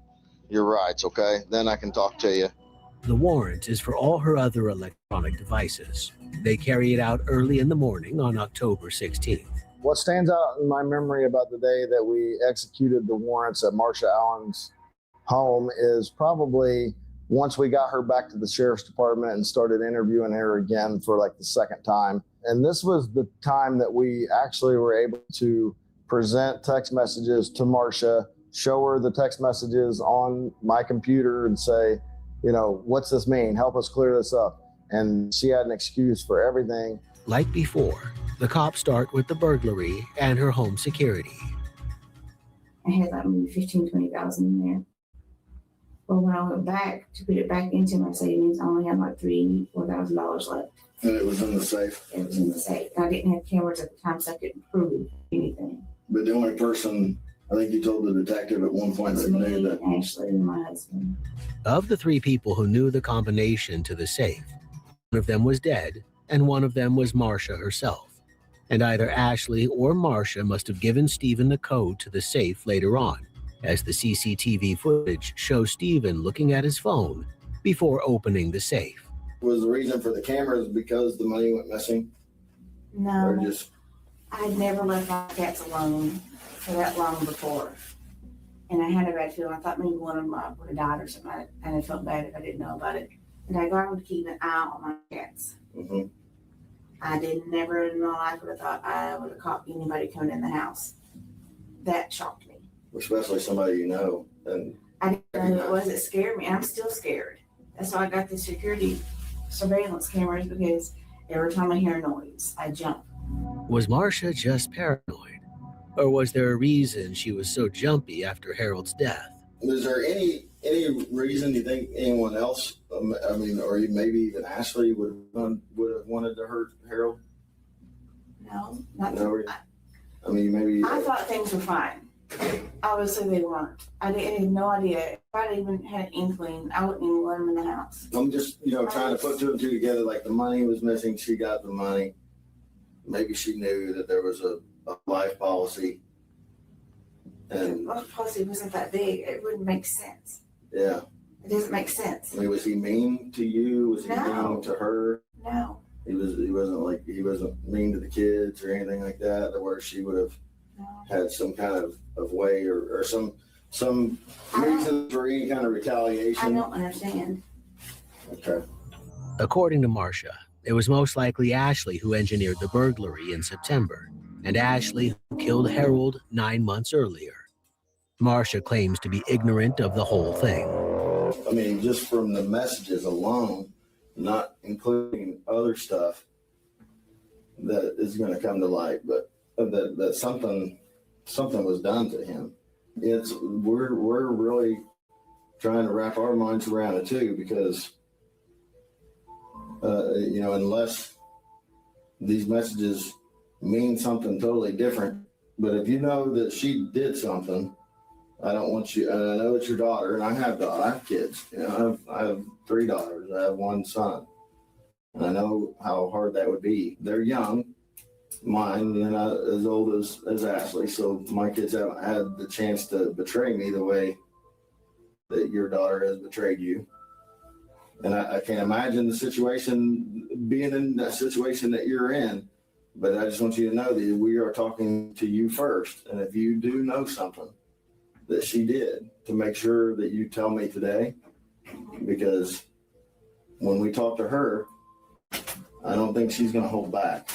your rights, okay? Then I can talk to you. The warrant is for all her other electronic devices. They carry it out early in the morning on October 16th. What stands out in my memory about the day that we executed the warrants at Marcia Allen's home is probably once we got her back to the sheriff's department and started interviewing her again for like the second time. And this was the time that we actually were able to present text messages to Marcia, show her the text messages on my computer and say, what's this mean? Help us clear this up. And she had an excuse for everything. Like before, the cops start with the burglary and her home security. I had like maybe 15, 20,000 in there. But when I went back to put it back into my savings, I only had like $3,000, $4,000 left. And it was in the safe? It was in the safe. I didn't have cameras at the time, so I couldn't prove anything. But the only person, I think you told the detective at one point that knew that. Ashley and my husband. Of the 3 people who knew the combination to the safe, one of them was dead, and one of them was Marcia herself. And either Ashley or Marcia must have given Stephen the code to the safe later on, as the CCTV footage shows Stephen looking at his phone before opening the safe. Was the reason for the cameras because the money went missing? No, Or just I had never left my cats alone for that long before. And I had a bad feeling. I thought maybe one of them would have died or something. And I felt bad if I didn't know about it. And I got them to keep an eye on my cats. Mm-hmm. I didn't never in my life would have thought I would have caught anybody coming in the house. That shocked me. especially somebody you know. And I didn't know who it was. It scared me. I'm still scared. That's why I got the security surveillance cameras, because every time I hear a noise, I jump. Was Marcia just paranoid? Or was there a reason she was so jumpy after Harold's death? Was there any reason you think anyone else, I mean, or maybe even Ashley would have wanted to hurt Harold? No, not No, I mean, maybe. I thought things were fine. Obviously, they weren't. I had no idea. If I'd even had an inkling, I wouldn't even let them in the house. I'm just, trying to put two and two together. Like the money was missing, she got the money. Maybe she knew that there was a life policy. And the life policy wasn't that big. It wouldn't make sense. Yeah. It doesn't make sense. I mean, was he mean to you? Was he mean to her? No. He wasn't mean to the kids or anything like that, where she would have had some kind of way or some reason for any kind of retaliation. I don't understand. Okay. According to Marcia, it was most likely Ashley who engineered the burglary in September, and Ashley who killed Harold 9 months earlier. Marcia claims to be ignorant of the whole thing. I mean, just from the messages alone, not including other stuff that is going to come to light, but that something was done to him. We're really trying to wrap our minds around it too, because unless these messages mean something totally different, but if you know that she did something, I don't want you. And I know it's your daughter, and I have kids. I have 3 daughters. I have 1 son. And I know how hard that would be. They're young, mine, and not as old as Ashley. So my kids haven't had the chance to betray me the way that your daughter has betrayed you. And I can't imagine the situation, being in that situation that you're in. But I just want you to know that we are talking to you first. And if you do know something that she did, to make sure that you tell me today, because when we talk to her, I don't think she's going to hold back.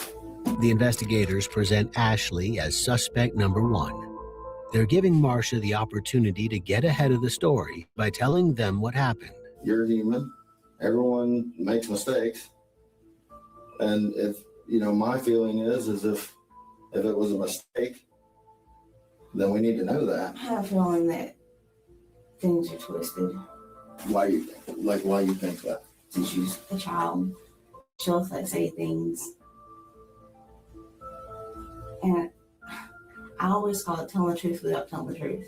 The investigators present Ashley as suspect number 1. They're giving Marcia the opportunity to get ahead of the story by telling them what happened. You're human. Everyone makes mistakes. And if, my feeling is if it was a mistake, then we need to know that. I have a feeling that things are twisted. Why you think that? She's a child. She'll say things. And I always call it telling the truth without telling the truth.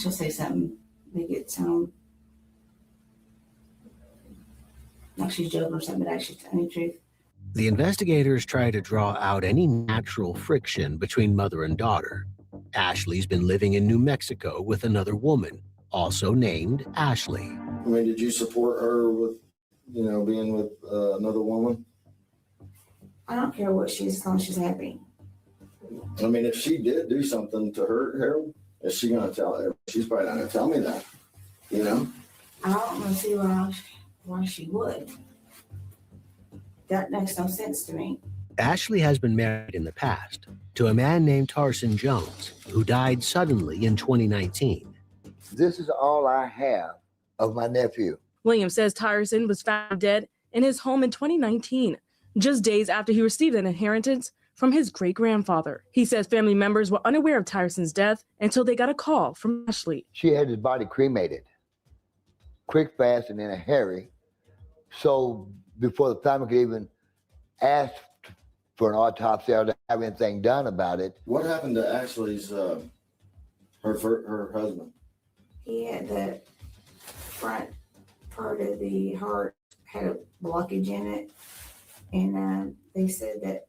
She'll say something, make it sound like she's joking or something, but actually telling the truth. The investigators try to draw out any natural friction between mother and daughter. Ashley's been living in New Mexico with another woman, also named Ashley. I mean, did you support her with, being with another woman? I don't care what she's, as long as she's happy. I mean, if she did do something to hurt Harold, is she going to tell her? She's probably not going to tell me that, I don't want to see why she would. That makes no sense to me. Ashley has been married in the past to a man named Tarson Jones, who died suddenly in 2019. This is all I have of my nephew. William says Tyerson was found dead in his home in 2019, just days after he received an inheritance from his great-grandfather. He says family members were unaware of Tyerson's death until they got a call from Ashley. She had his body cremated, quick, fast, and in a hurry. So before the family could even ask for an autopsy or to have anything done about it. What happened to Ashley's, her husband? He had the front part of the heart had a blockage in it, and they said that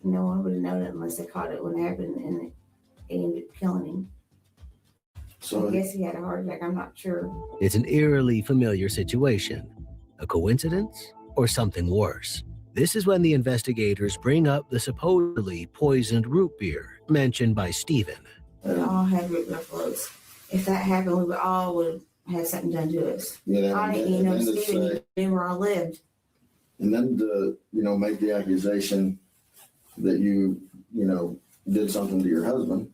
no one would have known it unless they caught it when it happened, and it ended up killing him. So I guess he had a heart attack. I'm not sure. It's an eerily familiar situation. A coincidence or something worse? This is when the investigators bring up the supposedly poisoned root beer mentioned by Stephen. We all had root beer floats. If that happened, we would have had something done to us. I didn't know Stephen knew where I lived. And then to, make the accusation that you did something to your husband.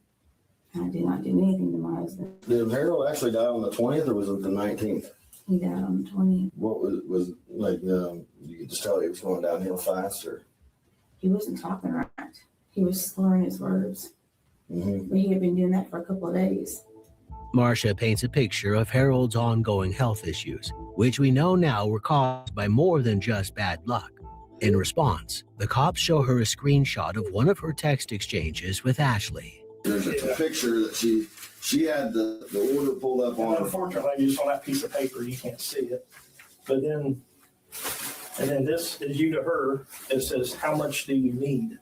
I did not do anything to my husband. Did Harold actually die on the 20th or was it the 19th? He died on the 20th. What was like, you could just tell he was going downhill fast, or? He wasn't talking right. He was slurring his words. Mm-hmm. But he had been doing that for a couple of days. Marcia paints a picture of Harold's ongoing health issues, which we know now were caused by more than just bad luck. In response, the cops show her a screenshot of one of her text exchanges with Ashley. There's a picture that she had the order pulled up on her. Unfortunately, just on that piece of paper, you can't see it. But then, and then this is you to her. It says, how much do you need?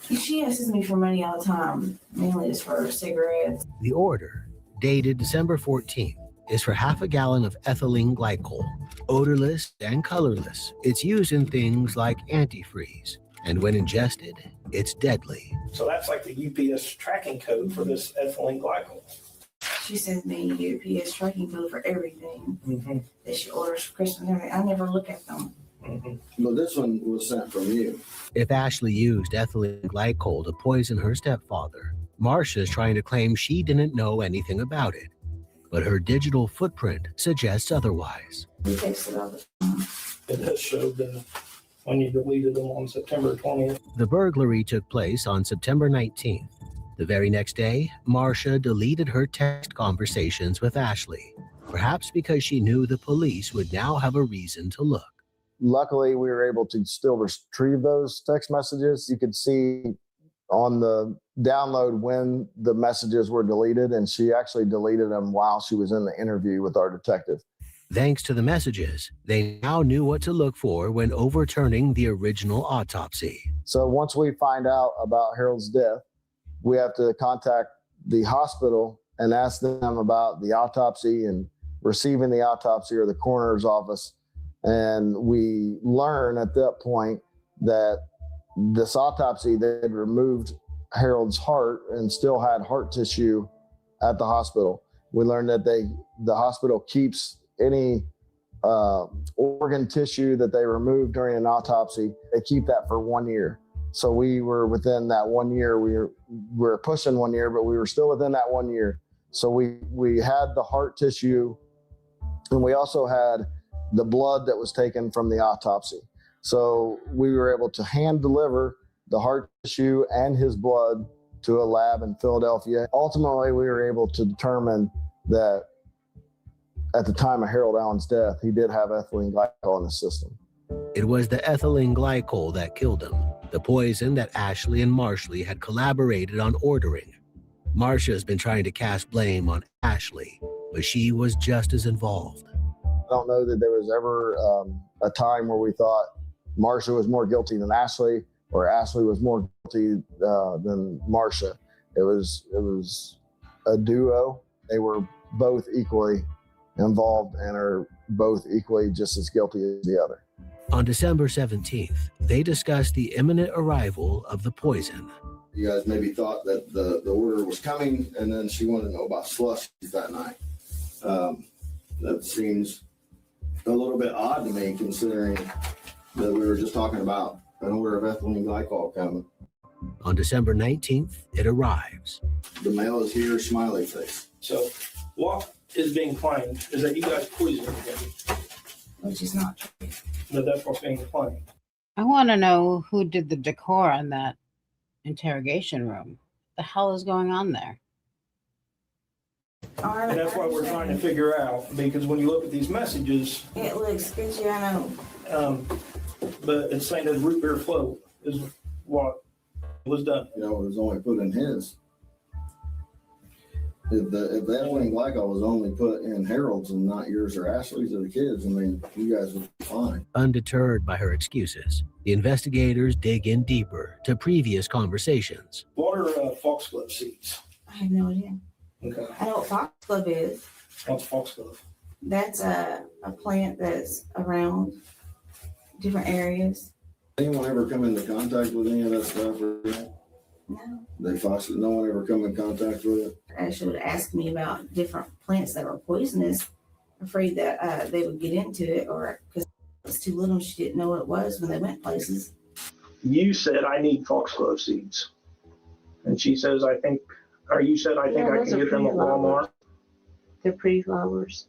She asks me for money all the time, mainly just for cigarettes. The order, dated December 14th, is for half a gallon of ethylene glycol, odorless and colorless. It's used in things like antifreeze, and when ingested, it's deadly. So that's like the UPS tracking code for this ethylene glycol. She sends me a UPS tracking code for everything that she orders for Christmas and everything. I never look at them. But this one was sent from you. If Ashley used ethylene glycol to poison her stepfather, Marcia's trying to claim she didn't know anything about it. but her digital footprint suggests otherwise. We texted all the time. It does show that when you deleted them on September 20th. The burglary took place on September 19th. The very next day, Marcia deleted her text conversations with Ashley, perhaps because she knew the police would now have a reason to look. Luckily, we were able to still retrieve those text messages. You could see on the download when the messages were deleted, and she actually deleted them while she was in the interview with our detective. Thanks to the messages, they now knew what to look for when overturning the original autopsy. So once we find out about Harold's death, we have to contact the hospital and ask them about the autopsy and receiving the autopsy or the coroner's office. And we learn at that point that this autopsy, they had removed Harold's heart and still had heart tissue at the hospital. We learned that the hospital keeps any organ tissue that they remove during an autopsy. They keep that for 1 year. So we were within that 1 year. We were pushing 1 year, but we were still within that 1 year. So we had the heart tissue, and we also had the blood that was taken from the autopsy. So we were able to hand deliver the heart tissue and his blood to a lab in Philadelphia. Ultimately, we were able to determine that at the time of Harold Allen's death, he did have ethylene glycol in his system. It was the ethylene glycol that killed him, the poison that Ashley and Marshall had collaborated on ordering. Marcia's been trying to cast blame on Ashley, but she was just as involved. I don't know that there was ever a time where we thought Marcia was more guilty than Ashley, or Ashley was more guilty than Marcia. It was a duo. They were both equally involved and are both equally just as guilty as the other. On December 17th, they discussed the imminent arrival of the poison. You guys maybe thought that the order was coming, and then she wanted to know about slush that night. That seems a little bit odd to me, considering that we were just talking about an order of ethylene glycol coming. On December 19th, it arrives. The mail is here, smiley face. So what is being claimed is that you guys poisoned him. Which is not true. But that's what's being claimed. I want to know who did the decor on that interrogation room. The hell is going on there? And that's what we're trying to figure out, because when you look at these messages, It looks sketchy, I know. but it's saying that root beer float is what was done. You know, it was only put in his. If the ethylene glycol was only put in Harold's and not yours or Ashley's or the kids, I mean, you guys would be fine. Undeterred by her excuses, the investigators dig in deeper to previous conversations. What are foxglove seeds? I have no idea. Okay. I know what foxglove is. What's foxglove? That's a plant that's around different areas. Anyone ever come into contact with any of that stuff? Or No. no one ever come in contact with it? Ashley would ask me about different plants that were poisonous, afraid that they would get into it, or because it was too little, she didn't know what it was when they went places. You said I need foxglove seeds, and she says I think I can get them at Walmart. They're pretty flowers.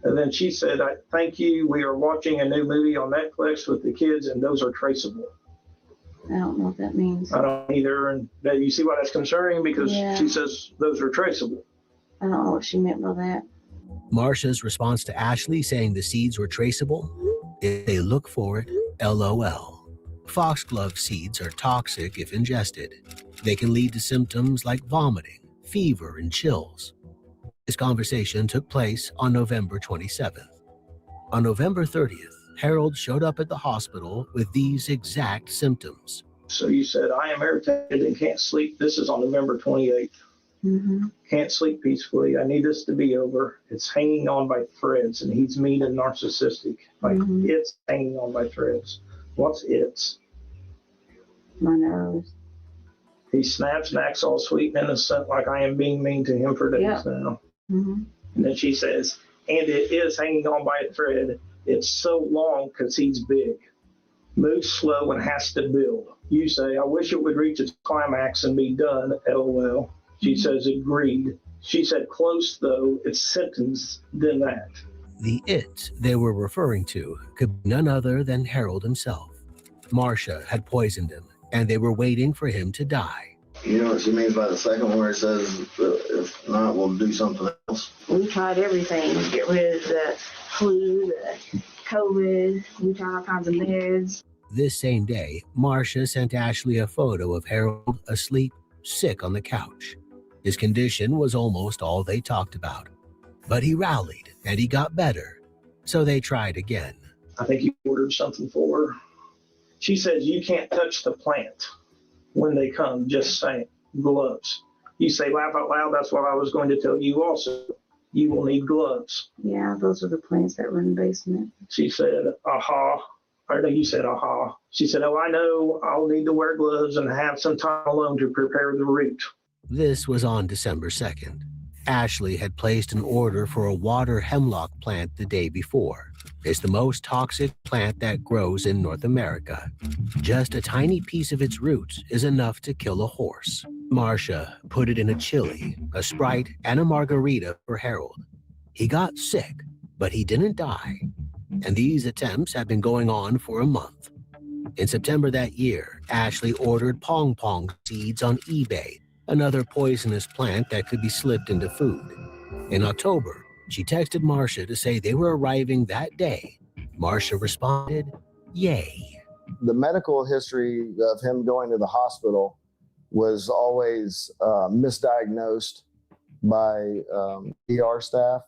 And then she said, thank you. We are watching a new movie on Netflix with the kids, and those are traceable. I don't know what that means. I don't either. And that you see why that's concerning, because she says those are traceable. I don't know what she meant by that. Marcia's response to Ashley saying the seeds were traceable? If they look for it, LOL. Foxglove seeds are toxic if ingested. They can lead to symptoms like vomiting, fever, and chills. This conversation took place on November 27th. On November 30th, Harold showed up at the hospital with these exact symptoms. So you said, I am irritated and can't sleep. This is on November 28th. Mm-hmm. Can't sleep peacefully. I need this to be over. It's hanging on by threads, and he's mean and narcissistic. Like, it's hanging on by threads. What's it's? My nose. He snaps and acts all sweet and innocent, like I am being mean to him for days now. Mm-hmm. And then she says, and it is hanging on by a thread. It's so long because he's big. Moves slow and has to build. You say, I wish it would reach its climax and be done, LOL. She says, agreed. She said close, though, it's symptoms than that. The it they were referring to could be none other than Harold himself. Marcia had poisoned him, and they were waiting for him to die. You know what she means by the second one where it says, if not, we'll do something else? We tried everything. Get rid of the flu, the COVID. We tried all kinds of meds. This same day, Marcia sent Ashley a photo of Harold asleep, sick on the couch. His condition was almost all they talked about. But he rallied and he got better, so they tried again. I think you ordered something for her. She says you can't touch the plant when they come, just saying, gloves. You say laugh out loud, that's what I was going to tell you also. You will need gloves. Yeah, those are the plants that were in the basement. She said, aha. I know you said, aha. She said, oh, I know I'll need to wear gloves and have some time alone to prepare the route. This was on December 2nd. Ashley had placed an order for a water hemlock plant the day before. It's the most toxic plant that grows in North America. Just a tiny piece of its roots is enough to kill a horse. Marcia put it in a chili, a Sprite, and a margarita for Harold. He got sick, but he didn't die. And these attempts had been going on for a month. In September that year, Ashley ordered pong pong seeds on eBay, another poisonous plant that could be slipped into food. In October, she texted Marcia to say they were arriving that day. Marcia responded, yay. The medical history of him going to the hospital was always misdiagnosed by ER staff.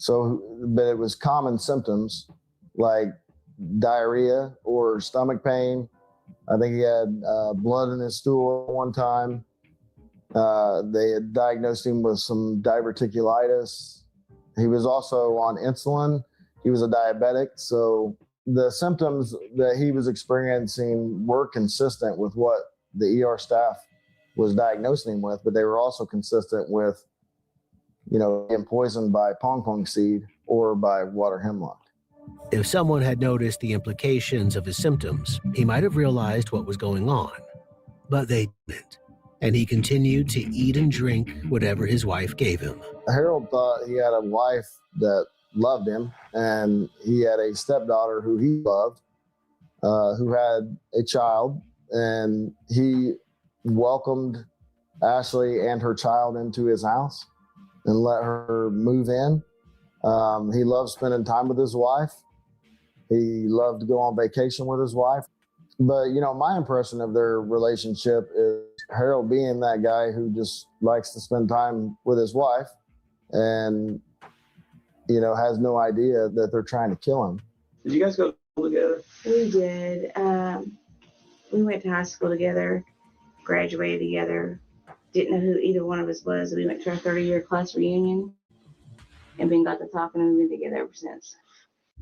But it was common symptoms like diarrhea or stomach pain. I think he had blood in his stool at one time. They had diagnosed him with some diverticulitis. He was also on insulin. He was a diabetic. So the symptoms that he was experiencing were consistent with what the ER staff was diagnosing him with, but they were also consistent with, being poisoned by pong pong seed or by water hemlock. If someone had noticed the implications of his symptoms, he might have realized what was going on. But they didn't. And he continued to eat and drink whatever his wife gave him. Harold thought he had a wife that loved him, and he had a stepdaughter who he loved, who had a child, and he welcomed Ashley and her child into his house and let her move in. He loved spending time with his wife. He loved to go on vacation with his wife. But, my impression of their relationship is Harold being that guy who just likes to spend time with his wife and, has no idea that they're trying to kill him. Did you guys go to school together? We did. We went to high school together, graduated together. Didn't know who either one of us was. We went to our 30-year class reunion and then got to talking and we've been together ever since.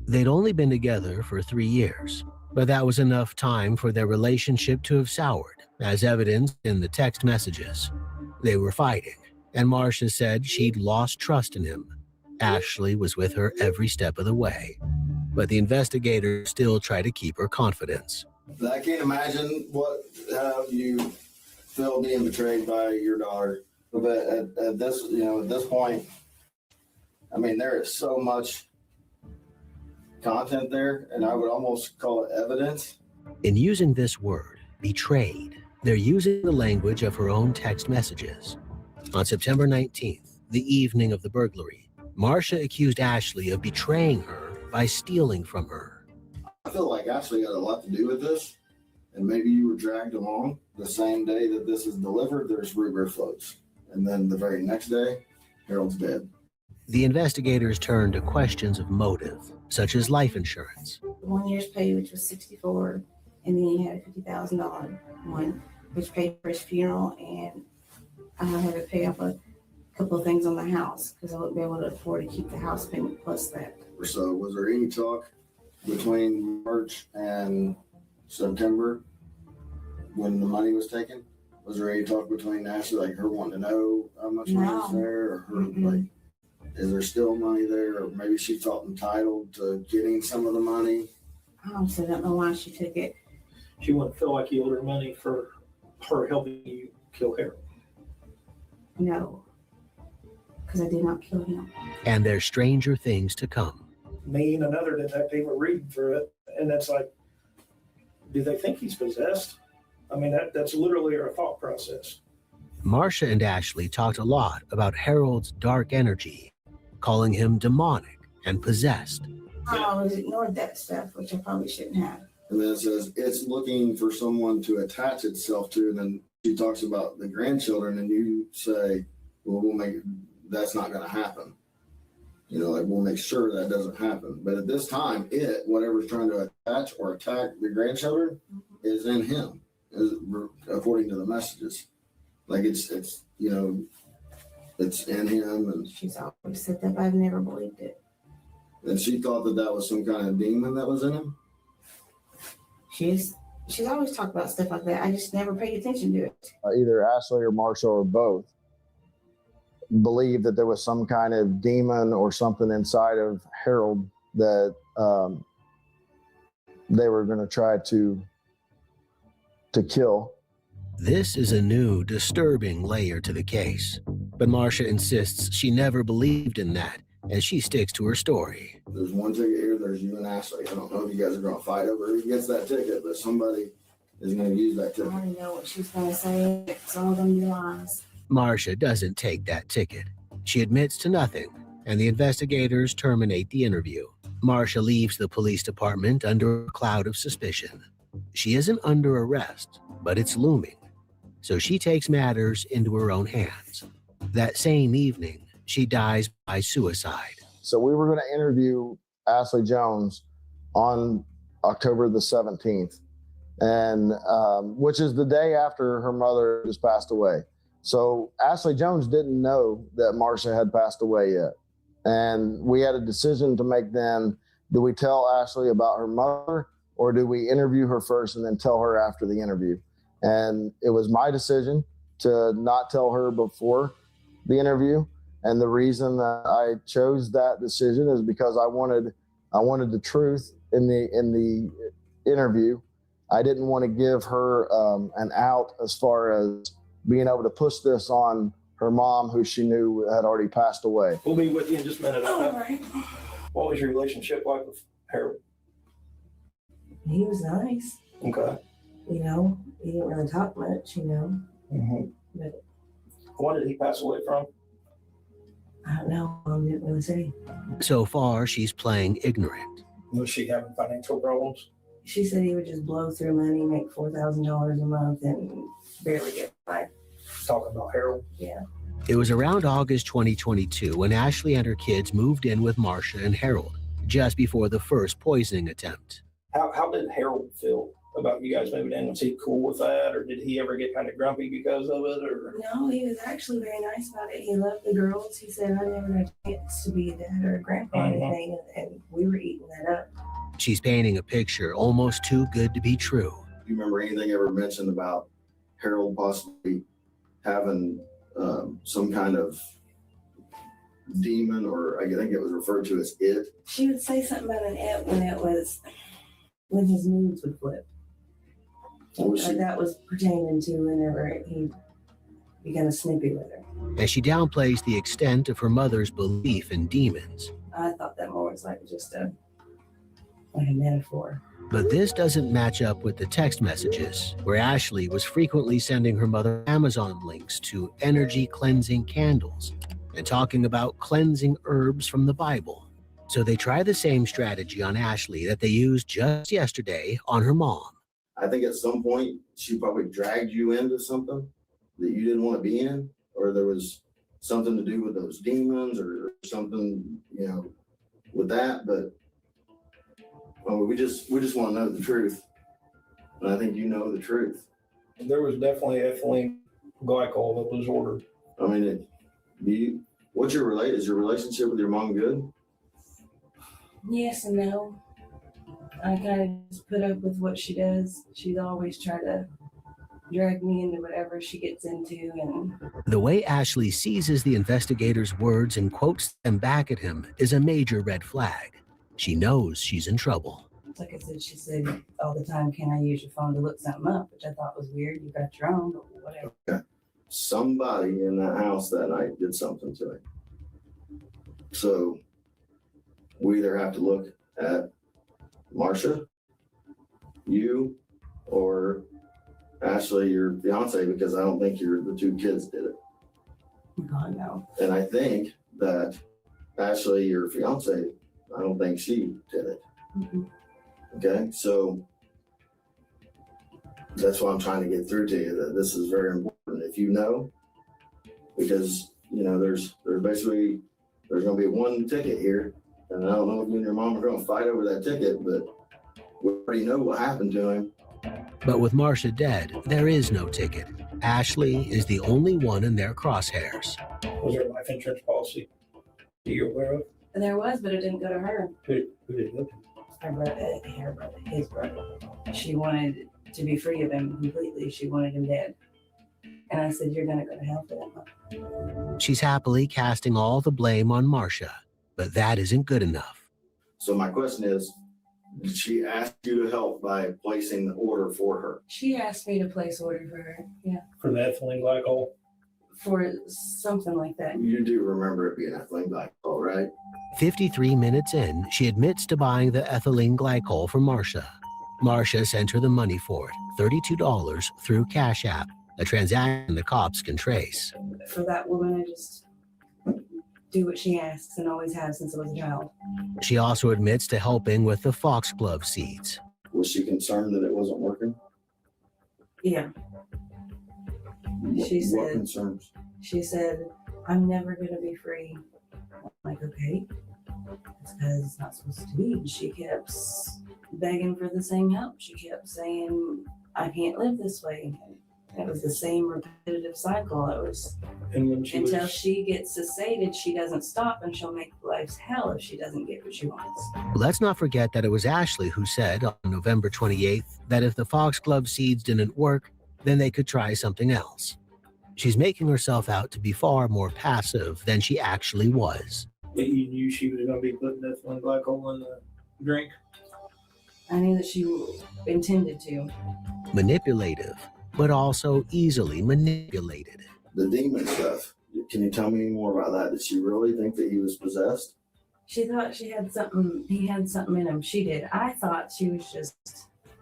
They'd only been together for 3 years, but that was enough time for their relationship to have soured, as evidenced in the text messages. They were fighting, and Marcia said she'd lost trust in him. Ashley was with her every step of the way, but the investigators still try to keep her confidence. I can't imagine how you feel being betrayed by your daughter. But at this point, there is so much content there, and I would almost call it evidence. In using this word, betrayed, they're using the language of her own text messages. On September 19th, the evening of the burglary, Marcia accused Ashley of betraying her by stealing from her. I feel like Ashley had a lot to do with this, and maybe you were dragged along. The same day that this is delivered, there's river floats. And then the very next day, Harold's dead. The investigators turned to questions of motive, such as life insurance. 1 year's pay, which was $64,000, and then he had a $50,000 one, which paid for his funeral, and I had to pay off a couple of things on the house because I wouldn't be able to afford to keep the house payment plus that. So was there any talk between March and September when the money was taken? Was there any talk between Ashley, like her wanting to know how much money was there, or her is there still money there, or maybe she felt entitled to getting some of the money? I honestly don't know why she took it. She wouldn't feel like you owed her money for her helping you kill Harold. No. because I did not kill him. And there's stranger things to come. Me and another detective were reading through it, and that's like, do they think he's possessed? I mean, that's literally our thought process. Marcia and Ashley talked a lot about Harold's dark energy, calling him demonic and possessed. I always ignored that stuff, which I probably shouldn't have. And then it says it's looking for someone to attach itself to. And then she talks about the grandchildren, and you say, well, that's not going to happen. Like we'll make sure that doesn't happen. But at this time, whatever's trying to attach or attack the grandchildren is in him, according to the messages. Like it's in him. And she's always said that, but I've never believed it. And she thought that was some kind of demon that was in him? She's always talked about stuff like that. I just never paid attention to it. Either Ashley or Marshall or both believed that there was some kind of demon or something inside of Harold that they were going to try to kill. This is a new, disturbing layer to the case. But Marcia insists she never believed in that, and she sticks to her story. There's one ticket here, there's you and Ashley. I don't know if you guys are going to fight over who gets that ticket, but somebody is going to use that ticket. I already know what she's going to say. It's all going to be lies. Marcia doesn't take that ticket. She admits to nothing, and the investigators terminate the interview. Marcia leaves the police department under a cloud of suspicion. She isn't under arrest, but it's looming. So she takes matters into her own hands. That same evening, she dies by suicide. So we were going to interview Ashley Jones on October the 17th, and which is the day after her mother just passed away. So Ashley Jones didn't know that Marcia had passed away yet. And we had a decision to make then. Do we tell Ashley about her mother, or do we interview her first and then tell her after the interview? And it was my decision to not tell her before the interview. And the reason that I chose that decision is because I wanted the truth in the interview. I didn't want to give her an out as far as being able to push this on her mom, who she knew had already passed away. We'll be with you in just a minute. All right. What was your relationship like with Harold? He was nice. Okay. He didn't really talk much, Mm-hmm. But what did he pass away from? I don't know. I didn't really say. So far, she's playing ignorant. Was she having financial problems? She said he would just blow through money, make $4,000 a month, and barely get by. Talking about Harold? Yeah. It was around August 2022 when Ashley and her kids moved in with Marcia and Harold, just before the first poisoning attempt. How did Harold feel about you guys moving in? Was he cool with that, or did he ever get kind of grumpy because of it? Or No, he was actually very nice about it. He loved the girls. He said, I never had a chance to be a dad or a grandpa or anything, and we were eating that up. She's painting a picture almost too good to be true. Do you remember anything ever mentioned about Harold possibly having some kind of demon, or I think it was referred to as it? She would say something about an it when his moods would flip. That was pertaining to whenever he began snippy with her. As she downplays the extent of her mother's belief in demons. I thought that more was like just a metaphor. But this doesn't match up with the text messages, where Ashley was frequently sending her mother Amazon links to energy cleansing candles and talking about cleansing herbs from the Bible. So they try the same strategy on Ashley that they used just yesterday on her mom. I think at some point she probably dragged you into something that you didn't want to be in, or there was something to do with those demons or something, with that. But we just want to know the truth, and I think you know the truth. there was definitely ethylene glycol that was ordered. I mean, is your relationship with your mom good? Yes and no. I kind of just put up with what she does. She's always tried to drag me into whatever she gets into. And the way Ashley seizes the investigator's words and quotes them back at him is a major red flag. She knows she's in trouble. Like I said, she said all the time, can I use your phone to look something up? Which I thought was weird. You got your own, but whatever. Okay. Somebody in that house that night did something to him. So we either have to look at Marcia, you, or Ashley, your fiance, because I don't think the two kids did it. God, no. And I think that Ashley, your fiance, I don't think she did it. Mm-hmm. Okay, so that's what I'm trying to get through to you, that this is very important. If you know, because there's basically going to be one ticket here, and I don't know if you and your mom are going to fight over that ticket, but we already know what happened to him. But with Marcia dead, there is no ticket. Ashley is the only one in their crosshairs. Was there a life insurance policy that you're aware of? There was, but it didn't go to her. Who did it go to? Her brother, his brother. She wanted to be free of him completely. She wanted him dead. And I said, you're going to go to hell for that. She's happily casting all the blame on Marcia, but that isn't good enough. So my question is, did she ask you to help by placing the order for her? She asked me to place order for her. Yeah. For the ethylene glycol? For something like that. You do remember it being ethylene glycol, right? 53 minutes in, she admits to buying the ethylene glycol for Marcia. Marcia sent her the money for it, $32 through Cash App, a transaction the cops can trace. For that woman, I just do what she asks and always have since I was a child. She also admits to helping with the foxglove seeds. Was she concerned that it wasn't working? Yeah. She What said, concerns? She said, I'm never going to be free. I'm like, okay. It's because it's not supposed to be. She kept begging for the same help. She kept saying, I can't live this way. It was the same repetitive cycle. It was until she gets sedated, she doesn't stop, and she'll make life's hell if she doesn't get what she wants. Let's not forget that it was Ashley who said on November 28th that if the foxglove seeds didn't work, then they could try something else. She's making herself out to be far more passive than she actually was. But you knew she was going to be putting ethylene glycol in the drink? I knew that she intended to. Manipulative, but also easily manipulated. The demon stuff. Can you tell me any more about that? Did she really think that he was possessed? She thought he had something in him. She did. I thought she was just,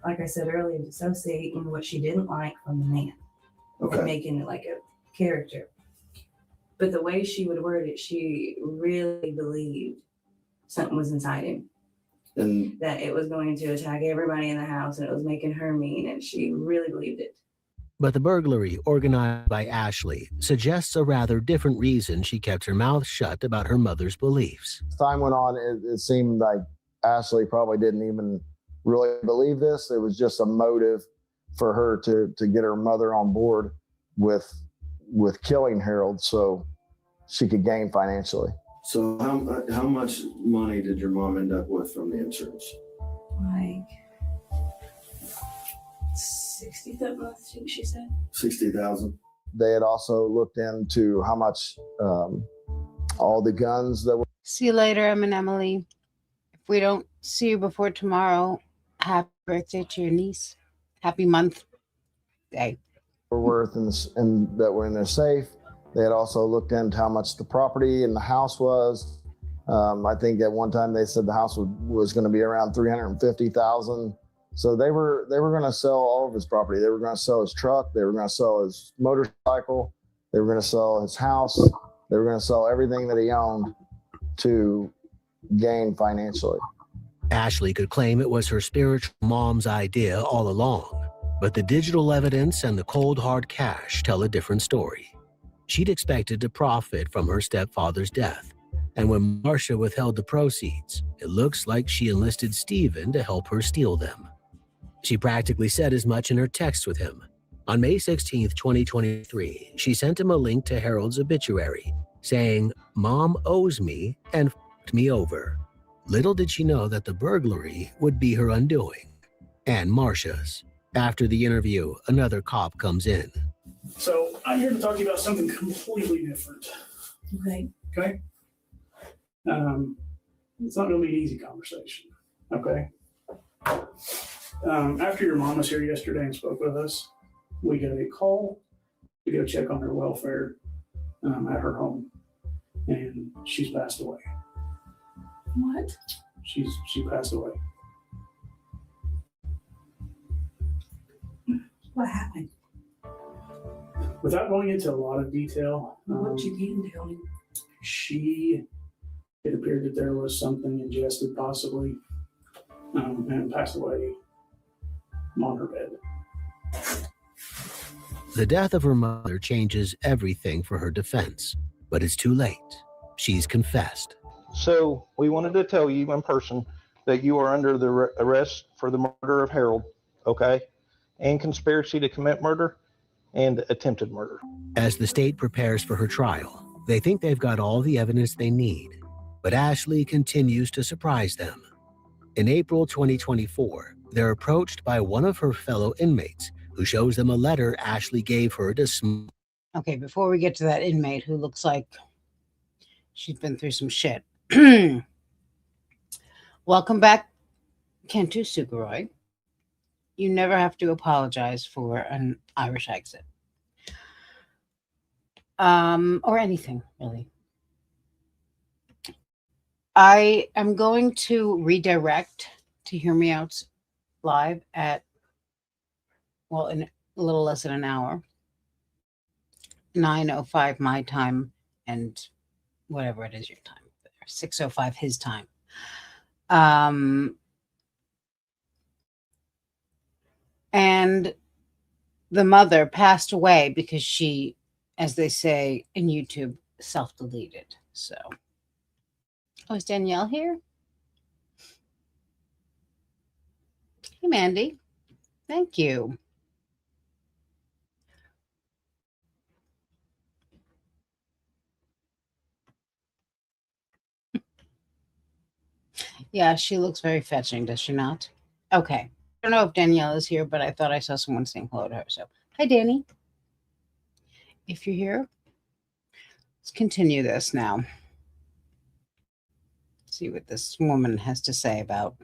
like I said earlier, dissociating what she didn't like from the man. Okay. And making it like a character. But the way she would word it, she really believed something was inside him. And that it was going to attack everybody in the house and it was making her mean, and she really believed it. But the burglary organized by Ashley suggests a rather different reason she kept her mouth shut about her mother's beliefs. As time went on, it seemed like Ashley probably didn't even really believe this. It was just a motive for her to get her mother on board with killing Harold so she could gain financially. So how much money did your mom end up with from the insurance? Like 60 something, I think she said. 60,000. They had also looked into how much all the guns that were. See you later, Em and Emily. If we don't see you before tomorrow, happy birthday to your niece. Happy month day. Were worth and that were in their safe. They had also looked into how much the property and the house was. I think at one time they said the house was going to be around $350,000. So they were going to sell all of his property. They were going to sell his truck. They were going to sell his motorcycle. They were going to sell his house. They were going to sell everything that he owned to gain financially. Ashley could claim it was her spiritual mom's idea all along, but the digital evidence and the cold hard cash tell a different story. She'd expected to profit from her stepfather's death, and when Marcia withheld the proceeds, it looks like she enlisted Stephen to help her steal them. She practically said as much in her text with him. On May 16, 2023, she sent him a link to Harold's obituary, saying, "Mom owes me and f***ed me over." Little did she know that the burglary would be her undoing, and Marcia's. After the interview, another cop comes in. So I'm here to talk to you about something completely different. Okay. Okay? It's not going to be an easy conversation. Okay? After your mom was here yesterday and spoke with us, we got a call to go check on her welfare at her home. And she's passed away. What? She passed away. What happened? Without going into a lot of detail, What you eating, Tony? it appeared that there was something ingested possibly, and passed away on her bed. The death of her mother changes everything for her defense, but it's too late. She's confessed. So we wanted to tell you in person that you are under the arrest for the murder of Harold, okay? And conspiracy to commit murder and attempted murder. As the state prepares for her trial, they think they've got all the evidence they need, but Ashley continues to surprise them. In April 2024, they're approached by one of her fellow inmates who shows them a letter Ashley gave her to Okay, before we get to that inmate who looks like she's been through some shit. Welcome back, Kentu Sukuroi. You never have to apologize for an Irish exit. Or anything, really. I am going to redirect to Hear Me Out's live at, well, in a little less than an hour. 9:05 my time and whatever it is your time. 6:05 his time. And the mother passed away because she, as they say in YouTube, self-deleted. So, oh, is Danielle here? Hey, Mandy. Thank you. Yeah, she looks very fetching, does she not? Okay. I don't know if Danielle is here, but I thought I saw someone saying hello to her. So, hi, Danny. If you're here, let's continue this now. See what this woman has to say about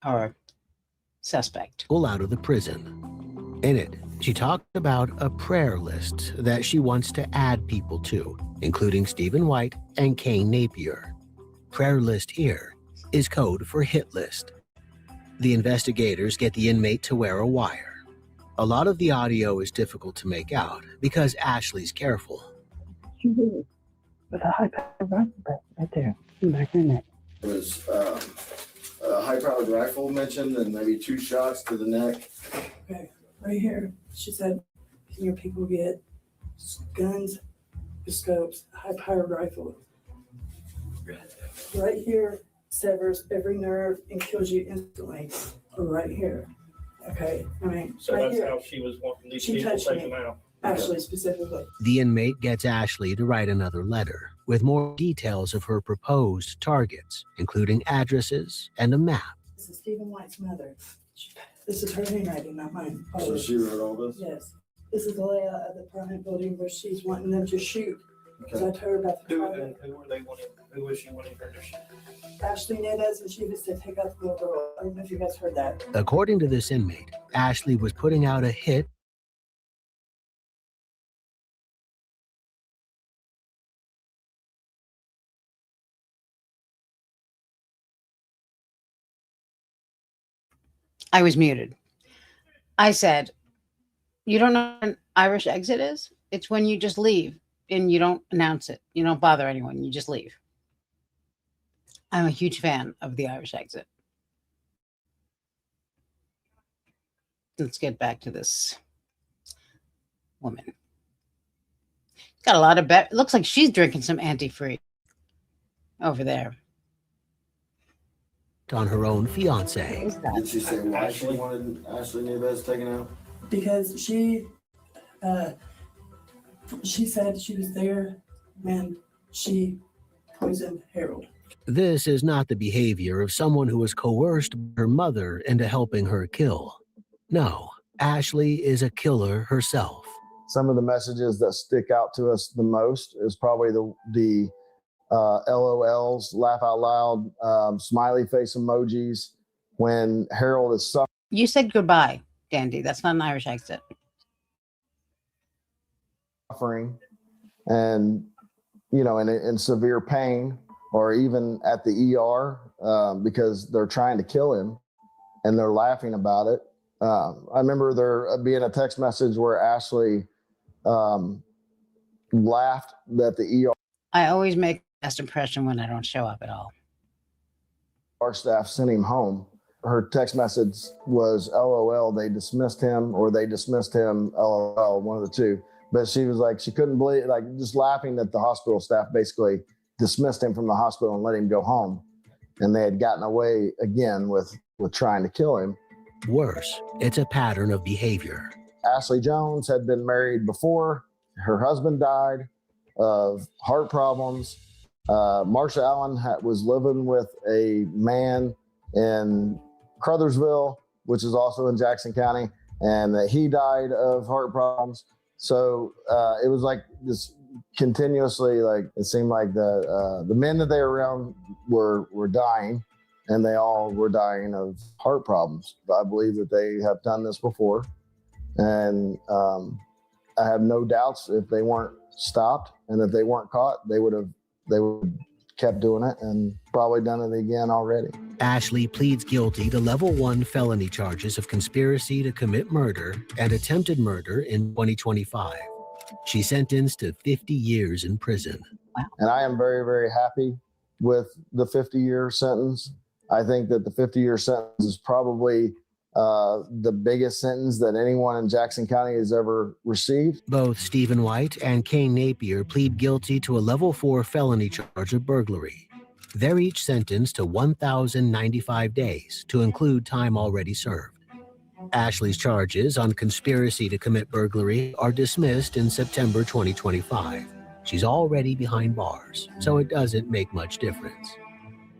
our suspect. Pull out of the prison. In it, she talked about a prayer list that she wants to add people to, including Stephen White and Kane Napier. Prayer list here is code for hit list. The investigators get the inmate to wear a wire. A lot of the audio is difficult to make out because Ashley's careful. With a high-powered rifle right there, back in it. There was a high-powered rifle mentioned and maybe 2 shots to the neck. Okay, right here, she said, can your people get guns, scopes, high-powered rifle? Right here severs every nerve and kills you instantly. Right here. Okay, I mean, So right that's here. how she was wanting these She people touched taken me. out. Ashley specifically. The inmate gets Ashley to write another letter with more details of her proposed targets, including addresses and a map. This is Stephen White's mother. This is her handwriting, not mine. So she wrote all this? Yes. This is the layout of the permanent building where she's wanting them to shoot. Because I told her about the target. Who was she wanting her to shoot? Ashley Nunez, and she was to take out the little girl. I don't know if you guys heard that. According to this inmate, Ashley was putting out a hit I was muted. I said, you don't know what an Irish exit is? It's when you just leave and you don't announce it. You don't bother anyone. You just leave. I'm a huge fan of the Irish exit. Let's get back to this woman. Got a lot of looks like she's drinking some antifreeze over there. on her own fiance. Did she say why she wanted Ashley Nunez taken out? Because she said she was there when she poisoned Harold. This is not the behavior of someone who has coerced her mother into helping her kill. No, Ashley is a killer herself. Some of the messages that stick out to us the most is probably the LOLs, laugh out loud, smiley face emojis when Harold is suffering. You said goodbye, Dandy. That's not an Irish exit. And, you know, in severe pain. or even at the ER because they're trying to kill him and they're laughing about it. I remember there being a text message where Ashley laughed that the ER I always make the best impression when I don't show up at all. our staff sent him home. Her text message was LOL, they dismissed him, or they dismissed him, LOL, one of the two. But she was like, she couldn't believe, like just laughing that the hospital staff basically dismissed him from the hospital and let him go home. And they had gotten away again with trying to kill him. Worse, it's a pattern of behavior. Ashley Jones had been married before. Her husband died of heart problems. Marsha Allen was living with a man in Crothersville, which is also in Jackson County, and that he died of heart problems. So it was like this continuously, like it seemed like the men that they were around were dying, and they all were dying of heart problems. I believe that they have done this before, and I have no doubts if they weren't stopped and if they weren't caught, they would kept doing it and probably done it again already. Ashley pleads guilty to level 1 felony charges of conspiracy to commit murder and attempted murder in 2025. She's sentenced to 50 years in prison. And I am very, very happy with the 50-year sentence. I think that the 50-year sentence is probably the biggest sentence that anyone in Jackson County has ever received. Both Stephen White and Kane Napier plead guilty to a level 4 felony charge of burglary. They're each sentenced to 1,095 days to include time already served. Ashley's charges on conspiracy to commit burglary are dismissed in September 2025. She's already behind bars, so it doesn't make much difference.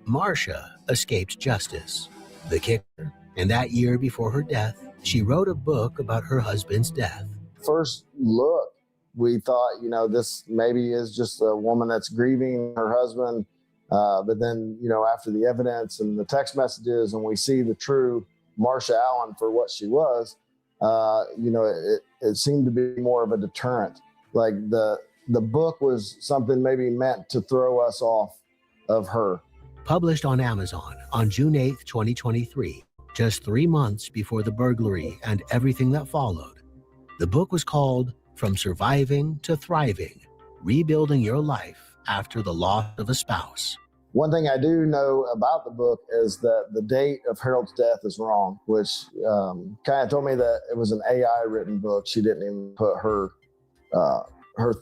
Marsha escaped justice. The kicker, and that year before her death, she wrote a book about her husband's death. First look, we thought, this maybe is just a woman that's grieving her husband. But then, after the evidence and the text messages, and we see the true Marsha Allen for what she was, it seemed to be more of a deterrent. Like the book was something maybe meant to throw us off of her. Published on Amazon on June 8th, 2023, just 3 months before the burglary and everything that followed. The book was called From Surviving to Thriving, Rebuilding Your Life After the Loss of a Spouse. One thing I do know about the book is that the date of Harold's death is wrong, which kind of told me that it was an AI written book. She didn't even put her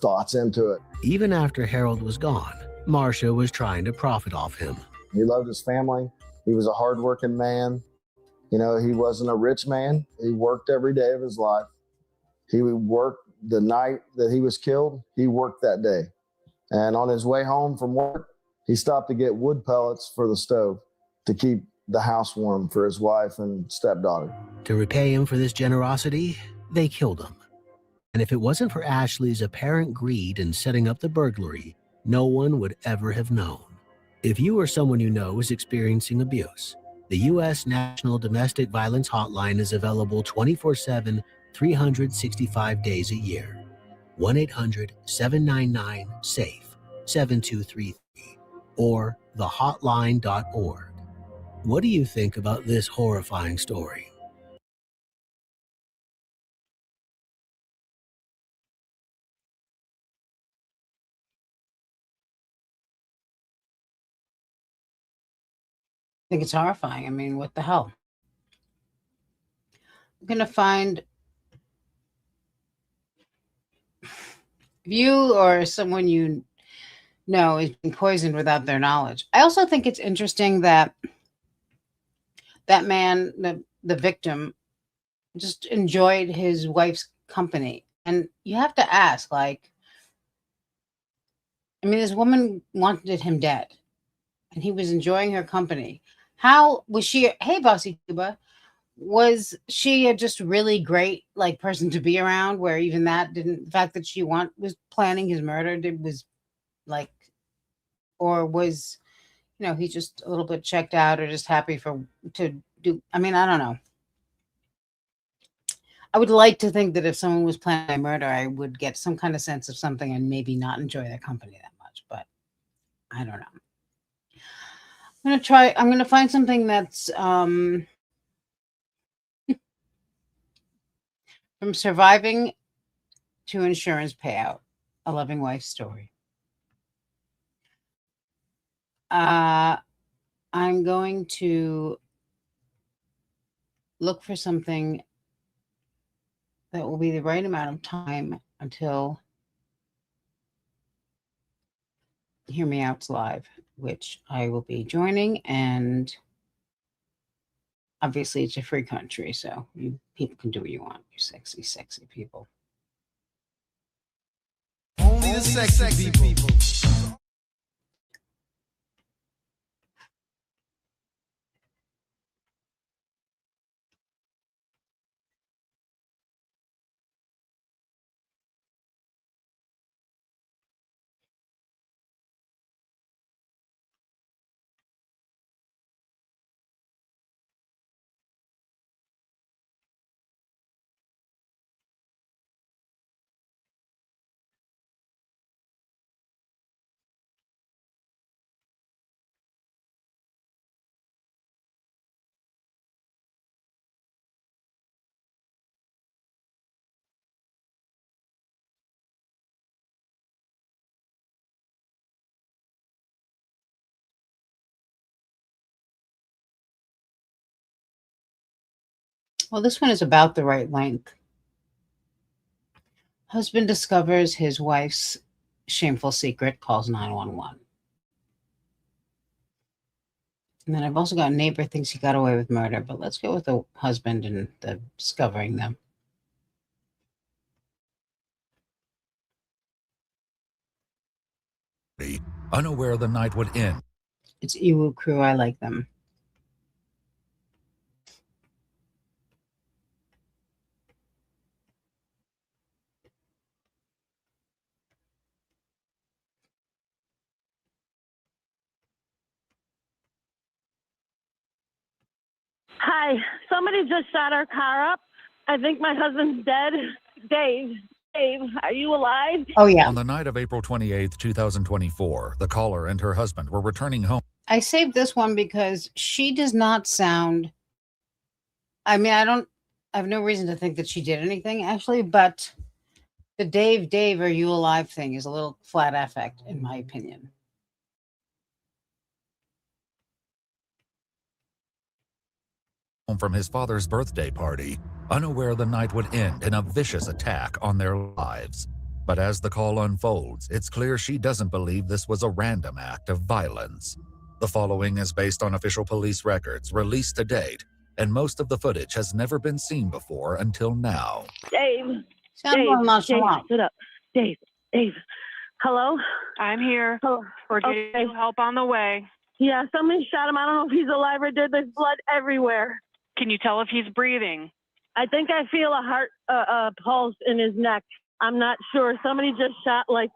thoughts into it. Even after Harold was gone, Marsha was trying to profit off him. He loved his family. He was a hardworking man. He wasn't a rich man. He worked every day of his life. He worked the night that he was killed. He worked that day. And on his way home from work, he stopped to get wood pellets for the stove to keep the house warm for his wife and stepdaughter. To repay him for this generosity, they killed him. And if it wasn't for Ashley's apparent greed in setting up the burglary, no one would ever have known. If you or someone you know is experiencing abuse, the U.S. National Domestic Violence Hotline is available 24/7, 365 days a year. 1-800-799-SAFE, 7233, or thehotline.org. What do you think about this horrifying story? I think it's horrifying. I mean, what the hell? I'm going to find if you or someone you know is being poisoned without their knowledge. I also think it's interesting that that man, the victim, just enjoyed his wife's company. And you have to ask, this woman wanted him dead, and he was enjoying her company. How was she? Hey, Bossy Cuba, was she a just really great person to be around? Where even that didn't, the fact that she was planning his murder, or was, he just a little bit checked out, or just happy to do? I don't know. I would like to think that if someone was planning a murder, I would get some kind of sense of something and maybe not enjoy their company that much, but I don't know. I'm gonna find something that's from surviving to insurance payout, a loving wife story. I'm going to look for something that will be the right amount of time until Hear Me Out's live, which I will be joining, and obviously it's a free country, so you people can do what you want, you sexy, sexy people. Only the sexy people. Well, this one is about the right length. Husband discovers his wife's shameful secret, calls 911. And then I've also got a neighbor thinks he got away with murder, but let's go with the husband and the discovering them. Unaware the night would end. It's Iwu Crew. I like them. Hi, somebody just shot our car up. I think my husband's dead. Dave, are you alive? Oh, yeah. On the night of April 28th, 2024, the caller and her husband were returning home. I saved this one because she does not sound. I mean, I have no reason to think that she did anything, actually, but the Dave, are you alive thing is a little flat affect, in my opinion. From his father's birthday party, unaware the night would end in a vicious attack on their lives. But as the call unfolds, it's clear she doesn't believe this was a random act of violence. The following is based on official police records released to date, and most of the footage has never been seen before until now. Dave, sit up. Dave, hello? I'm here. Hello. We're getting you help on the way. Yeah, somebody shot him. I don't know if he's alive or dead. There's blood everywhere. Can you tell if he's breathing? I think I feel a heart pulse in his neck. I'm not sure. Somebody just shot like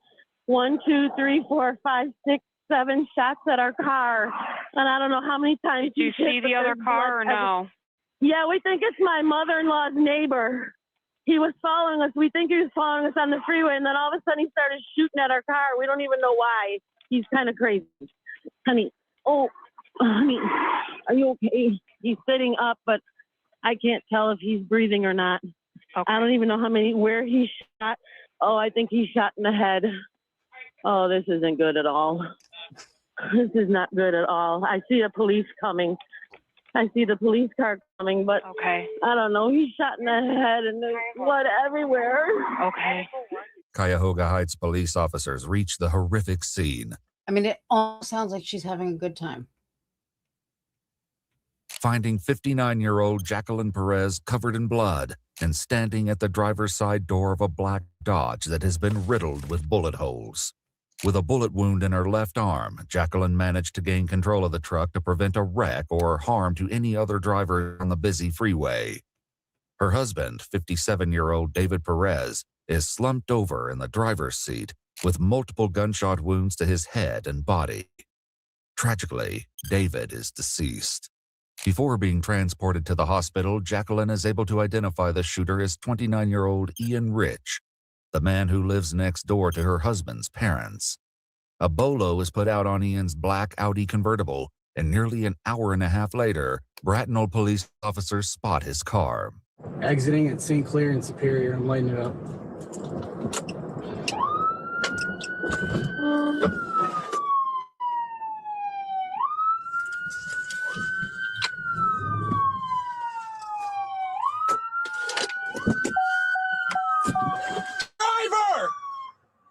1, 2, 3, 4, 5, 6, 7 shots at our car. And I don't know how many times. Do you see the other car or no? Yeah, we think it's my mother-in-law's neighbor. He was following us. We think he was following us on the freeway. And then all of a sudden he started shooting at our car. We don't even know why. He's kind of crazy. Honey, honey, are you okay? He's sitting up, but I can't tell if he's breathing or not. Okay. I don't even know where he shot. Oh, I think he shot in the head. Oh, this isn't good at all. This is not good at all. I see the police coming. I see the police car coming, but okay. I don't know. He's shot in the head and there's blood everywhere. Okay. Cuyahoga Heights police officers reach the horrific scene. I mean, it all sounds like she's having a good time. Finding 59-year-old Jacqueline Perez covered in blood and standing at the driver's side door of a black Dodge that has been riddled with bullet holes. With a bullet wound in her left arm, Jacqueline managed to gain control of the truck to prevent a wreck or harm to any other driver on the busy freeway. Her husband, 57-year-old David Perez, is slumped over in the driver's seat with multiple gunshot wounds to his head and body. Tragically, David is deceased. Before being transported to the hospital, Jacqueline is able to identify the shooter as 29-year-old Ian Rich, the man who lives next door to her husband's parents. A bolo is put out on Ian's black Audi convertible, and nearly an hour and a half later, Bracknell police officers spot his car. Exiting at St. Clair and Superior. I'm lighting it up.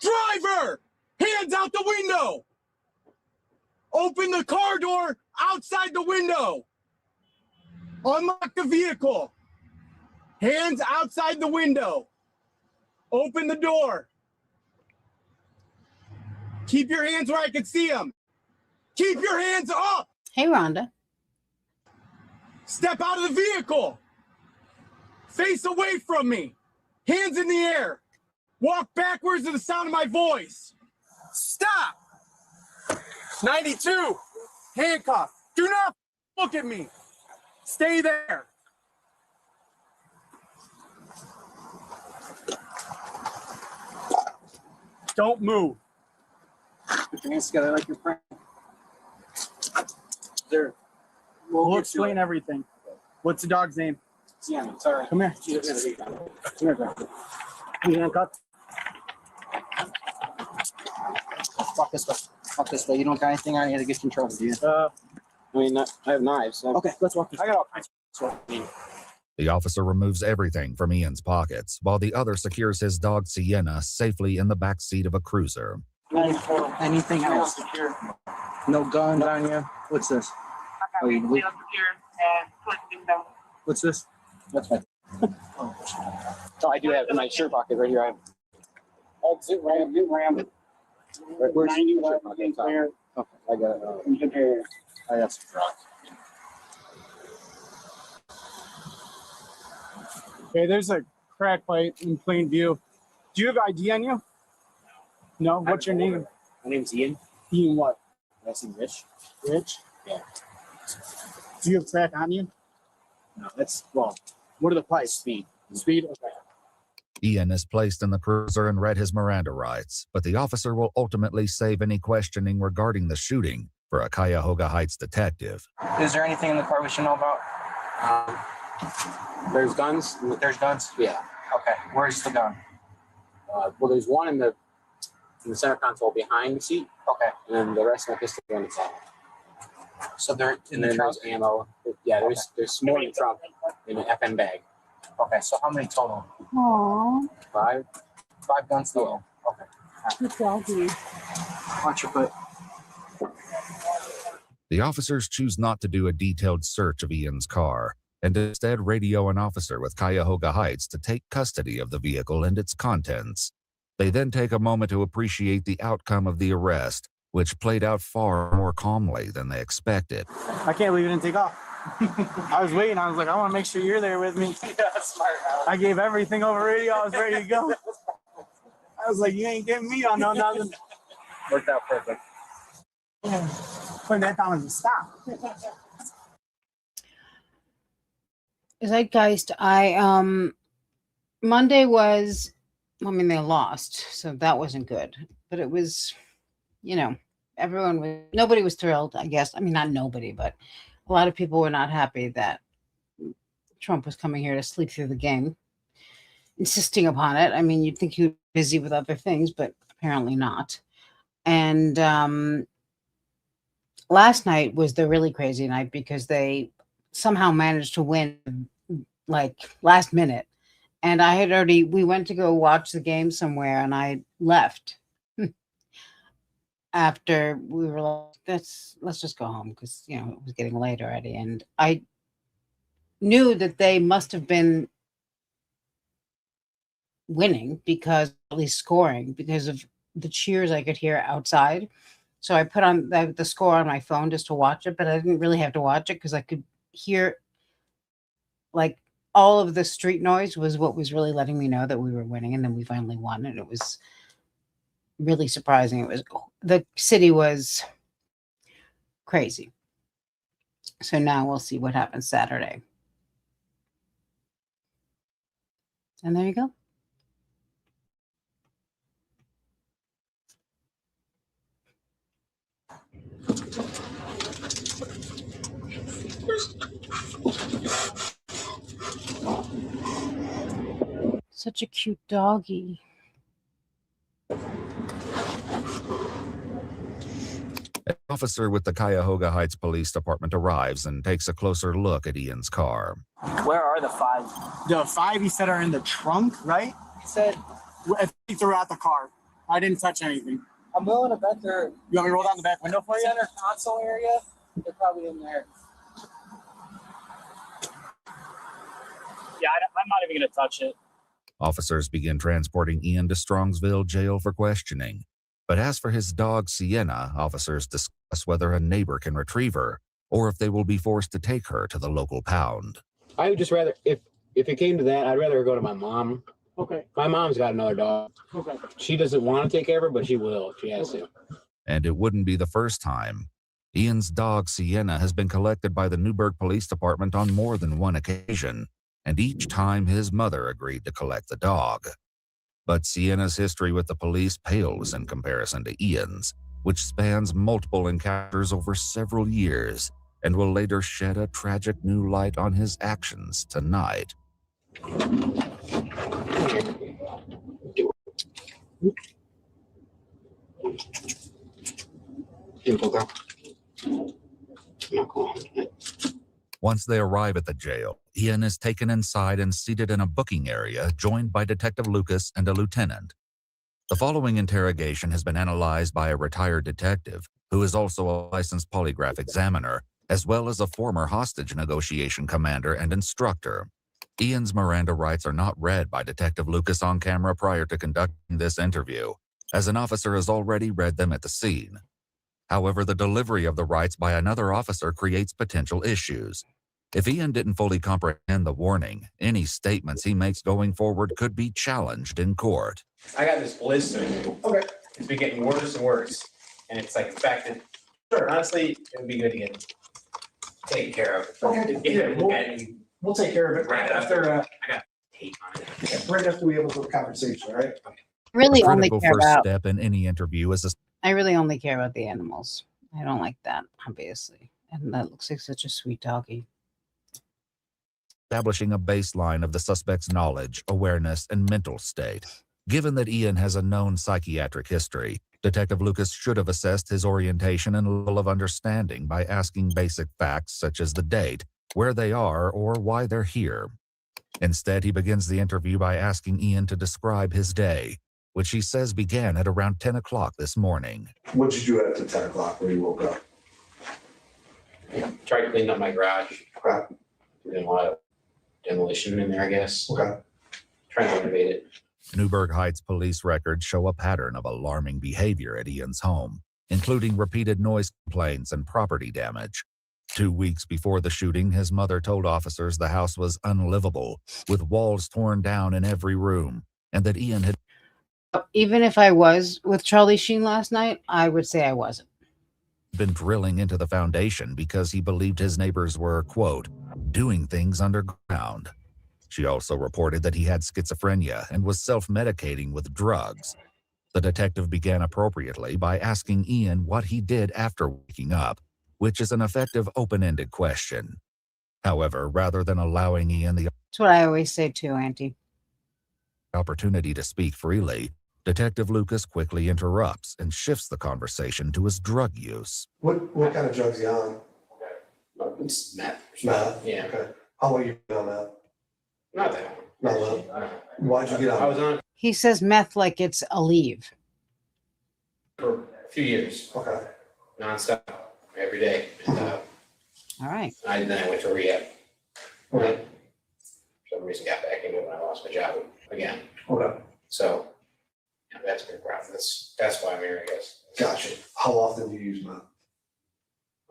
Driver! Hands out the window! Open the car door outside the window! Unlock the vehicle! Hands outside the window! Open the door! Keep your hands where I can see them! Keep your hands up! Hey, Rhonda. Step out of the vehicle! Face away from me! Hands in the air! Walk backwards to the sound of my voice! Stop! 92! Handcuff! Do not look at me! Stay there! Don't move. Put your hands together like your friend. There. We'll explain everything. What's the dog's name? Sienna, sorry. Come here. Come here, bro. You handcuffed? Walk this way. Walk this way. You don't got anything on you to get control, do you? I mean, I have knives. So. Okay, let's walk this way. I got all kinds of stuff. The officer removes everything from Ian's pockets, while the other secures his dog Sienna safely in the back seat of a cruiser. Anything else? No gun on you? What's this? Oh, you leave? What's this? That's fine. Oh, I do have in my shirt pocket right here. I have. Exit ramp, new ramp. Where's 90 shirt pocket? Okay, I got it. I got some drugs. Okay, there's a crack pipe in plain view. Do you have ID on you? No? What's your name? My name's Ian. Ian what? Last name Rich. Rich? Yeah. Do you have crack on you? No, that's, well, what are the pipes? Speed. Speed? Okay. Ian is placed in the cruiser and read his Miranda rights, but the officer will ultimately save any questioning regarding the shooting for a Cuyahoga Heights detective. Is there anything in the car we should know about? There's guns. There's guns? Yeah. Okay. Where's the gun? Well, there's one in the center console behind the seat. Okay. And then the rest of my pistol on the side. So they're in the trunk? There's ammo. Yeah, there's more in the trunk in an FN bag. Okay, so how many total? Aww. Five guns total. Okay. Good doggy. Watch your foot. The officers choose not to do a detailed search of Ian's car, and instead radio an officer with Cuyahoga Heights to take custody of the vehicle and its contents. They then take a moment to appreciate the outcome of the arrest, which played out far more calmly than they expected. I can't believe you didn't take off. I was waiting. I was like, I want to make sure you're there with me. Yeah, smart. I gave everything over radio. I was ready to go. I was like, you ain't getting me on no nothing. Worked out perfect. Yeah. Putting that down as a stop. Zeitgeist, Monday was, I mean, they lost, so that wasn't good. But it was, nobody was thrilled, I guess. I mean, not nobody, but a lot of people were not happy that Trump was coming here to sleep through the game, insisting upon it. I mean, you'd think he was busy with other things, but apparently not. And last night was the really crazy night because they somehow managed to win like last minute. And we went to go watch the game somewhere and I left after we were like, let's just go home because, it was getting late already. And I knew that they must have been winning because, at least scoring, because of the cheers I could hear outside. So I put on the score on my phone just to watch it, but I didn't really have to watch it because I could hear like all of the street noise was what was really letting me know that we were winning. And then we finally won. And it was really surprising. The city was crazy. So now we'll see what happens Saturday. And there you go. Such a cute doggy. An officer with the Cuyahoga Heights Police Department arrives and takes a closer look at Ian's car. Where are the 5? The 5 he said are in the trunk, right? He said he threw out the car. I didn't touch anything. I'm willing to bet they're. You want me to roll down the back window for you? Center console area. They're probably in there. Yeah, I'm not even gonna touch it. Officers begin transporting Ian to Strongsville Jail for questioning. But as for his dog, Sienna, officers discuss whether a neighbor can retrieve her or if they will be forced to take her to the local pound. I would just rather, if it came to that, I'd rather go to my mom. Okay. My mom's got another dog. Okay. She doesn't want to take care of her, but she will if she has to. And it wouldn't be the first time. Ian's dog, Sienna, has been collected by the Newburgh Police Department on more than one occasion, and each time his mother agreed to collect the dog. But Sienna's history with the police pales in comparison to Ian's, which spans multiple encounters over several years and will later shed a tragic new light on his actions tonight. Once they arrive at the jail, Ian is taken inside and seated in a booking area, joined by Detective Lucas and a lieutenant. The following interrogation has been analyzed by a retired detective, who is also a licensed polygraph examiner, as well as a former hostage negotiation commander and instructor. Ian's Miranda rights are not read by Detective Lucas on camera prior to conducting this interview, as an officer has already read them at the scene. However, the delivery of the rights by another officer creates potential issues. If Ian didn't fully comprehend the warning, any statements he makes going forward could be challenged in court. I got this blister. Okay. It's been getting worse and worse. And it's like infected. Sure, honestly, it would be good to get taken care of. Okay. Yeah, we'll take care of it right after. I got tape on it. Right after we have a little conversation, all right? Really The only critical care first about. step in any interview is I really only care about the animals. I don't like that, obviously. And that looks like such a sweet doggy. establishing a baseline of the suspect's knowledge, awareness, and mental state. Given that Ian has a known psychiatric history, Detective Lucas should have assessed his orientation and level of understanding by asking basic facts such as the date, where they are, or why they're here. Instead, he begins the interview by asking Ian to describe his day, which he says began at around 10 o'clock this morning. What did you do after 10 o'clock when you woke up? Tried to clean up my garage. Okay. Doing a lot of demolition in there, I guess. Okay. Trying to renovate it. Newburgh Heights police records show a pattern of alarming behavior at Ian's home, including repeated noise complaints and property damage. 2 weeks before the shooting, his mother told officers the house was unlivable, with walls torn down in every room, and that Ian had Even if I was with Charlie Sheen last night, I would say I wasn't. been drilling into the foundation because he believed his neighbors were, quote, doing things underground. She also reported that he had schizophrenia and was self-medicating with drugs. The detective began appropriately by asking Ian what he did after waking up, which is an effective open-ended question. However, rather than allowing Ian the That's what I always say too, Auntie. opportunity to speak freely, Detective Lucas quickly interrupts and shifts the conversation to his drug use. What kind of drugs are you on? It's meth. Meth? Yeah. Okay. How long you been on that? Not that Not long. Why'd you get on? I was on it He says meth like it's a leave. for a few years. Okay. Nonstop. Every day. And, All right. then I went to rehab. Okay. For some reason got back into it when I lost my job again. Okay. So that's a good problem. That's why I'm here, I guess. Gotcha. How often do you use meth?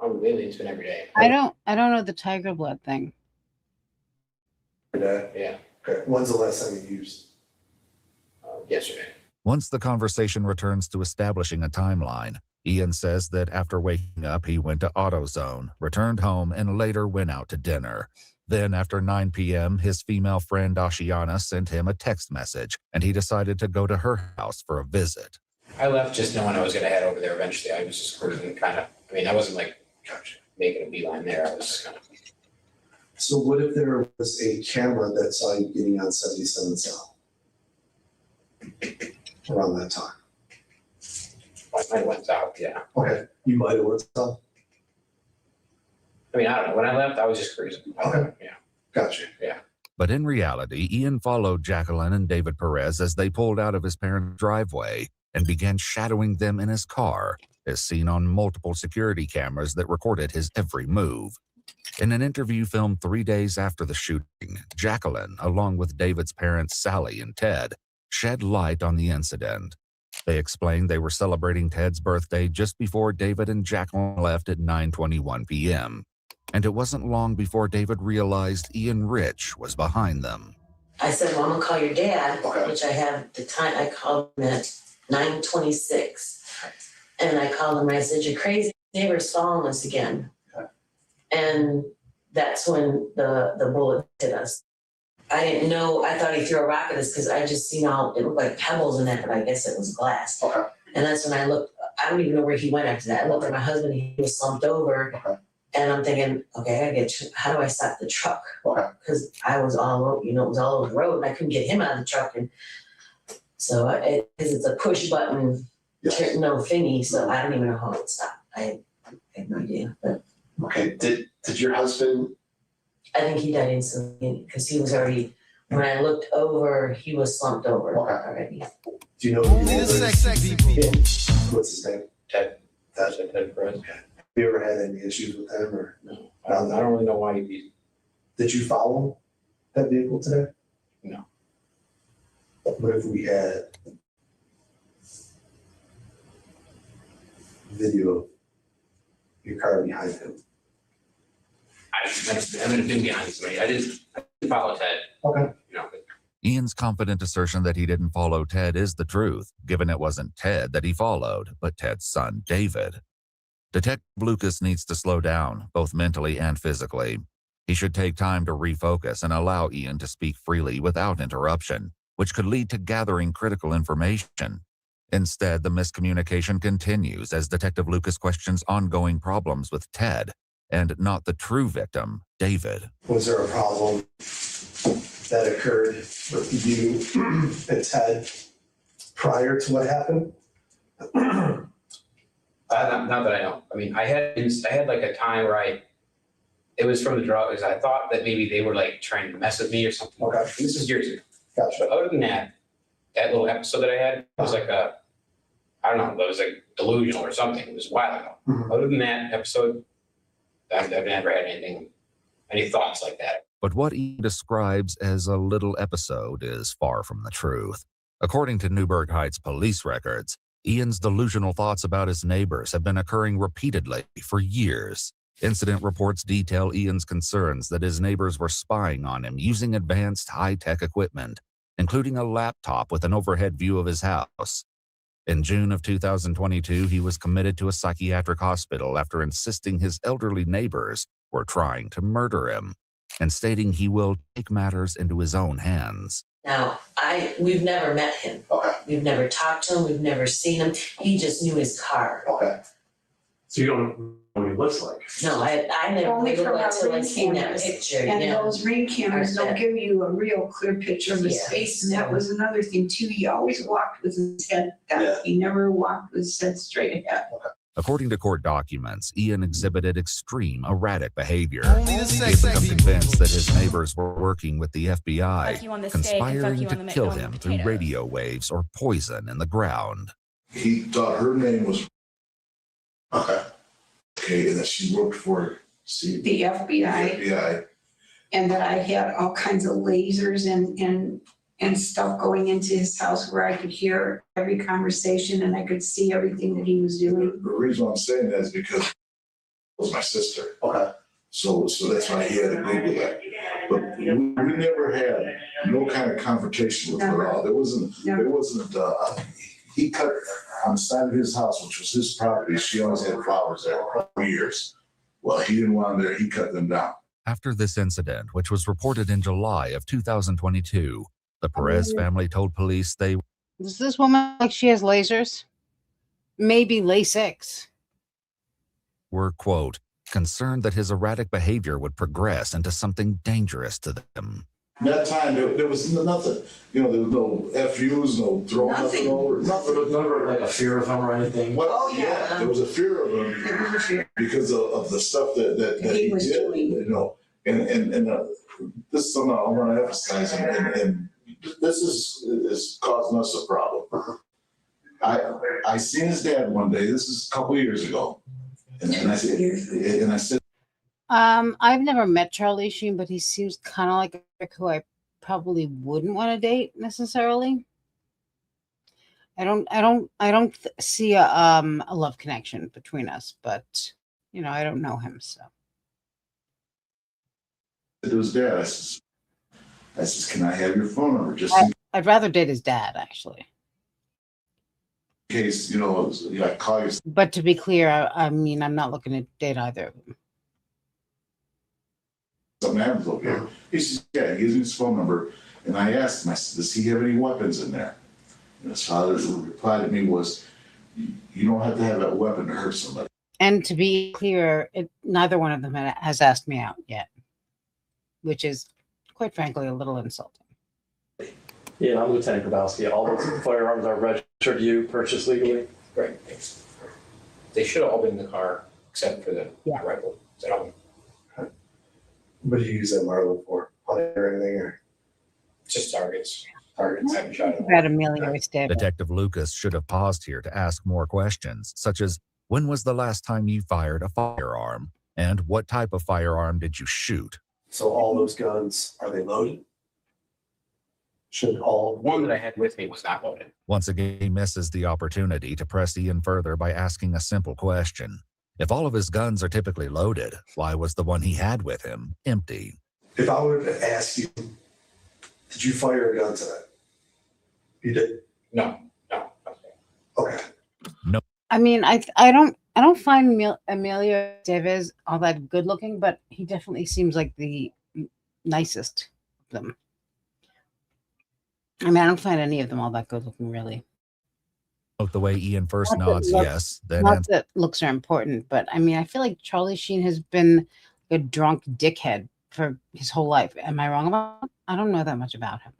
Lately it's been every day. I don't know the tiger blood thing. Every day? Yeah. Okay. When's the last time you used? Yesterday. Once the conversation returns to establishing a timeline, Ian says that after waking up, he went to AutoZone, returned home, and later went out to dinner. Then, after 9 p.m., his female friend Ashiana sent him a text message, and he decided to go to her house for a visit. I left just knowing I was going to head over there eventually. I was just cruising I wasn't like making a beeline there. I was just kind of. So what if there was a camera that saw you getting on 77 South? around that time? I might have went out, yeah. Okay, you might have went south. I mean, I don't know. When I left, I was just cruising. Okay. Yeah. Gotcha. Yeah. But in reality, Ian followed Jacqueline and David Perez as they pulled out of his parents' driveway and began shadowing them in his car, as seen on multiple security cameras that recorded his every move. In an interview filmed 3 days after the shooting, Jacqueline, along with David's parents Sally and Ted, shed light on the incident. They explained they were celebrating Ted's birthday just before David and Jacqueline left at 9:21 p.m. And it wasn't long before David realized Ian Rich was behind them. I said, well, I'm gonna call your dad, which I have the time. I called him at 9:26. And I called him and I said, you're crazy. Neighbor's following us again. And that's when the bullet hit us. I didn't know, I thought he threw a rock at us because I just seen it looked like pebbles in that, but I guess it was glass. And that's when I looked, I don't even know where he went after that. I looked at my husband, he was slumped over. And I'm thinking, okay, how do I stop the truck? Because I was all over, it was all over the road and I couldn't get him out of the truck. And so, because it's a push button, no thingy, so I don't even know how it stopped. I have no idea. But Okay, did your husband? I think he died instantly because he was already, when I looked over, he was slumped over already. Do you know Only the sexy people. What's his name? Ted. Ted Perez. Okay. Have you ever had any issues with him or? No. I don't really know why he. Did you follow that vehicle today? No. What if we had video of your car behind him? I haven't been behind somebody. I didn't follow Ted. Okay. Ian's confident assertion that he didn't follow Ted is the truth, given it wasn't Ted that he followed, but Ted's son, David. Detective Lucas needs to slow down, both mentally and physically. He should take time to refocus and allow Ian to speak freely without interruption, which could lead to gathering critical information. Instead, the miscommunication continues as Detective Lucas questions ongoing problems with Ted, and not the true victim, David. Was there a problem that occurred with you and Ted prior to what happened? Not that I know. I mean, I had like a time where it was from the drugs. I thought that maybe they were like trying to mess with me or something. Okay. And this is years ago. Gotcha. But other than that little episode that I had was like I don't know, it was like delusional or something. It was a while ago. Mm-hmm. Other than that episode, I've never had any thoughts like that. But what Ian describes as a little episode is far from the truth. According to Newburgh Heights police records, Ian's delusional thoughts about his neighbors have been occurring repeatedly for years. Incident reports detail Ian's concerns that his neighbors were spying on him using advanced high-tech equipment, including a laptop with an overhead view of his house. In June of 2022, he was committed to a psychiatric hospital after insisting his elderly neighbors were trying to murder him and stating he will take matters into his own hands. Now, we've never met him. Okay. We've never talked to him. We've never seen him. He just knew his car. Okay. So you don't know what he looks like? No, I never Only looked from like our till I ring seen that cameras. picture. And yeah. those ring cameras don't give you a real clear picture of his Yeah. face, and that was another thing too. He always walked with his head down. Yeah. He never walked with his head straight ahead. According to court documents, Ian exhibited extreme erratic behavior. Only the He had sexy become people. convinced that his neighbors were working with the FBI, Fuck you on the steak and fuck conspiring you on to the kill on the him through potatoes. radio waves or poison in the ground. He thought her name was. Okay. Okay, and that she worked for The FBI, FBI. and that I had all kinds of lasers and stuff going into his house where I could hear every conversation and I could see everything that he was doing. The reason I'm saying that is because it was my sister. Okay. So that's why he had to Google that. But we never had no kind of confrontation with her at all. There wasn't, he cut on the side of his house, which was his property. She always had flowers there for years. Well, he didn't want them there. He cut them down. After this incident, which was reported in July of 2022, the Perez family told police they Does this woman like she has lasers? Maybe LASIX. were, quote, concerned that his erratic behavior would progress into something dangerous to them. That time, there was nothing, you know, there was no FUs, no throwing nothing over, nothing. There was never like a fear of him or anything. Well, Oh, yeah. there was a fear of him There was a fear. because of the stuff that He was did, doing. you know, and this is something I want to emphasize, and this is causing us a problem. I seen his dad one day. This is a couple years ago, and I said, I've never met Charlie Sheen, but he seems kind of like a chick who I probably wouldn't want to date necessarily. I don't see a love connection between us, but you know, I don't know him, so. to his dad, I says, can I have your phone number just I'd rather date his dad, actually. in case, you know, I call you. But to be clear, I mean, I'm not looking to date either of them. Something happens over here. He says, yeah, he gives me his phone number. And I asked him, I said, does he have any weapons in there? And his father's reply to me was, you don't have to have that weapon to hurt somebody. And to be clear, neither one of them has asked me out yet, which is, quite frankly, a little insulting. Yeah, I'm Lieutenant Grabowski. All those firearms are registered to you, purchased legally? Great, thanks. They should have all been in the car, except for the rifle. Is that all? What do you use that marble for? Hunting or anything? Or? Just targets. Targets. I haven't shot at About Amelia Esteve. Detective Lucas should have paused here to ask more questions, such as, when was the last time you fired a firearm? And what type of firearm did you shoot? So all those guns, are they loaded? Should all... One that I had with me was not loaded. Once again, he misses the opportunity to press Ian further by asking a simple question. If all of his guns are typically loaded, why was the one he had with him empty? If I were to ask you, did you fire a gun today? You did? No. Okay. No. I mean, I don't find Emilio Estevez all that good looking, but he definitely seems like the nicest of them. I mean, I don't find any of them all that good looking, really. Note the way Ian first nods yes, then Not that looks are important, but I mean, I feel like Charlie Sheen has been a drunk dickhead for his whole life. Am I wrong about that? I don't know that much about him.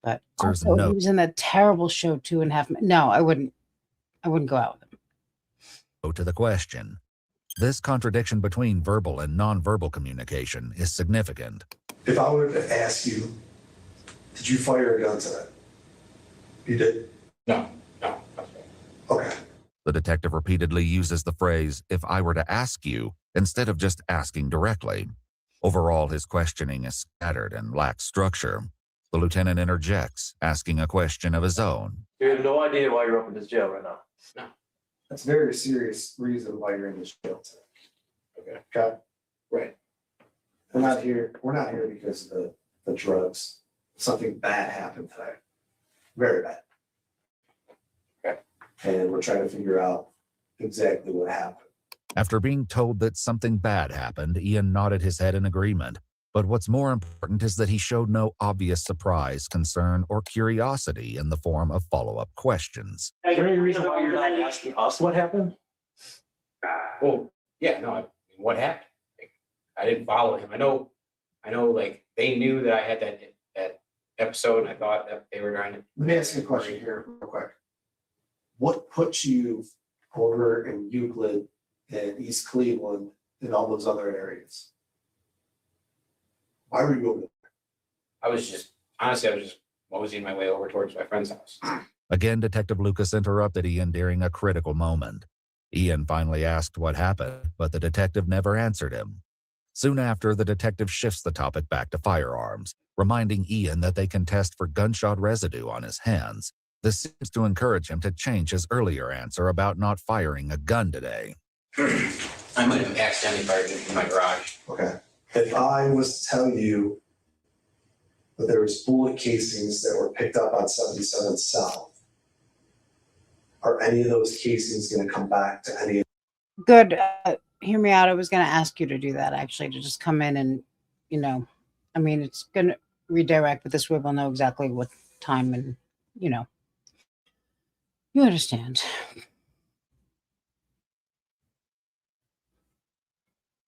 But also, he was in that terrible show 2.5 Men. No, I wouldn't go out with him. Go to the question. This contradiction between verbal and nonverbal communication is significant. If I were to ask you, did you fire a gun today? You did? No. Okay. The detective repeatedly uses the phrase, if I were to ask you, instead of just asking directly. Overall, his questioning is scattered and lacks structure. The lieutenant interjects, asking a question of his own. You have no idea why you're up in this jail right now? No. That's a very serious reason why you're in this jail today. Okay. Right. We're not here because of the drugs. Something bad happened today. Very bad. Okay. And we're trying to figure out exactly what happened. After being told that something bad happened, Ian nodded his head in agreement. But what's more important is that he showed no obvious surprise, concern, or curiosity in the form of follow-up questions. Is there any reason why you're not asking us what happened? Well, yeah, no. What happened? Like, I didn't follow him. I know. Like they knew that I had that episode, and I thought that they were trying to. Let me ask you a question here, real quick. What put you over in Euclid and East Cleveland and all those other areas? Why were you over there? I was just moseying my way over towards my friend's house. Again, Detective Lucas interrupted Ian during a critical moment. Ian finally asked what happened, but the detective never answered him. Soon after, the detective shifts the topic back to firearms, reminding Ian that they can test for gunshot residue on his hands. This seems to encourage him to change his earlier answer about not firing a gun today. I might have accidentally fired it in my garage. Okay. If I was to tell you that there was bullet casings that were picked up on 77 South, are any of those casings going to come back to any? Good. Hear me out. I was going to ask you to do that, actually, to just come in and, I mean, it's going to redirect, but this way we'll know exactly what time and, you understand.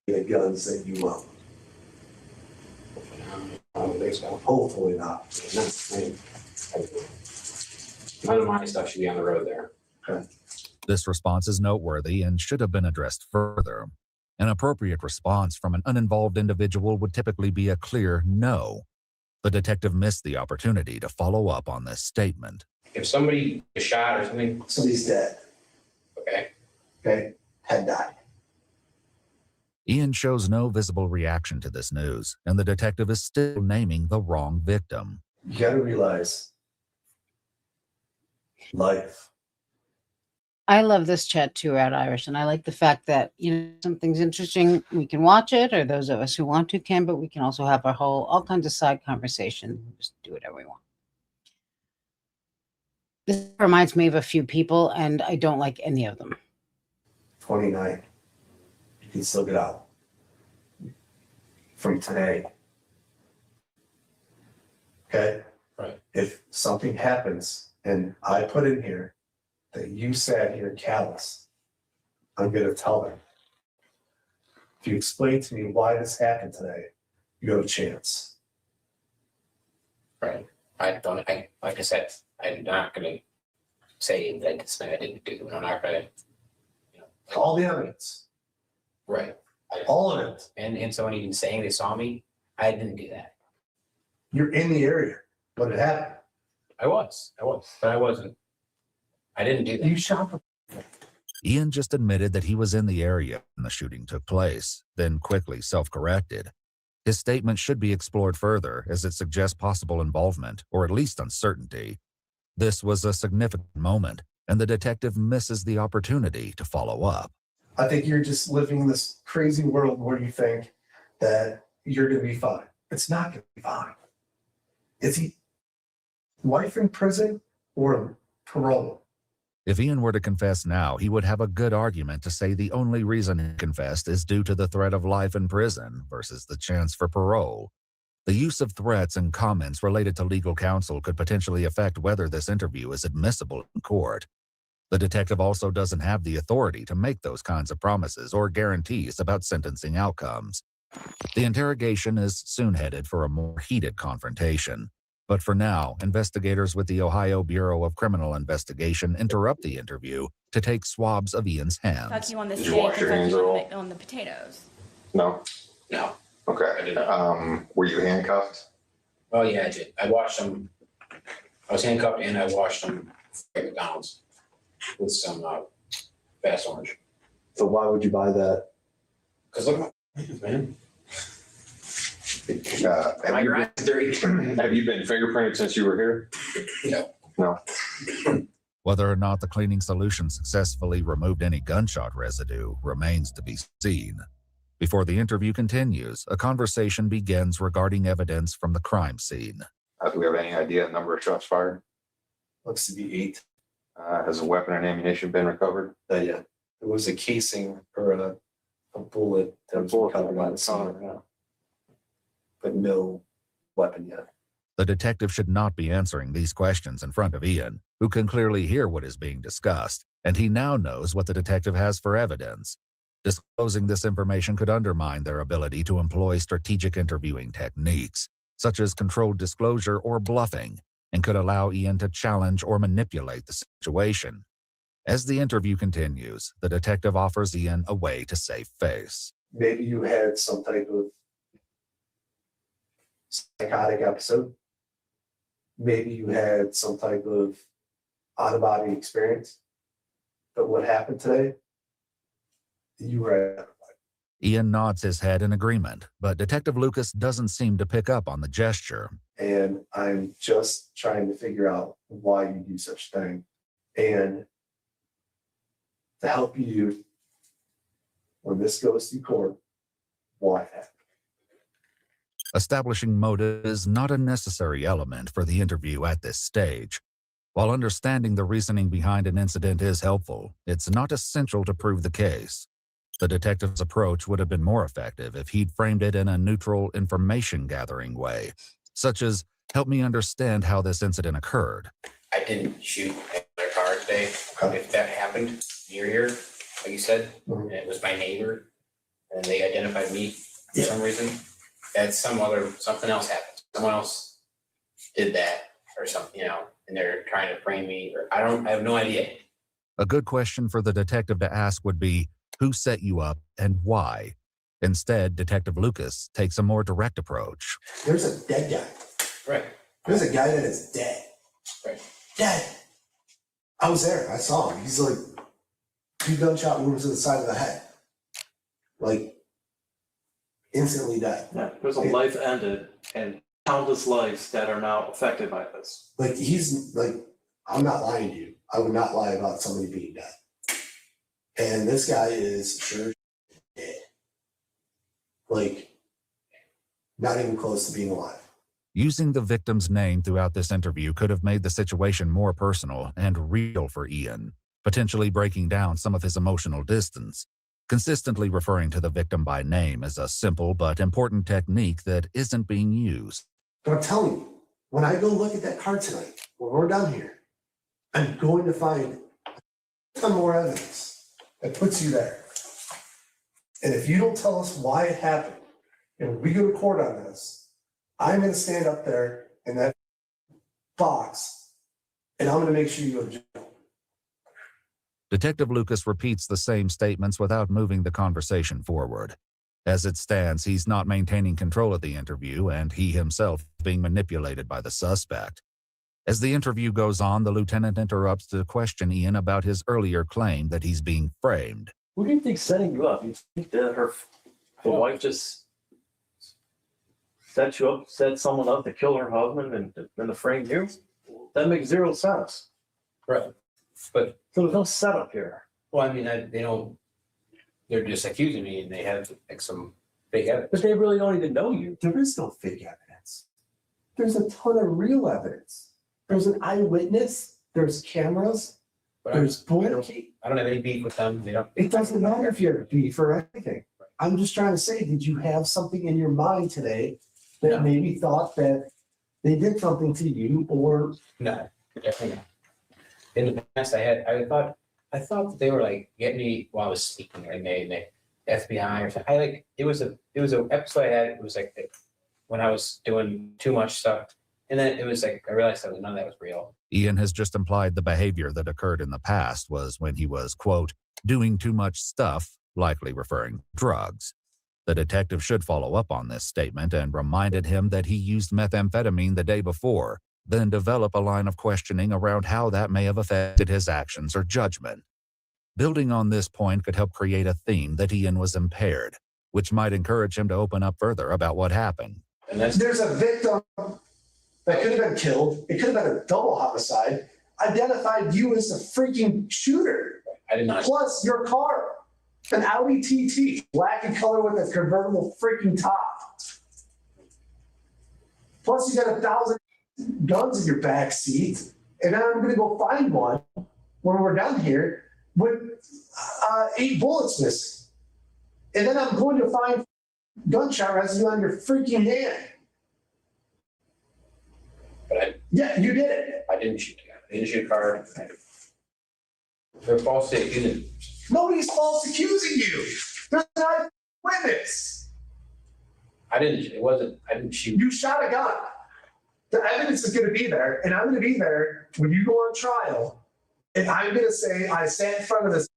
The guns that you own. Hopefully not. None of my stuff should be on the road there. Okay. This response is noteworthy and should have been addressed further. An appropriate response from an uninvolved individual would typically be a clear no. The detective missed the opportunity to follow up on this statement. If somebody is shot or something, Somebody's dead. okay. Okay. Head died. Ian shows no visible reaction to this news, and the detective is still naming the wrong victim. You got to realize life. I love this chat too, at Irish, and I like the fact that, you know, something's interesting, we can watch it, or those of us who want to can, but we can also have all kinds of side conversation, just do whatever we want. This reminds me of a few people, and I don't like any of them. 29. You can still get out from today. Okay? Right. If something happens and I put in here that you sat here callous, I'm going to tell them. If you explain to me why this happened today, you have a chance. Right. Like I said, I'm not going to say that it's something I didn't do. I'm not going to. All the evidence. Right. All of it. And someone even saying they saw me, I didn't do that. You're in the area when it happened. I was, but I wasn't. I didn't do that. You shot them. Ian just admitted that he was in the area when the shooting took place, then quickly self-corrected. His statement should be explored further, as it suggests possible involvement, or at least uncertainty. This was a significant moment, and the detective misses the opportunity to follow up. I think you're just living in this crazy world where you think that you're going to be fine. It's not going to be fine. Is he life in prison or parole? If Ian were to confess now, he would have a good argument to say the only reason he confessed is due to the threat of life in prison versus the chance for parole. The use of threats and comments related to legal counsel could potentially affect whether this interview is admissible in court. The detective also doesn't have the authority to make those kinds of promises or guarantees about sentencing outcomes. The interrogation is soon headed for a more heated confrontation. But for now, investigators with the Ohio Bureau of Criminal Investigation interrupt the interview to take swabs of Ian's hands. Fuck you on the Did steak. you wash your hands at all? On the potatoes. No. No. Okay. Were you handcuffed? Oh yeah, I did. I washed them. I was handcuffed and I washed them at McDonald's with some fast orange. So why would you buy that? Cause look at my hands, man. Have you been fingerprinted since you were here? No. No. Whether or not the cleaning solution successfully removed any gunshot residue remains to be seen. Before the interview continues, a conversation begins regarding evidence from the crime scene. Do we have any idea the number of shots fired? Looks to be 8. Has a weapon and ammunition been recovered? Yeah. There was a casing or a bullet that was recovered by the scene. But no weapon yet. The detective should not be answering these questions in front of Ian, who can clearly hear what is being discussed, and he now knows what the detective has for evidence. Disclosing this information could undermine their ability to employ strategic interviewing techniques, such as controlled disclosure or bluffing, and could allow Ian to challenge or manipulate the situation. As the interview continues, the detective offers Ian a way to save face. Maybe you had some type of psychotic episode. Maybe you had some type of out-of-body experience. But what happened today, you were at. Ian nods his head in agreement, but Detective Lucas doesn't seem to pick up on the gesture. And I'm just trying to figure out why you do such a thing. And to help you, when this goes to court, why that? Establishing motive is not a necessary element for the interview at this stage. While understanding the reasoning behind an incident is helpful, it's not essential to prove the case. The detective's approach would have been more effective if he'd framed it in a neutral information-gathering way, such as, help me understand how this incident occurred. I didn't shoot at my car today. If that happened near here, like you said, and it was my neighbor, and they identified me for some reason, that something else happened. someone else did that or something, and they're trying to frame me, or I have no idea. A good question for the detective to ask would be, who set you up and why? Instead, Detective Lucas takes a more direct approach. There's a dead guy. Right. There's a guy that is dead. Right. Dead. I was there. I saw him. He's like 2 gunshot wounds to the side of the head. Like, instantly dead. Yeah, there's a life ended and countless lives that are now affected by this. Like, he's like, I'm not lying to you. I would not lie about somebody being dead. And this guy is sure dead. Like, not even close to being alive. Using the victim's name throughout this interview could have made the situation more personal and real for Ian, potentially breaking down some of his emotional distance. Consistently referring to the victim by name is a simple but important technique that isn't being used. But I'm telling you, when I go look at that car tonight, when we're done here, I'm going to find a ton more evidence that puts you there. And if you don't tell us why it happened, and we go to court on this, I'm going to stand up there in that box, and I'm going to make sure you go to jail. Detective Lucas repeats the same statements without moving the conversation forward. As it stands, he's not maintaining control of the interview, and he himself is being manipulated by the suspect. As the interview goes on, the lieutenant interrupts to question Ian about his earlier claim that he's being framed. Who do you think setting you up? You think that her wife just set you up, set someone up to kill her husband and to frame you? That makes zero sense. Right. But so there's no setup here. Well, I mean, they don't. They're just accusing me, and they have like some fake evidence. But they really don't even know you. There is no fake evidence. There's a ton of real evidence. There's an eyewitness. There's cameras. But there's bullet. I don't have any beef with them. They don't. It doesn't matter if you're a beef or anything. I'm just trying to say, did you have something in your mind today that maybe thought that they did something to you, or No, definitely not. In the past, I thought that they were like getting me while I was speaking, and the FBI or something. It was an episode I had. It was like when I was doing too much stuff, and then it was like I realized that none of that was real. Ian has just implied the behavior that occurred in the past was when he was, quote, doing too much stuff, likely referring to drugs. The detective should follow up on this statement and reminded him that he used methamphetamine the day before, then develop a line of questioning around how that may have affected his actions or judgment. Building on this point could help create a theme that Ian was impaired, which might encourage him to open up further about what happened. And there's a victim that could have been killed. It could have been a double homicide. Identified you as the freaking shooter. I did not. Plus your car, an Audi TT, black in color with a convertible freaking top. Plus you got 1,000 guns in your back seat, and then I'm gonna go find one when we're done here with 8 bullets missing. And then I'm going to find gunshot residue on your freaking hand. But yeah, you did it. I didn't shoot the guy. I didn't shoot a car. They're false accusing. Nobody's false accusing you. There's not witness. I didn't shoot. You shot a gun. The evidence is going to be there, and I'm going to be there when you go on trial, and I'm going to say I sat in front of this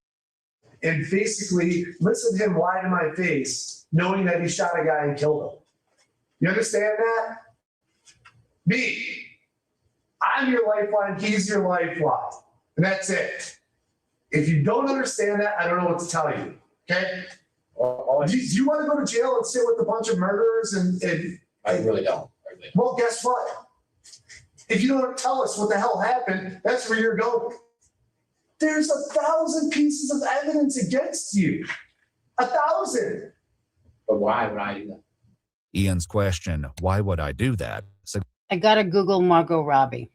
and basically listened to him lie to my face, knowing that he shot a guy and killed him. You understand that? Me. I'm your lifeline, he's your lifeline. And that's it. If you don't understand that, I don't know what to tell you. Okay? Do you want to go to jail and sit with a bunch of murderers and I really don't. Well, guess what? If you don't tell us what the hell happened, that's where you're going. There's 1,000 pieces of evidence against you. 1,000. But why would I do that? Ian's question, why would I do that? I gotta Google Margot Robbie.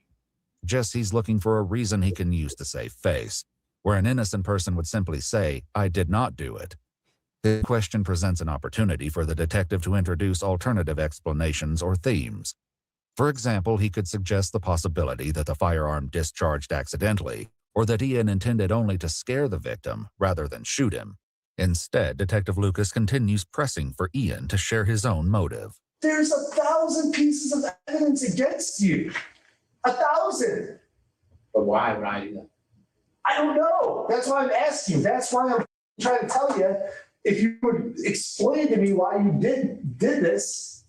Suggests he's looking for a reason he can use to save face, where an innocent person would simply say, I did not do it. The question presents an opportunity for the detective to introduce alternative explanations or themes. For example, he could suggest the possibility that the firearm discharged accidentally, or that Ian intended only to scare the victim rather than shoot him. Instead, Detective Lucas continues pressing for Ian to share his own motive. There's 1,000 pieces of evidence against you. 1,000. But why would I do that? I don't know. That's why I'm asking. That's why I'm trying to tell you. If you would explain to me why you did this,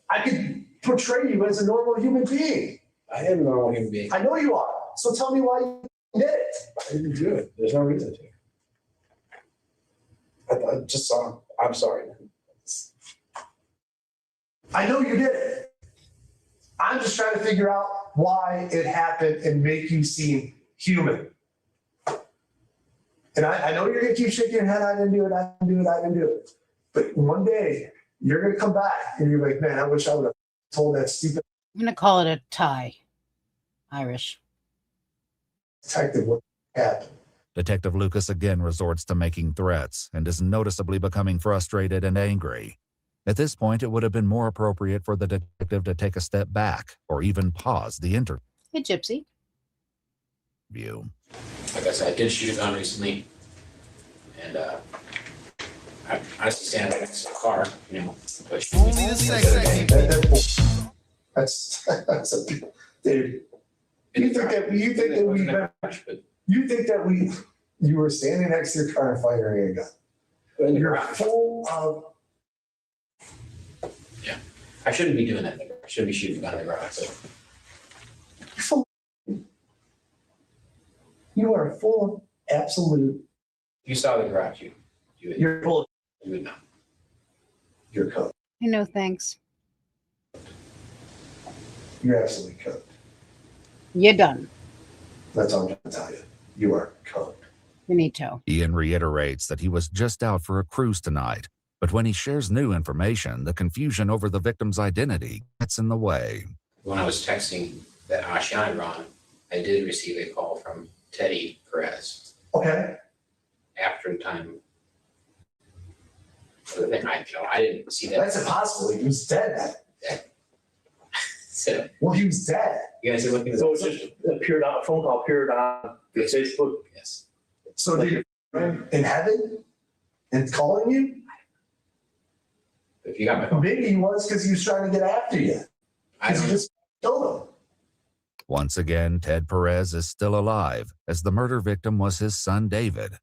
I could portray you as a normal human being. I am a normal human being. I know you are. So tell me why you did it. I didn't do it. There's no reason to. I just saw. I'm sorry. I know you did it. I'm just trying to figure out why it happened and make you seem human. And I know you're gonna keep shaking your head, I didn't do it. But one day, you're gonna come back and you're like, man, I wish I would have told that stupid I'm going to call it a tie. Irish. detective what happened. Detective Lucas again resorts to making threats and is noticeably becoming frustrated and angry. At this point, it would have been more appropriate for the detective to take a step back or even pause the interview. Hey, Gypsy. Like I said, I did shoot a gun recently, and I honestly stand right next to the car, you know. Only the that's a dude. You think that you were standing next to your car and firing a gun. You're full of. Yeah, I shouldn't be doing that. I shouldn't be shooting a gun in the garage. But You are full of absolute. you saw the garage, You're full. you would know. You're cooked. No, thanks. You're absolutely cooked. You're done. That's all I'm trying to tell you. You are cooked. Finito. Ian reiterates that he was just out for a cruise tonight, but when he shares new information, the confusion over the victim's identity gets in the way. When I was texting that Ashiana Ron, I did receive a call from Teddy Perez. Okay. After time. The thing I didn't see that. That's impossible. He was dead. So, well, he was dead. You guys are looking at So it just appeared on a phone call, appeared on your Facebook. Yes. So did your friend in heaven and calling you? If you got my phone. Maybe he was because he was trying to get after you. I don't just killed him. Once again, Ted Perez is still alive, as the murder victim was his son David.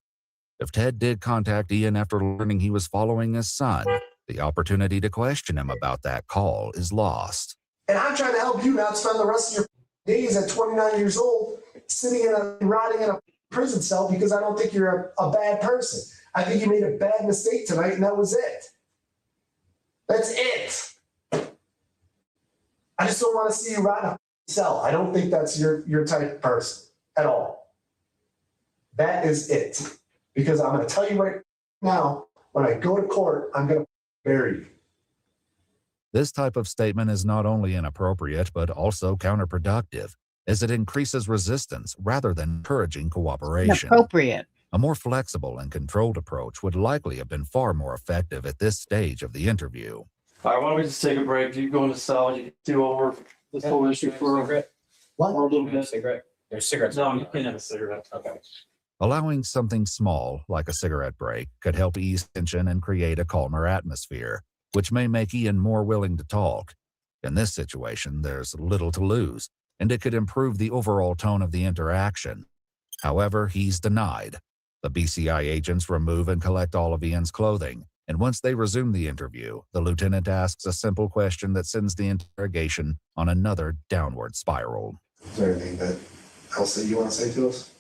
If Ted did contact Ian after learning he was following his son, the opportunity to question him about that call is lost. And I'm trying to help you not spend the rest of your days at 29 years old sitting rotting in a prison cell because I don't think you're a bad person. I think you made a bad mistake tonight, and that was it. That's it. I just don't want to see you rot in a cell. I don't think that's your type of person at all. That is it. Because I'm going to tell you right now, when I go to court, I'm going to bury you. This type of statement is not only inappropriate, but also counterproductive, as it increases resistance rather than encouraging cooperation. Inappropriate. A more flexible and controlled approach would likely have been far more effective at this stage of the interview. All right, why don't we just take a break? You go in the cell, you can do over this whole issue for a little bit. Cigarette? There's cigarettes. No, you can't have a cigarette. Okay. Allowing something small, like a cigarette break, could help ease tension and create a calmer atmosphere, which may make Ian more willing to talk. In this situation, there's little to lose, and it could improve the overall tone of the interaction. However, he's denied. The BCI agents remove and collect all of Ian's clothing, and once they resume the interview, the lieutenant asks a simple question that sends the interrogation on another downward spiral. Is there anything else that you want to say to us?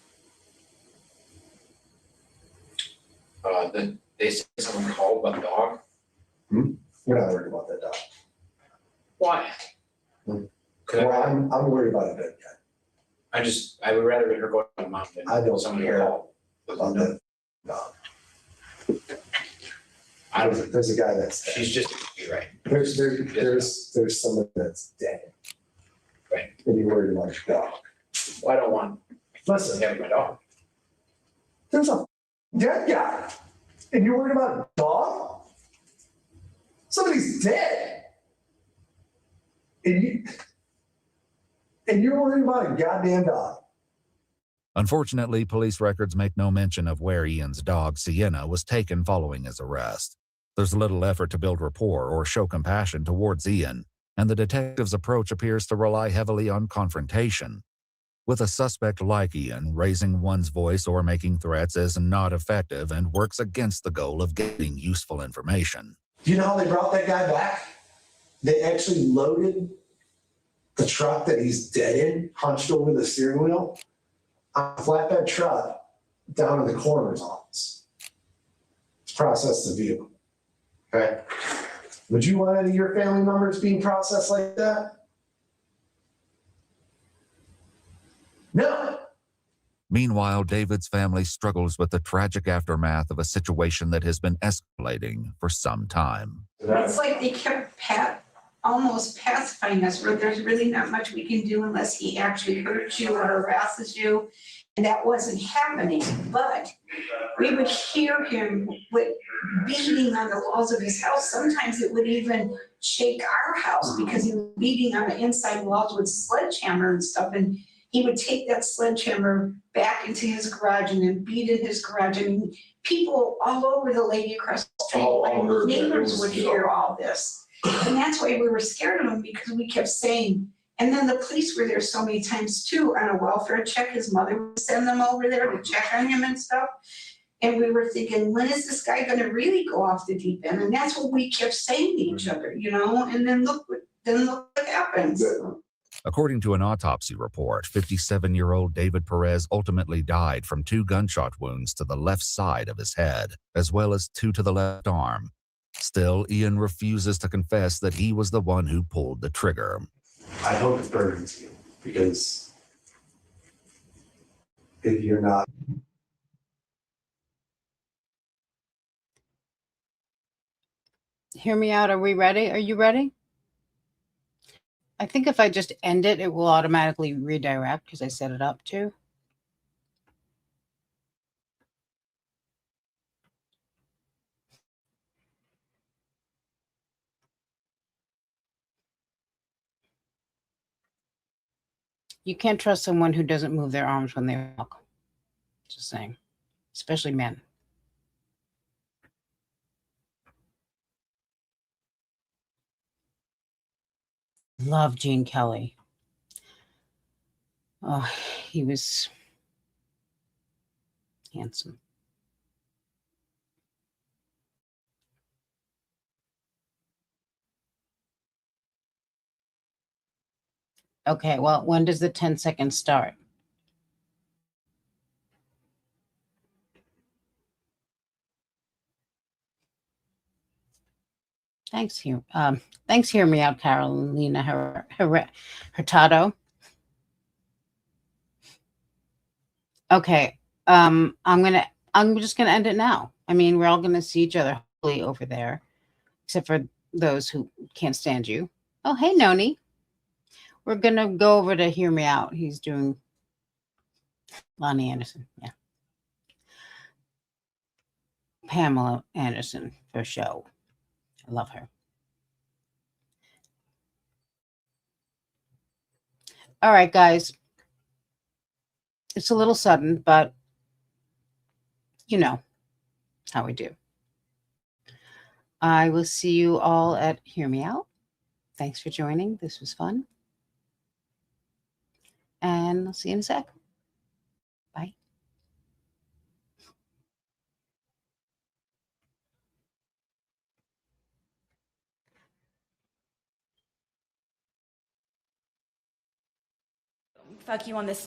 They said someone called about the dog. We're not worried about that dog. Why? Well, I'm worried about it. I would rather her go to my mom than I don't someone care called. about that dog. I don't. There's a guy that's dead. She's just right. There's someone that's dead. Right. And you're worried about your dog. Well, I don't want. Listen, have my dog. There's a dead guy, and you're worried about a dog? Somebody's dead, and you're worried about a goddamn dog. Unfortunately, police records make no mention of where Ian's dog, Sienna, was taken following his arrest. There's little effort to build rapport or show compassion towards Ian, and the detective's approach appears to rely heavily on confrontation. With a suspect like Ian, raising one's voice or making threats is not effective and works against the goal of getting useful information. Do you know how they brought that guy back? They actually loaded the truck that he's dead in, hunched over the steering wheel, on a flatbed truck down in the coroner's office. To process the vehicle. Okay? Would you want any of your family members being processed like that? No. Meanwhile, David's family struggles with the tragic aftermath of a situation that has been escalating for some time. It's like they kept almost pacifying us, where there's really not much we can do unless he actually hurts you or harasses you. And that wasn't happening, but we would hear him with beating on the walls of his house. Sometimes it would even shake our house because he was beating on the inside walls with sledgehammer and stuff. And he would take that sledgehammer back into his garage and then beat in his garage. I mean, people all over the lady across the street, my neighbors would hear all this. And that's why we were scared of him, because we kept saying, and then the police were there so many times too on a welfare check. His mother would send them over there to check on him and stuff. And we were thinking, when is this guy gonna really go off the deep end? And that's what we kept saying to each other, you know, and then look what happens. According to an autopsy report, 57-year-old David Perez ultimately died from 2 gunshot wounds to the left side of his head, as well as 2 to the left arm. Still, Ian refuses to confess that he was the one who pulled the trigger. I hope it burns you, because if you're not. Hear me out. Are we ready? Are you ready? I think if I just end it, it will automatically redirect because I set it up to. You can't trust someone who doesn't move their arms when they walk. Just saying, especially men. Love Gene Kelly. Oh, he was handsome. Okay, well, when does the 10 seconds start? Thanks, hear me out, Carolina Hurtado. Okay, I'm just gonna end it now. I mean, we're all gonna see each other hopefully over there, except for those who can't stand you. Oh, hey, Noni. We're gonna go over to Hear Me Out. He's doing Lonnie Anderson, yeah. Pamela Anderson for show. I love her. All right, guys. It's a little sudden, but you know how we do. I will see you all at Hear Me Out. Thanks for joining. This was fun. And I'll see you in a sec. Bye. Fuck you on this